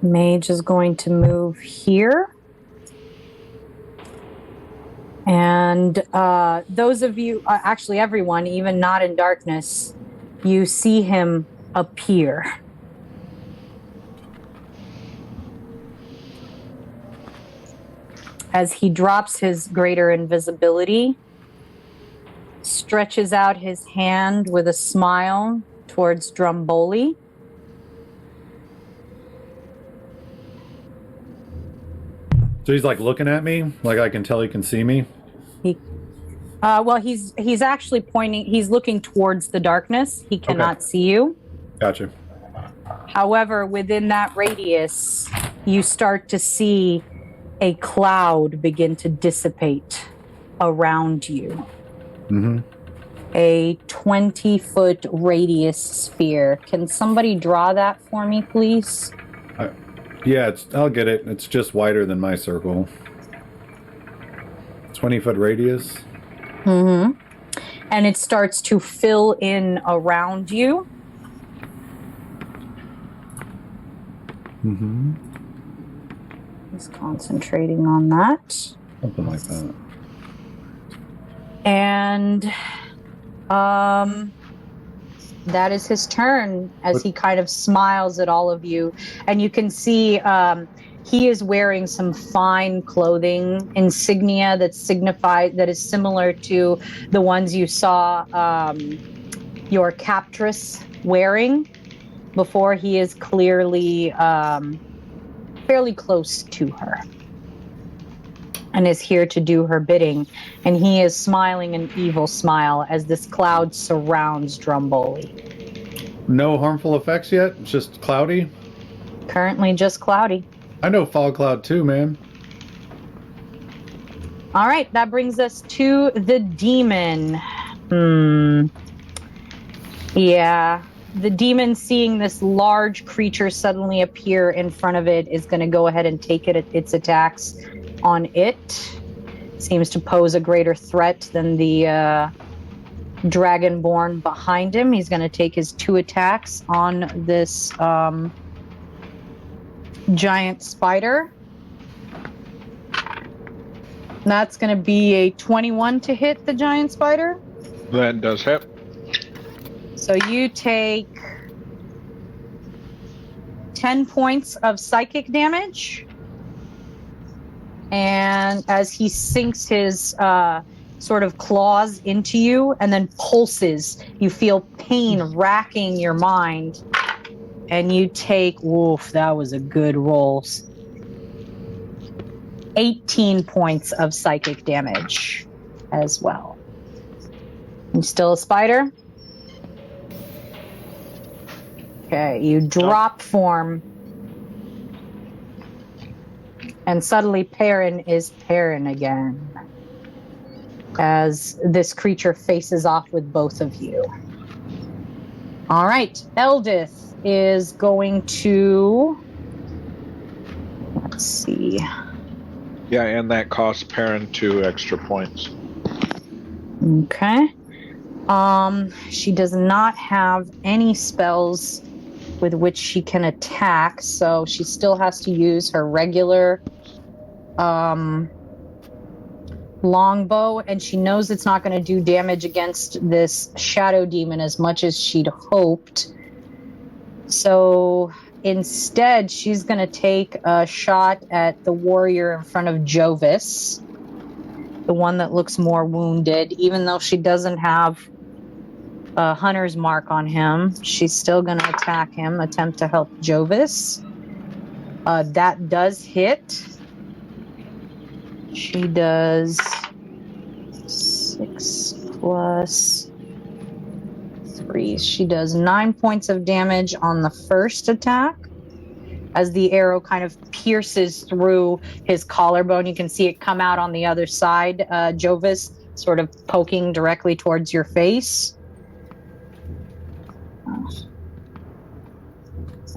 Mage is going to move here. And those of you, actually everyone, even not in darkness, you see him appear. As he drops his greater invisibility, stretches out his hand with a smile towards DRUMBOLI. So he's like looking at me, like I can tell he can see me. Well, he's actually pointing. He's looking towards the darkness. He cannot see you. Gotcha. However, within that radius, you start to see a cloud begin to dissipate around you. Mm-hmm. A 20-foot radius sphere. Can somebody draw that for me, please? Yeah, I'll get it. It's just wider than my circle. 20-foot radius. Mm-hmm. And it starts to fill in around you. Mm-hmm. He's concentrating on that. Something like that. And that is his turn as he kind of smiles at all of you. And you can see he is wearing some fine clothing insignia that is similar to the ones you saw your captress wearing before. He is clearly fairly close to her. and is here to do her bidding. And he is smiling an evil smile as this cloud surrounds Drumboli. No harmful effects yet? It's just cloudy? Currently just cloudy. I know fog cloud too, man. All right, that brings us to the demon. Yeah, the demon, seeing this large creature suddenly appear in front of it, is going to go ahead and take its attacks on it. Seems to pose a greater threat than the Dragonborn behind him. He's going to take his 2 attacks on this giant spider. That's going to be a 21 to hit the giant spider. That does hit. So you take 10 points of psychic damage. And as he sinks his sort of claws into you and then pulses, you feel pain racking your mind. And you take, woof, that was a good roll, 18 points of psychic damage as well. You still a spider? Okay, you drop form. And suddenly PARREN is PARREN again, as this creature faces off with both of you. All right, Eldith is going to... Let's see... Yeah, and that costs PARREN 2 extra points. Okay. She does not have any spells with which she can attack, so she still has to use her regular longbow, and she knows it's not going to do damage against this shadow demon as much as she'd hoped. So instead, she's going to take a shot at the warrior in front of JOVIS, the one that looks more wounded. Even though she doesn't have a hunter's mark on him, she's still going to attack him, attempt to help JOVIS. That does hit. She does 6 plus 3. She does 9 points of damage on the first attack. As the arrow kind of pierces through his collarbone, you can see it come out on the other side, JOVIS, sort of poking directly towards your face.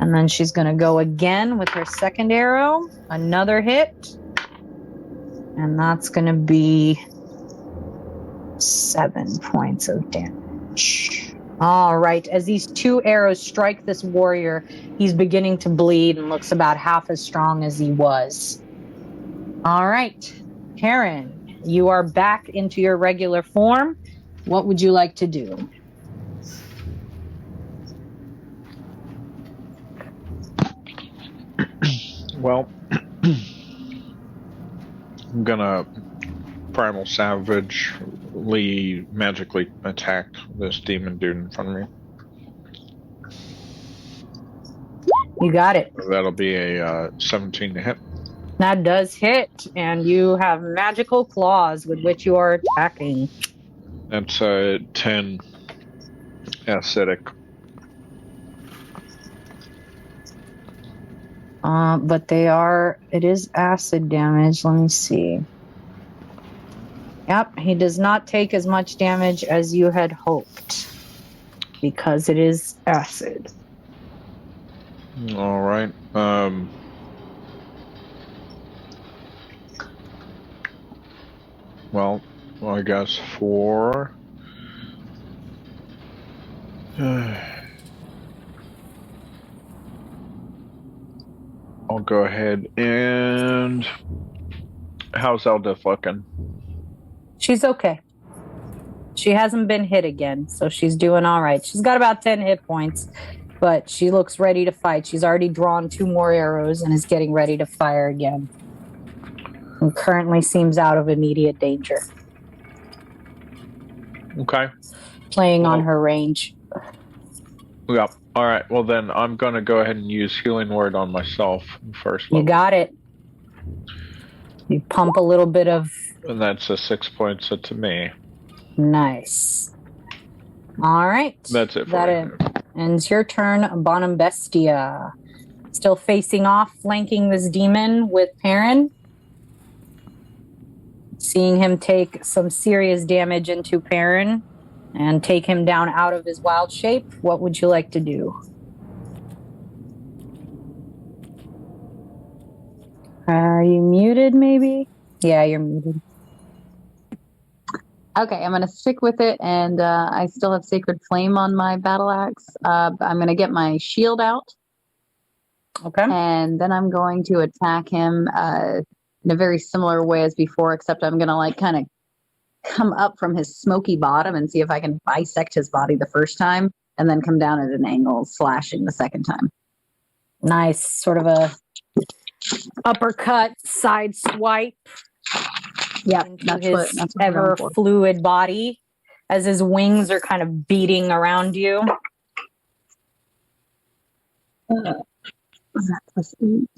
And then she's going to go again with her second arrow. Another hit. And that's going to be 7 points of damage. All right. As these 2 arrows strike this warrior, he's beginning to bleed and looks about half as strong as he was. All right. PARREN, you are back into your regular form. What would you like to do? Well, I'm gonna Primal Savagely magically attack this demon dude in front of me. You got it. That'll be a 17 to hit. That does hit, and you have magical claws with which you are attacking. That's a 10 acidic. But it is acid damage. Let me see. Yep, he does not take as much damage as you had hoped because it is acid. All right. Well, I guess 4. I'll go ahead and... How's Eldith looking? She's okay. She hasn't been hit again, so she's doing all right. She's got about 10 hit points, but she looks ready to fight. She's already drawn 2 more arrows and is getting ready to fire again. And currently seems out of immediate danger. Okay. Playing on her range. Yeah. All right. Well, then I'm going to go ahead and use Healing Word on myself first. You got it. You pump a little bit of... And that's a 6 points to me. Nice. All right. That's it for That ends your turn, BONUMBESTIA. Still facing off, flanking this demon with PARREN. Seeing him take some serious damage into PARREN and take him down out of his wild shape. What would you like to do? Are you muted, maybe? Yeah, you're muted. Okay, I'm going to stick with it, and I still have Sacred Flame on my battle axe. I'm going to get my shield out. Okay. And then I'm going to attack him in a very similar way as before, except I'm going to like kind of come up from his smoky bottom and see if I can bisect his body the first time, and then come down at an angle, slashing the second time. Nice. Sort of a uppercut, side swipe. Yeah, Into his ever fluid body as his wings are kind of beating around you. That plus 8.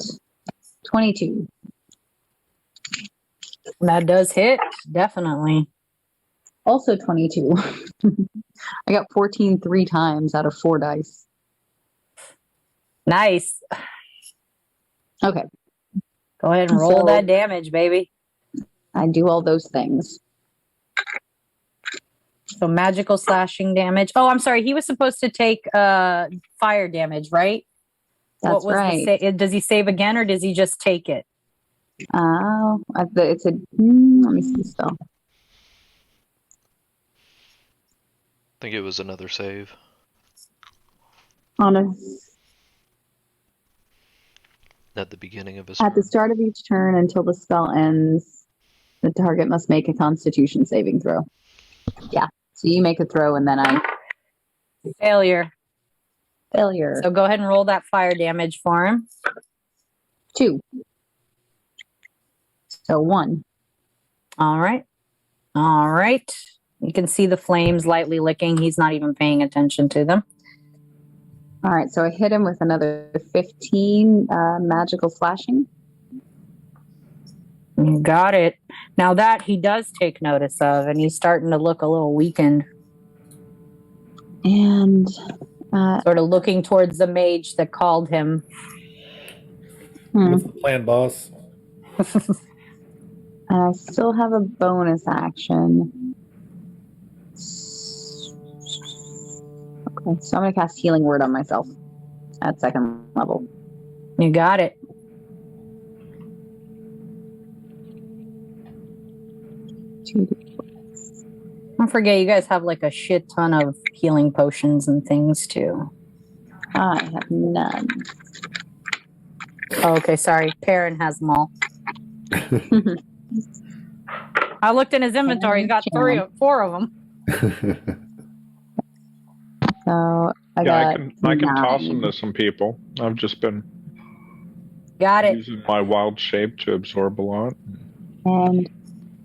22. That does hit, definitely. Also 22. I got 14 3 times out of 4 dice. Nice. Okay. Go ahead and roll that damage, baby. I do all those things. So magical slashing damage. Oh, I'm sorry. He was supposed to take fire damage, right? That's right. Does he save again, or does he just take it? Oh, it's a. Let me see the spell. I think it was another save. At the beginning of his At the start of each turn until the spell ends, the target must make a Constitution saving throw. Yeah. So you make a throw, and then I Failure. So go ahead and roll that fire damage for him. 2. So 1. All right. You can see the flames lightly licking. He's not even paying attention to them. All right. So I hit him with another 15 magical slashing. You got it. Now that he does take notice of, and he's starting to look a little weakened. And sort of looking towards the mage that called him. What's the plan, boss? I still have a bonus action. Okay, so I'm going to cast Healing Word on myself at 2nd level. You got it. Don't forget, you guys have like a shit ton of healing potions and things too. I have none. Oh, okay, sorry. PARREN has them all. I looked in his inventory. He's got 4 of them. So I can toss them to some people. I've just been using my wild shape to absorb a lot. And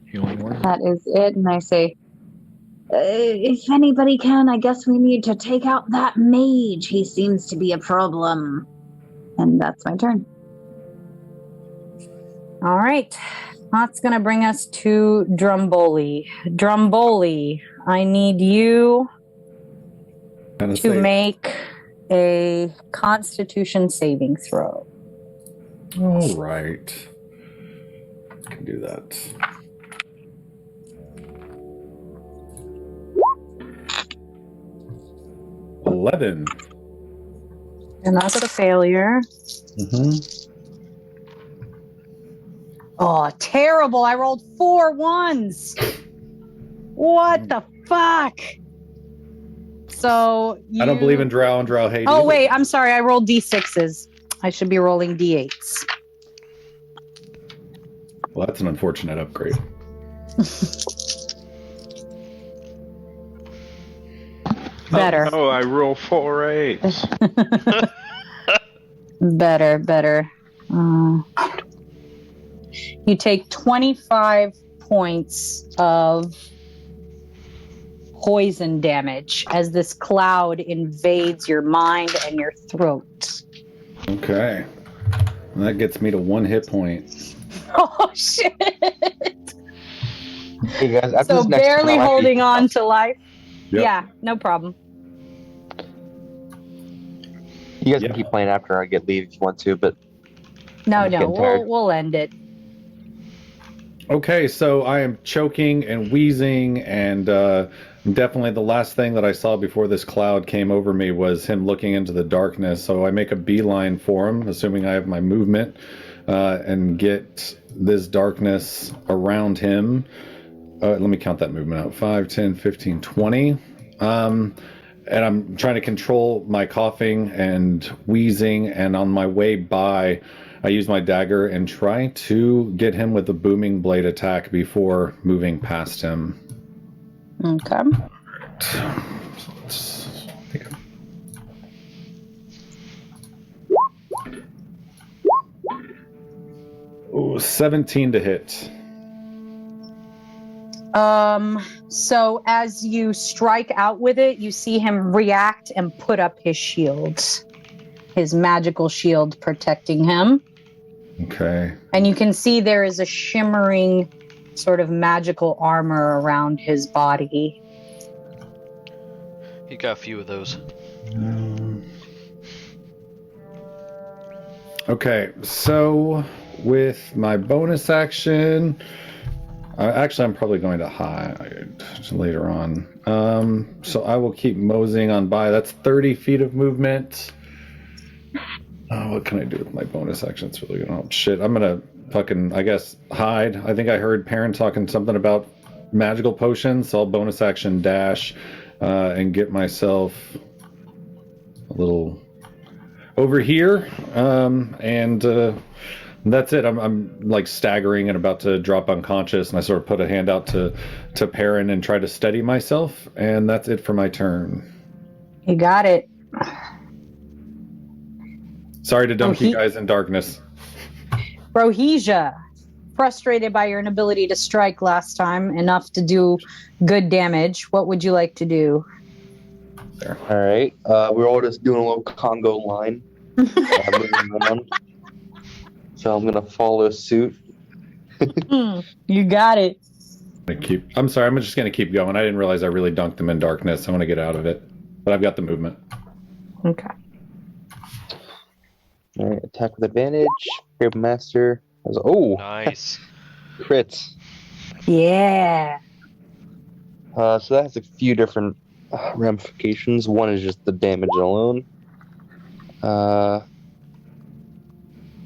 Healing Word. That is it. And I say, if anybody can, I guess we need to take out that mage. He seems to be a problem. And that's my turn. All right. That's going to bring us to Drumboli. Drumboli, I need you to make a Constitution saving throw. All right. I can do that. $11. And that's a failure. Mm-hmm. Oh, terrible. I rolled 4 1s. What the fuck? So I don't believe in Drow and Drow hate. Oh, either. wait. I'm sorry. I rolled D6s. I should be rolling D8s. Well, that's an unfortunate upgrade. Better. Oh, I roll 4 8s. Better. You take 25 points of poison damage as this cloud invades your mind and your throat. Okay. And that gets me to 1 hit point. Oh shit! Hey guys, after So this next barely turn, I'll actually- holding on to life. Yep. Yeah, no problem. You guys Yeah. can keep playing after I get leave if you want to, but No, I'm no, getting tired. we'll end it. Okay, so I am choking and wheezing, and definitely the last thing that I saw before this cloud came over me was him looking into the darkness. So I make a beeline for him, assuming I have my movement, and get this darkness around him. Let me count that movement out. 5, 10, 15, 20. And I'm trying to control my coughing and wheezing, and on my way by, I use my dagger and try to get him with a booming blade attack before moving past him. Okay. Oh, 17 to hit. So as you strike out with it, you see him react and put up his shield. His magical shield protecting him. Okay. And you can see there is a shimmering sort of magical armor around his body. He got a few of those. Okay, so with my bonus action, actually, I'm probably going to hide later on. So I will keep moseying on by. That's 30 feet of movement. What can I do with my bonus action? It's really gonna. Oh, shit, I'm gonna fucking, I guess, hide. I think I heard Parren talking something about magical potions, so I'll bonus action dash and get myself a little over here. And that's it. I'm like staggering and about to drop unconscious, and I sort of put a hand out to Parren and try to steady myself, and that's it for my turn. You got it. Sorry to dump you guys in darkness. Rohesia, frustrated by your inability to strike last time enough to do good damage, what would you like to do? There. All right. We're all just doing a little Congo line. Moving around. So I'm gonna follow suit. You got it. I'm sorry. I'm just gonna keep going. I didn't realize I really dunked them in darkness. I want to get out of it, but I've got the movement. Okay. All right. Attack with advantage. Grab master. Oh, Nice. crits. Yeah. So that has a few different ramifications. One is just the damage alone.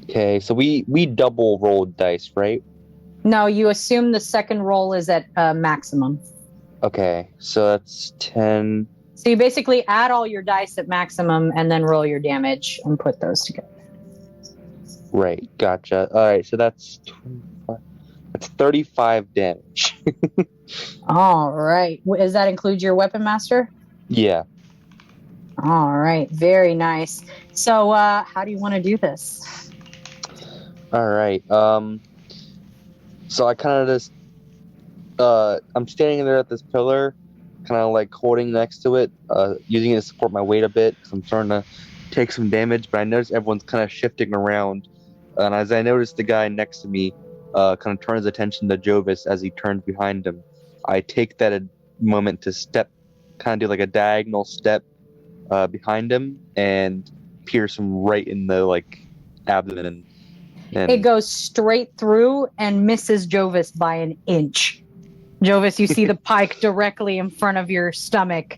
Okay, so we double rolled dice, right? No, you assume the second roll is at maximum. Okay, so that's 10. So you basically add all your dice at maximum and then roll your damage and put those together. Right, gotcha. All right, so that's 25. That's 35 damage. All right. Does that include your weapon master? Yeah. All right. Very nice. So how do you want to do this? All right. So I kind of just I'm standing there at this pillar, kind of like holding next to it, using it to support my weight a bit because I'm starting to take some damage. But I notice everyone's kind of shifting around, and as I notice the guy next to me kind of turns attention to Jovis as he turns behind him, I take that a moment to step, kind of do like a diagonal step behind him and pierce him right in the like abdomen. And It goes straight through and misses Jovis by an inch. Jovis, you see the pike directly in front of your stomach,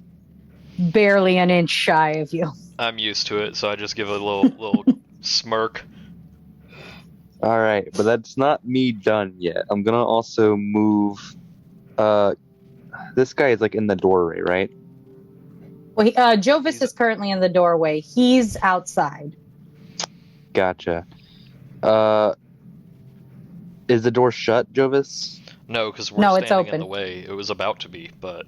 barely an inch shy of you. I'm used to it, so I just give a little smirk. all right, but that's not me done yet. I'm gonna also move. This guy is like in the doorway, right? Well, Jovis is currently in the doorway. He's outside. Gotcha. Is the door shut, Jovis? No, because we're No, it's standing open. in the way. It was about to be, but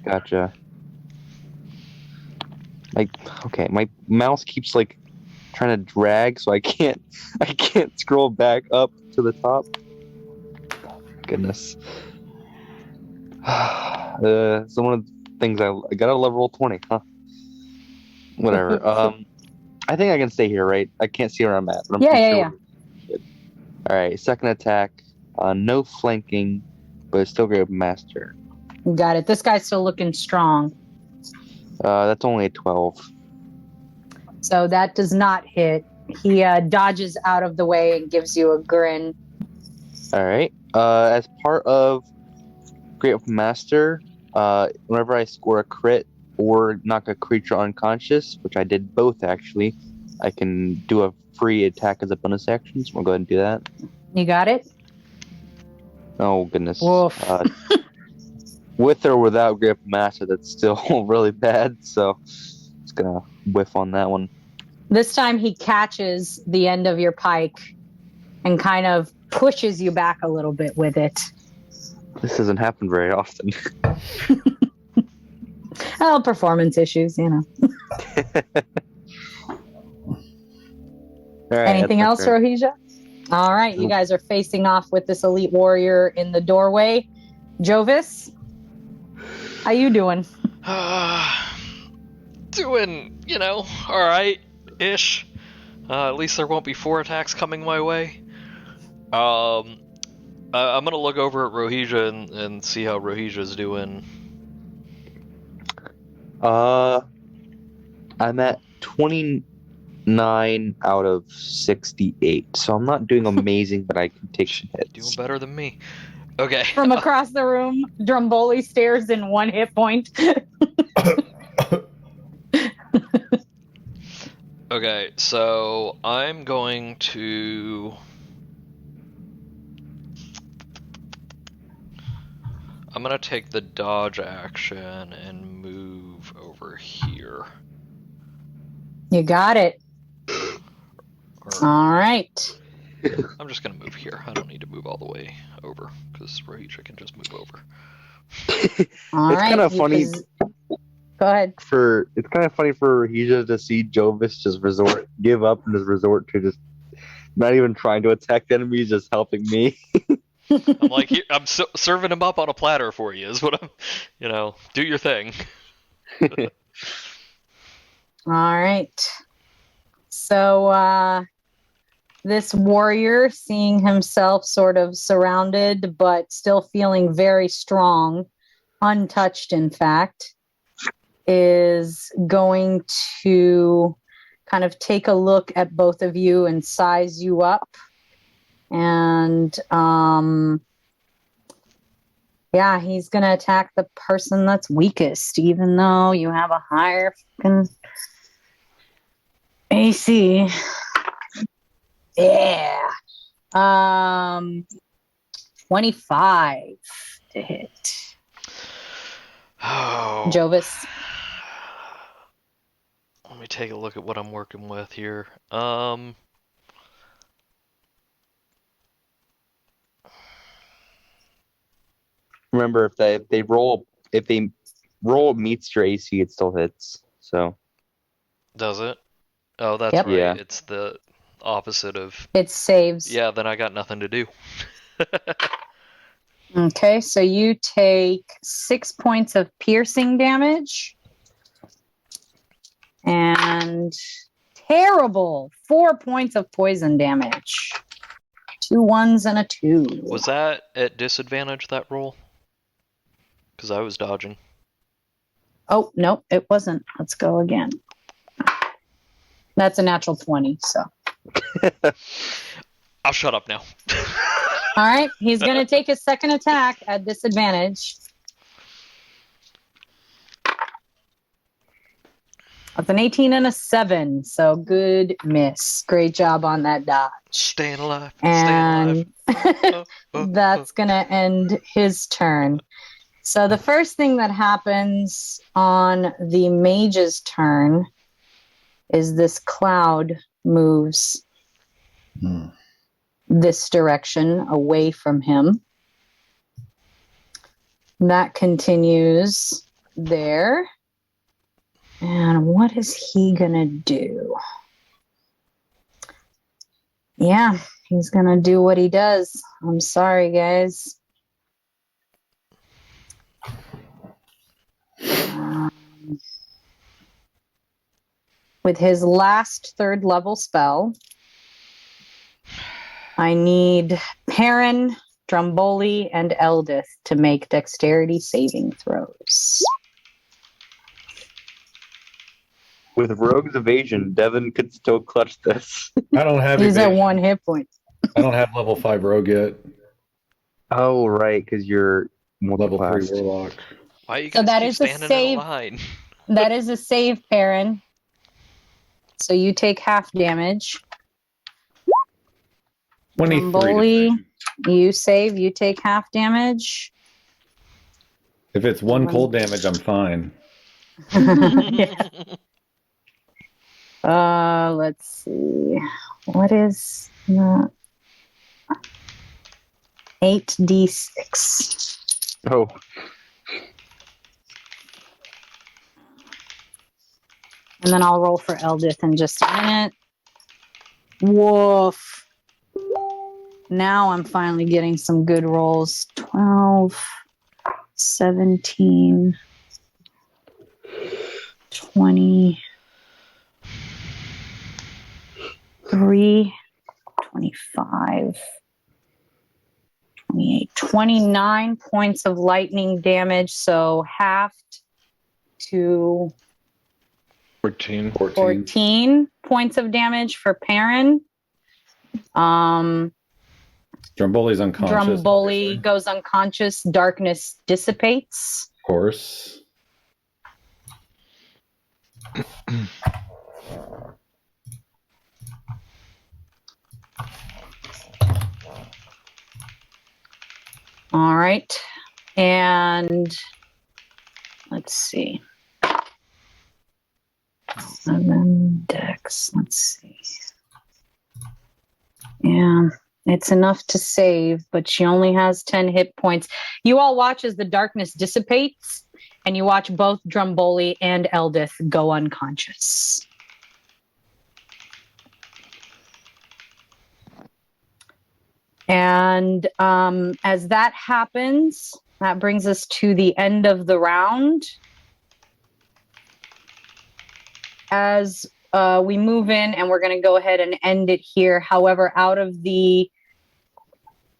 Gotcha. Like, okay, my mouse keeps like trying to drag, so I can't scroll back up to the top. Goodness. So one of the things I got a level 20, huh? Whatever. I think I can stay here, right? I can't see where I'm at. But I'm Yeah, pretty yeah, sure All right, second attack. No flanking, but it's still Grave Master. Got it. This guy's still looking strong. That's only a 12. So that does not hit. He dodges out of the way and gives you a grin. All right. As part of Grave Master, whenever I score a crit or knock a creature unconscious, which I did both actually, I can do a free attack as a bonus action. So we'll go ahead and do that. You got it? Oh goodness. Woof. With or without Grip Master, that's still really bad, so just gonna whiff on that one. This time he catches the end of your pike and kind of pushes you back a little bit with it. This doesn't happen very often. Oh, performance issues, you know. All right, Anything else, turn. Rohija? All right, you guys are facing off with this elite warrior in the doorway. Jovis, how you doing? Doing, all right-ish. At least there won't be 4 attacks coming my way. I'm gonna look over at Rohija and see how Rohija's doing. I'm at 29 out of 68, so I'm not doing amazing, but I can take some hits. Doing better than me. Okay. From across the room, Drumboli stares in 1 hit point. Okay, so I'm going to... I'm gonna take the dodge action and move over here. You got it. All right. I'm just gonna move here. I don't need to move all the way over, because Rohija can just move over. All It's right. kind of funny. Go ahead. It's kind of funny for Rohija to see Jovis just give up and just resort to just not even trying to attack the enemies, just helping me. I'm like, I'm serving him up on a platter for you, is what I'm, do your thing. All right. So, this warrior, seeing himself sort of surrounded, but still feeling very strong, untouched, in fact, is going to kind of take a look at both of you and size you up. And, yeah, he's going to attack the person that's weakest, even though you have a higher fucking AC. Yeah. 25 to hit. Oh. Jovis. Let me take a look at what I'm working with here. Remember, if they roll meets your AC, it still hits. So. Does it? Oh, that's Yep. right. Yeah. It's the opposite of... It saves. Yeah, then I got nothing to do. Okay, so you take 6 points of piercing damage. And terrible 4 points of poison damage. 2 1s and a 2. Was that at disadvantage, that roll? Because I was dodging. Oh, nope, it wasn't. Let's go again. That's a natural 20, so. I'll shut up now. All right, he's going to take his second attack at disadvantage. That's an 18 and a 7, so good miss. Great job on that dodge. Staying alive. And Staying alive. that's going to end his turn. So the first thing that happens on the mage's turn is this cloud moves this direction away from him. That continues there. And what is he gonna do? Yeah, he's gonna do what he does. I'm sorry, guys. With his last 3rd level spell, I need PARREN, DRUMBOLI, and Eldith to make dexterity saving throws. With Rogue's evasion, Devin could still clutch this. I don't have He's at evasion. 1 hit point. I don't have level 5 rogue yet. Oh, right, because you're Level 3 multi-classed. warlock. Why you So guys that keep is a standing save. in a line? That is a save, PARREN. So you take half damage. 23. DRUMBOLI, you save, you take half damage. If it's 1 cold damage, I'm fine. Let's see. What is that? 8d6. Oh, And then I'll roll for Eldith in just a minute. Woof. Now I'm finally getting some good rolls. 12, 17, 20, 3, 25, 28, 29 points of lightning damage. So halved to 14. 14 points of damage for PARREN. Drumboli's unconscious. DRUMBOLI goes unconscious. Darkness dissipates. Of course. All right. And let's see. 7 dex. Let's see. Yeah, it's enough to save, but she only has 10 hit points. You all watch as the darkness dissipates, and you watch both DRUMBOLI and Eldith go unconscious. And as that happens, that brings us to the end of the round. As we move in, and we're going to go ahead and end it here. However, out of the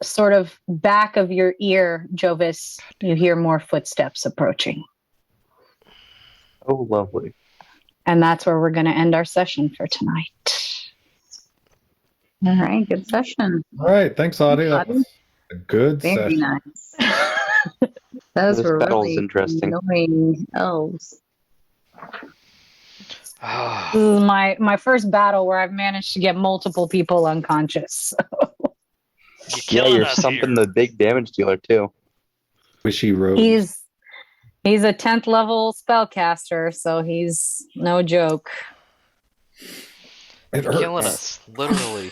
sort of back of your ear, Jovis, you hear more footsteps approaching. oh, lovely. And that's where we're going to end our session for tonight. All right, good session. All right. Thanks, Audie. That was a good Very session. nice. Those This were battle's really interesting. annoying elves. This is my first battle where I've managed to get multiple people unconscious. You're You're something the big damage dealer, too. Wishy rogue. He's a 10th level spellcaster, so he's no joke. It You're killing hurts. us, literally.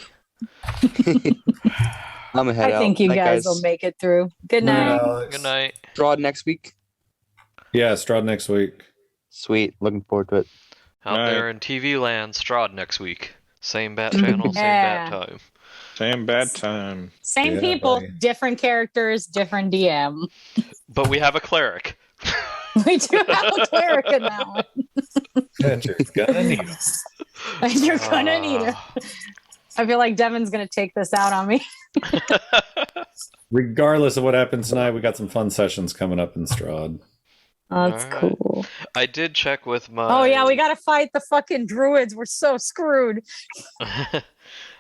I'm gonna head I out. think you Night, guys will make it through. Good night. Good night. Strahd next week. Yeah, Strahd next week. Sweet. Looking forward to it. Out Night. there in TV land, Strahd next week. Same bat channel, same bat time. Same bad time. Same Yeah, people, buddy. different characters, different DM. But we have a cleric. We do have a cleric in that one. Catcher's gonna need us. You're gonna need it. I feel like Devin's gonna take this out on me. Regardless of what happens tonight, we got some fun sessions coming up in Strahd. Oh, that's All right. cool. I did check with my. Oh yeah, we gotta fight the fucking druids. We're so screwed.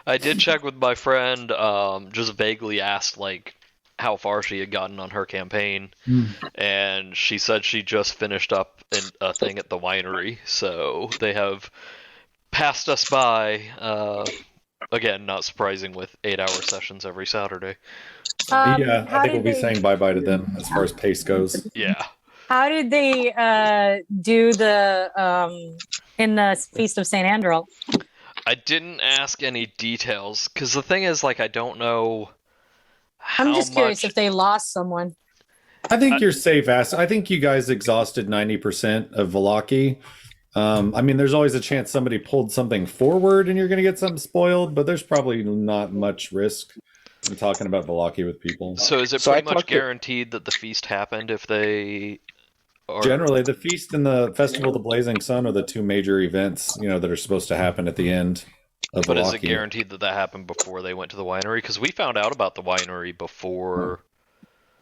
I did check with my friend. Just vaguely asked like how far she had gotten on her campaign, and she said she just finished up a thing at the winery, so they have passed us by. Again, not surprising with 8-hour sessions every Saturday. Yeah, how I think did we'll be they- saying bye-bye to them as far as pace goes. Yeah. How did they do the in the Feast of Saint Andrel? I didn't ask any details because the thing is, like, I don't know. How I'm just curious much... if they lost someone. I think you're safe, Ass. I think you guys exhausted 90% of Velaki. I mean, there's always a chance somebody pulled something forward and you're going to get something spoiled, but there's probably not much risk in talking about Velaki with people. So is it So I pretty much talked to- guaranteed that the feast happened if they? Or... Generally, the Feast and the Festival of the Blazing Sun are the two major events, that are supposed to happen at the end. of But is it Velocity. guaranteed that that happened before they went to the winery? Because we found out about the winery before.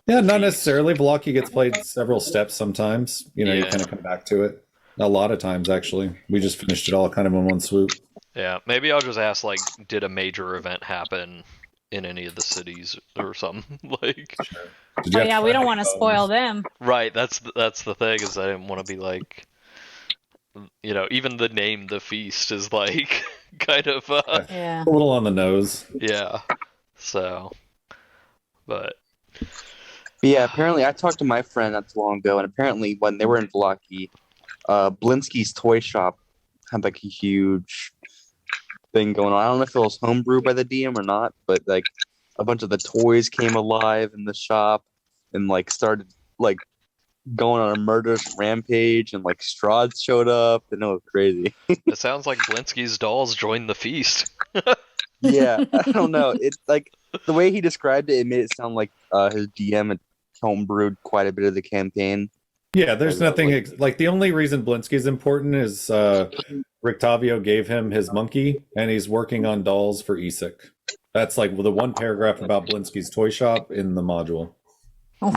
Yeah, not necessarily. Velocity gets played several steps sometimes. You Yeah. kind of come back to it. A lot of times, actually. We just finished it all kind of in one swoop. Yeah, maybe I'll just ask, like, did a major event happen in any of the cities or something? Like, Did you Oh have yeah, to we don't find want to any spoil bones? them. right, that's the thing, is I didn't want to be like, even the name, the feast, is like, kind of, Yeah. A little on the nose. yeah, so, but, Yeah, apparently I talked to my friend not too long ago, and apparently when they were in Vlaki, Blinsky's toy shop had like a huge thing going on. I don't know if it was homebrew by the DM or not, but like a bunch of the toys came alive in the shop and like started like going on a murderous rampage, and like Strahd showed up, and it was crazy. it sounds like Blinsky's dolls joined the feast. Yeah, I don't know. It's like the way he described it, it made it sound like his DM had homebrewed quite a bit of the campaign. Yeah, there's I nothing like- like the only reason Blinsky's important is Rictavio gave him his monkey, and he's working on dolls for Isaac. That's like the one paragraph about Blinsky's toy shop in the module.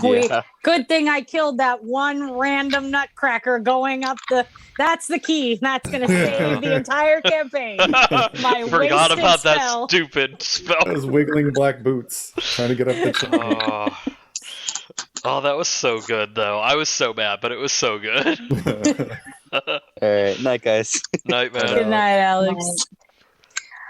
Yeah. Good thing I killed that one random nutcracker going up the. That's the key. That's going to save the entire campaign. My Forgot wasted about spell. that stupid spell. Those wiggling black boots trying to get up the chimney. Oh, that was so good, though. I was so bad, but it was so good. All right, night, guys. Night, man. Good night, Alex.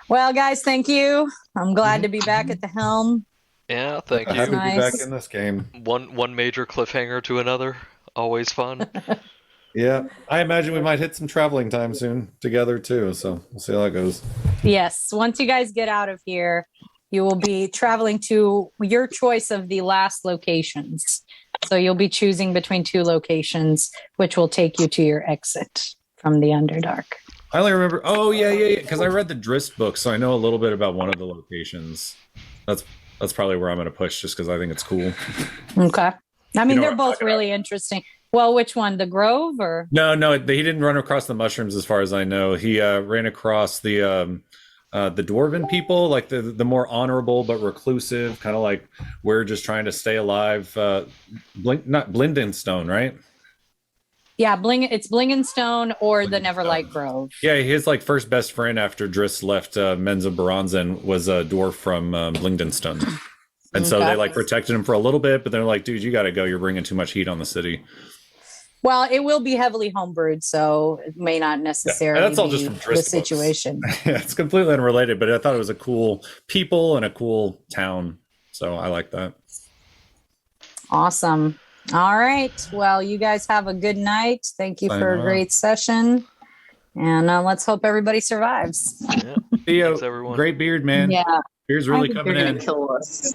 Well, guys, thank you. I'm glad to be back at the helm. Yeah, thank Happy you. to be back Nice. in this game. One major cliffhanger to another. Always fun. Yeah, I imagine we might hit some traveling time soon together too. So we'll see how that goes. Yes, once you guys get out of here, you will be traveling to your choice of the last locations. So you'll be choosing between two locations, which will take you to your exit from the Underdark. I only remember. Oh yeah. Because I read the Drist book, so I know a little bit about one of the locations. That's probably where I'm going to push, just because I think it's cool. Okay. I mean, know they're what I'm both talking really interesting. Well, which one? The Grove or? No, he didn't run across the mushrooms, as far as I know. He ran across the dwarven people, like the more honorable but reclusive, kind of like we're just trying to stay alive. Not Blindenstone, right? Yeah, it's Blingenstone or the Neverlight Grove. Yeah, his like first best friend after Driss left Menza Baranzan was a dwarf from Blindenstone. And so Okay. they like protected him for a little bit, but they're like, dude, you got to go. You're bringing too much heat on the city. Well, it will be heavily homebrewed, so it may not necessarily that's all be just from the Drist books. situation. Yeah, it's completely unrelated, but I thought it was a cool people and a cool town. So I like that. Awesome. All right. Well, you guys have a good night. Thank you for a great session. And let's hope everybody survives. Yeah. Theo, Thanks, everyone. great beard, man. Yeah. Beard's really I think coming you're in. gonna kill us.